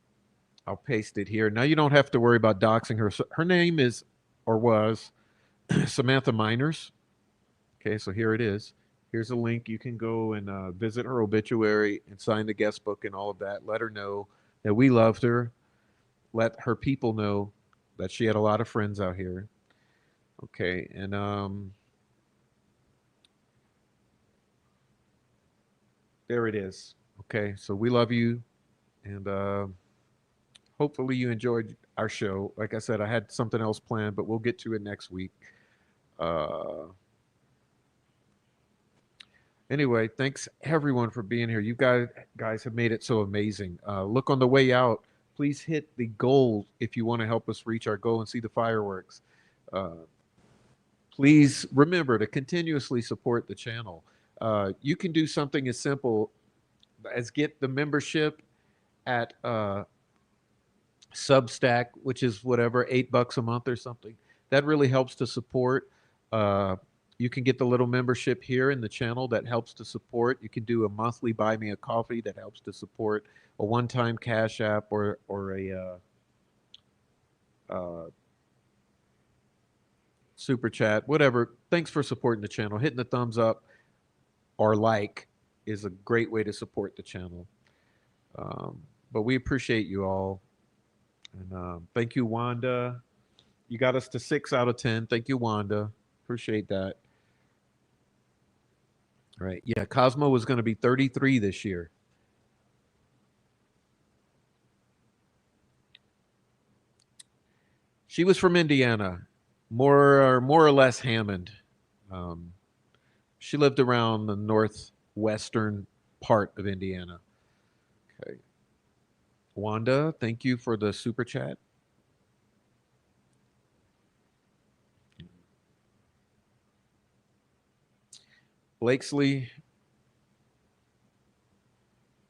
S1: I'll paste it here. Now you don't have to worry about doxing her. So her name is or was Samantha Miners. Okay, so here it is. Here's a link. You can go and visit her obituary and sign the guest book and all of that. Let her know that we loved her. Let her people know that she had a lot of friends out here. Okay, and there it is. Okay, so we love you, and hopefully you enjoyed our show. Like I said, I had something else planned, but we'll get to it next week. Uh, anyway, thanks everyone for being here. You guys have made it so amazing. Look on the way out. Please hit the goal if you want to help us reach our goal and see the fireworks. Uh, please remember to continuously support the channel. You can do something as simple as get the membership at Substack, which is whatever, $8 a month or something. That really helps to support. Uh, you can get the little membership here in the channel that helps to support. You can do a monthly buy me a coffee that helps to support, a one-time cash app or a super chat, whatever. Thanks for supporting the channel. Hitting the thumbs up or like is a great way to support the channel. But we appreciate you all. And thank you, Wanda. You got us to 6 out of 10. Thank you, Wanda. Appreciate that. All right. Yeah, Cosmo was going to be 33 this year. She was from Indiana, more or less Hammond. Um, she lived around the northwestern part of Indiana. Okay. Wanda, thank you for the super chat. Blakesley,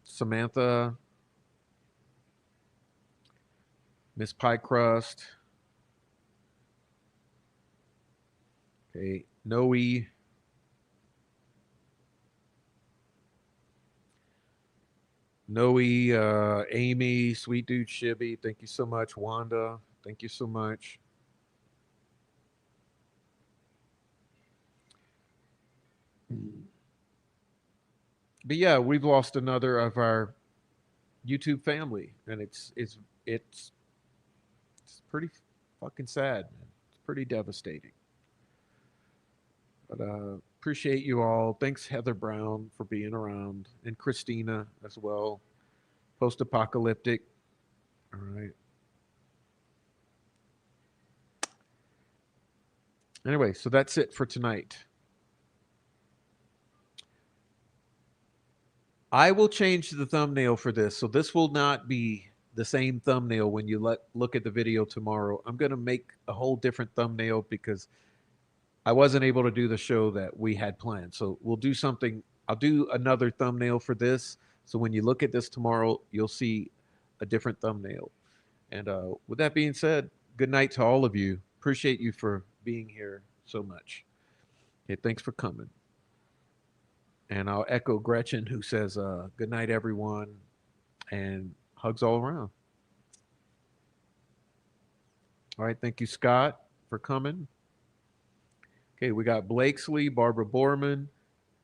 S1: Samantha, Miss Piecrust. Okay, Noe. Noe, Amy, Sweet Dude Shibby, thank you so much. Wanda, thank you so much. But yeah, we've lost another of our YouTube family, and it's pretty fucking sad, man. It's pretty devastating. But appreciate you all. Thanks, Heather Brown, for being around, and Christina as well. Post apocalyptic. All right. Anyway, so that's it for tonight. I will change the thumbnail for this. So this will not be the same thumbnail when you look at the video tomorrow. I'm going to make a whole different thumbnail because I wasn't able to do the show that we had planned. So we'll do something. I'll do another thumbnail for this. So when you look at this tomorrow, you'll see a different thumbnail. And with that being said, good night to all of you. Appreciate you for being being here so much. Okay, thanks for coming. And I'll echo Gretchen, who says, good night, everyone, and hugs all around. All right, thank you, Scott, for coming. Okay, we got Blakesley, Barbara Borman,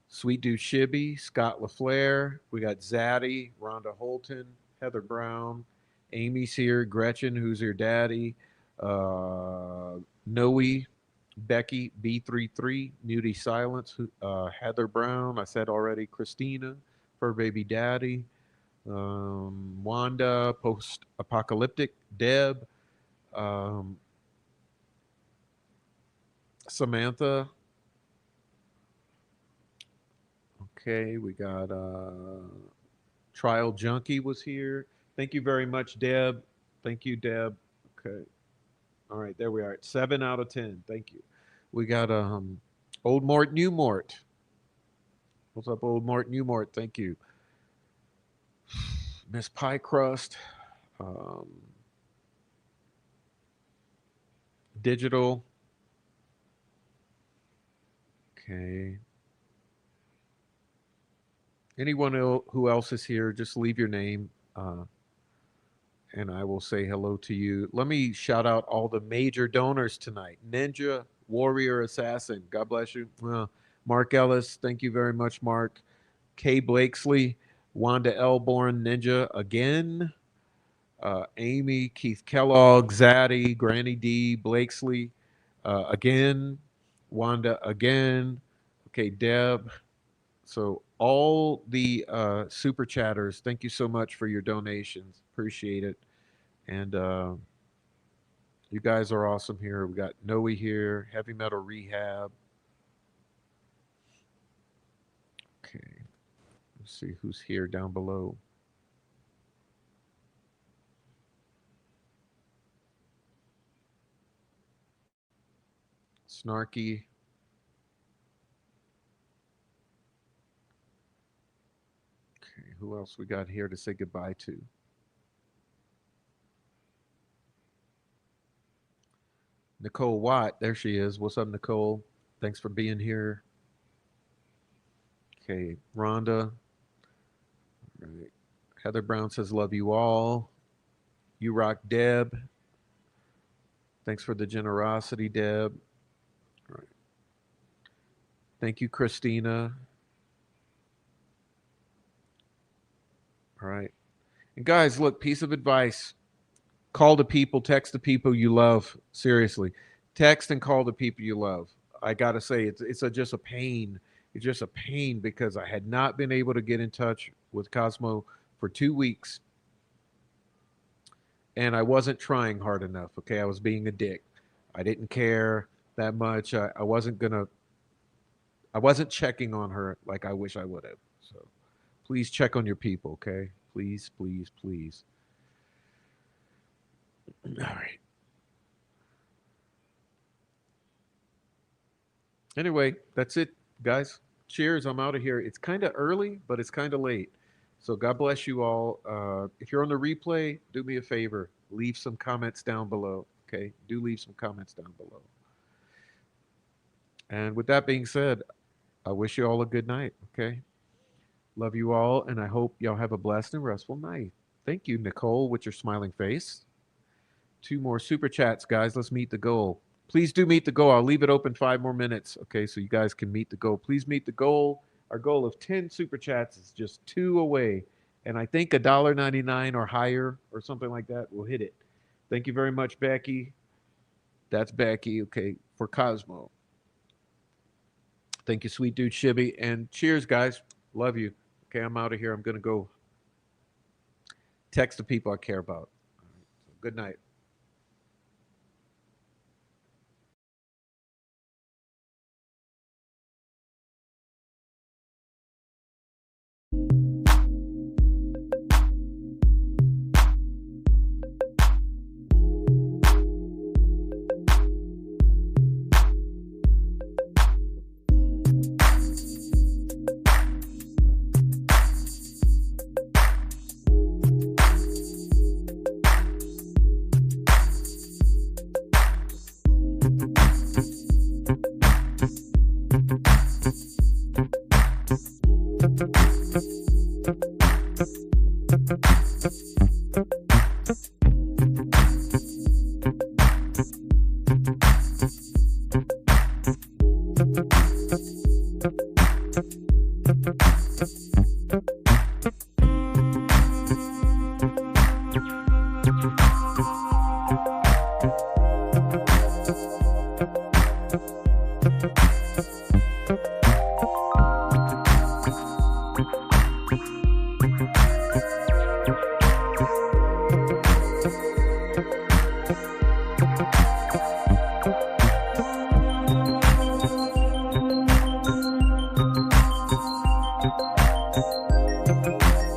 S1: Sweet Dude Shibby, Scott LaFleur. We got Zaddy, Rhonda Holton, Heather Brown, Amy's here, Gretchen, who's your daddy, Noe, Becky, B33, Nudie Silence, Heather Brown, I said already, Christina, Fur Baby Daddy, Wanda, Post Apocalyptic, Deb, um, Samantha. Okay, we got Trial Junkie was here. Thank you very much, Deb. Thank you, Deb. Okay. All right, there we are. 7 out of 10. Thank you. We got Old Mort, New Mort. What's up, Old Mort, New Mort? Thank you. Miss Pie Crust. Um, Digital. Okay. Anyone who else is here, just leave your name, and I will say hello to you. Let me shout out all the major donors tonight. Ninja, Warrior, Assassin, God bless you. Mark Ellis, thank you very much, Mark. Kay Blakesley, Wanda Elborn, Ninja again. Amy, Keith Kellogg, Zaddy, Granny D, Blakesley again. Wanda again. Okay, Deb. So all the super chatters, thank you so much for your donations. Appreciate it. And you guys are awesome here. We got Noe here, Heavy Metal Rehab. Okay. Let's see who's here down below. Snarky. Okay, who else we got here to say goodbye to? Nicole Watt, there she is. What's up, Nicole? Thanks for being here. Okay, Rhonda. All right. Heather Brown says, love you all. You rock, Deb. Thanks for the generosity, Deb. All right. Thank you, Christina. All right. And guys, look, piece of advice. Call the people, text the people you love. Seriously. Text and call the people you love. I got to say, it's just a pain. It's just a pain because I had not been able to get in touch with Cosmo for 2 weeks. And I wasn't trying hard enough. Okay. I was being a dick. I didn't care that much. I wasn't checking on her like I wish I would have. So please check on your people. Okay. Please, please, please. All right. Anyway, that's it, guys. Cheers. I'm out of here. It's kind of early, but it's kind of late. So God bless you all. If you're on the replay, do me a favor. Leave some comments down below. Okay. Do leave some comments down below. And with that being said, I wish you all a good night. Okay. Love you all. And I hope y'all have a blessed and restful night. Thank you, Nicole, with your smiling face. 2 more super chats, guys. Let's meet the goal. Please do meet the goal. I'll leave it open 5 more minutes. Okay. So you guys can meet the goal. Please meet the goal. Our goal of 10 super chats is just 2 away. And I think $1.99 or higher or something like that will hit it. Thank you very much, Becky. That's Becky. Okay. For Cosmo. Thank you, Sweet Dude Shibby. And cheers, guys. Love you. Okay. I'm out of here. I'm going to go text the people I care about. All right, so good night.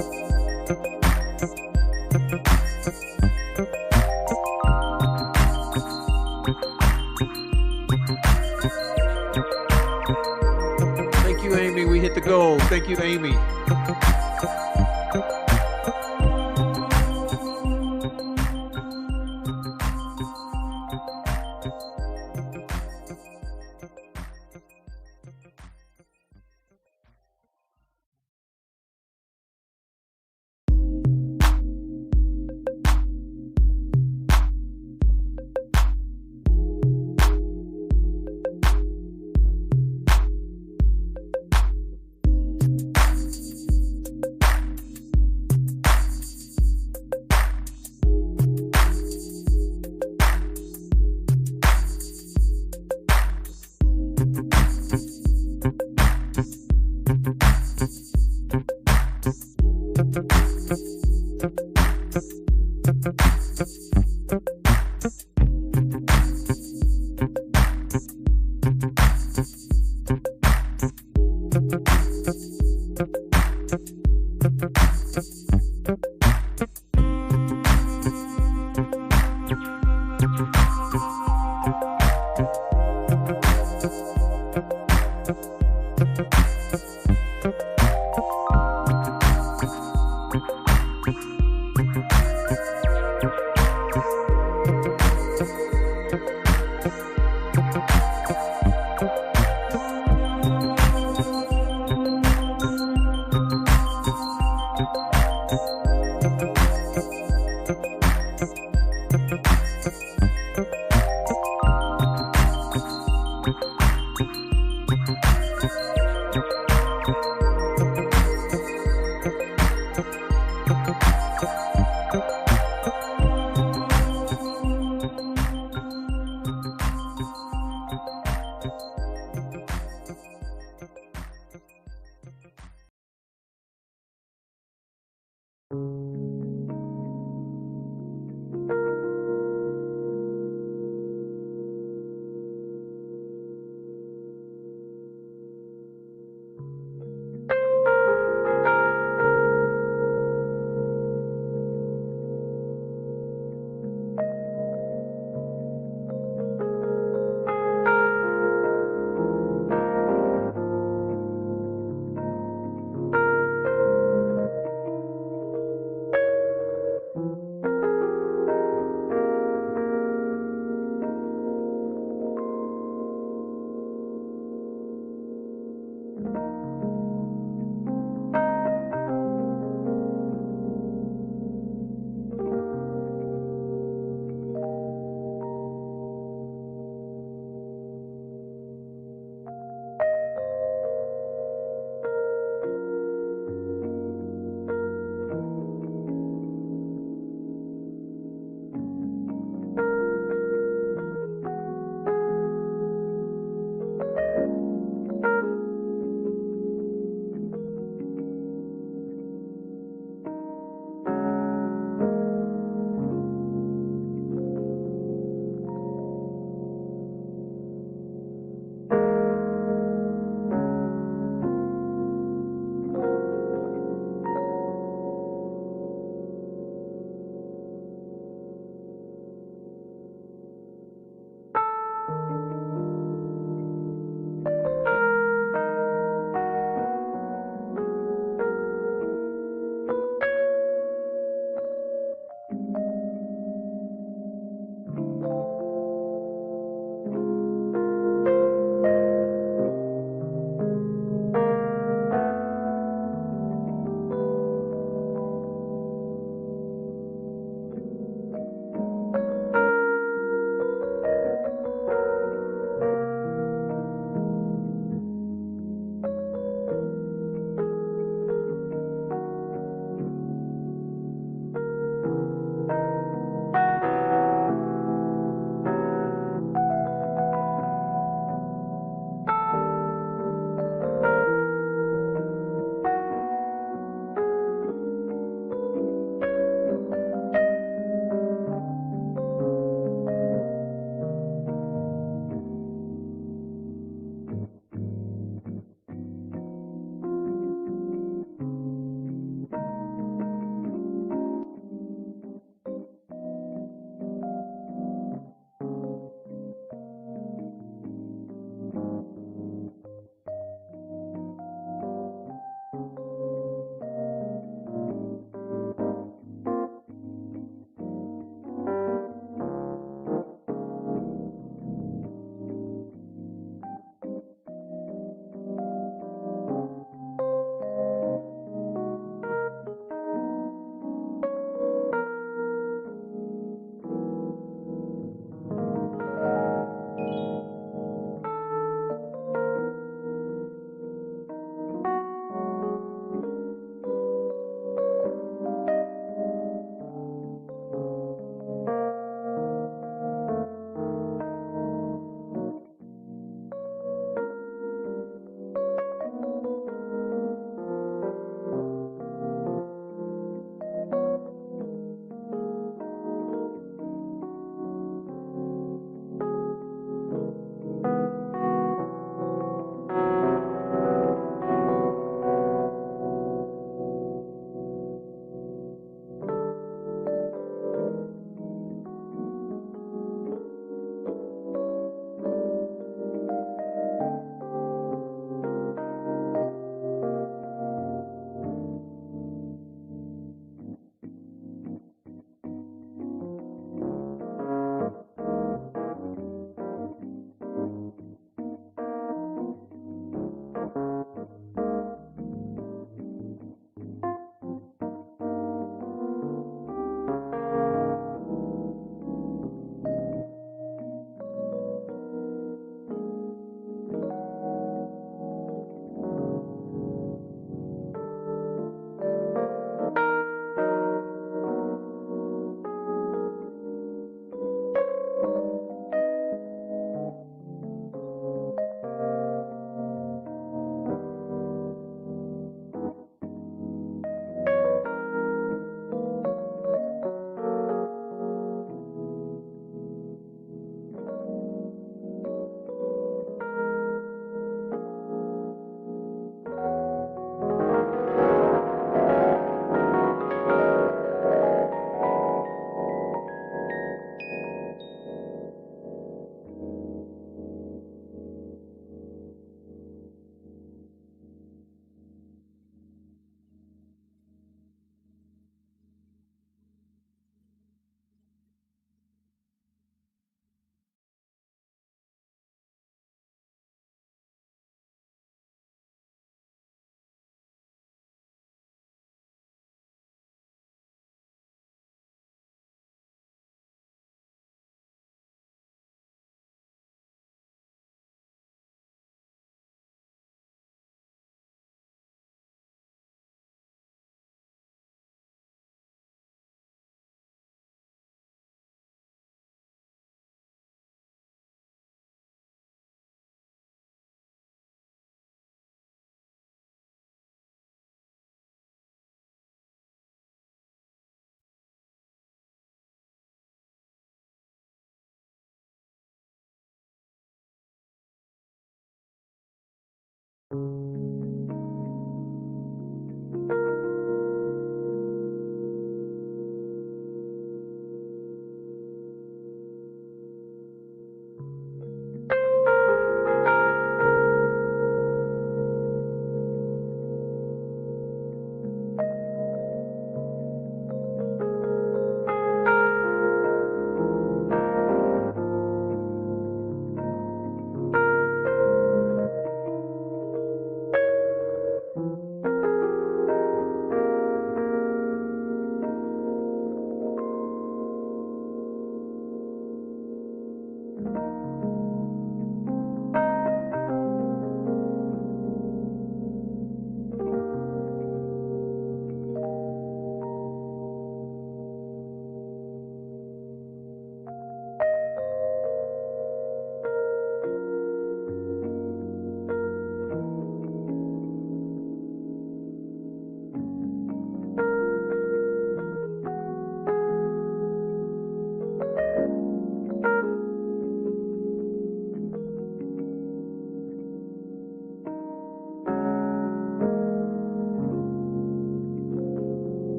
S1: Thank you, Amy. We hit the goal. Thank you, Amy.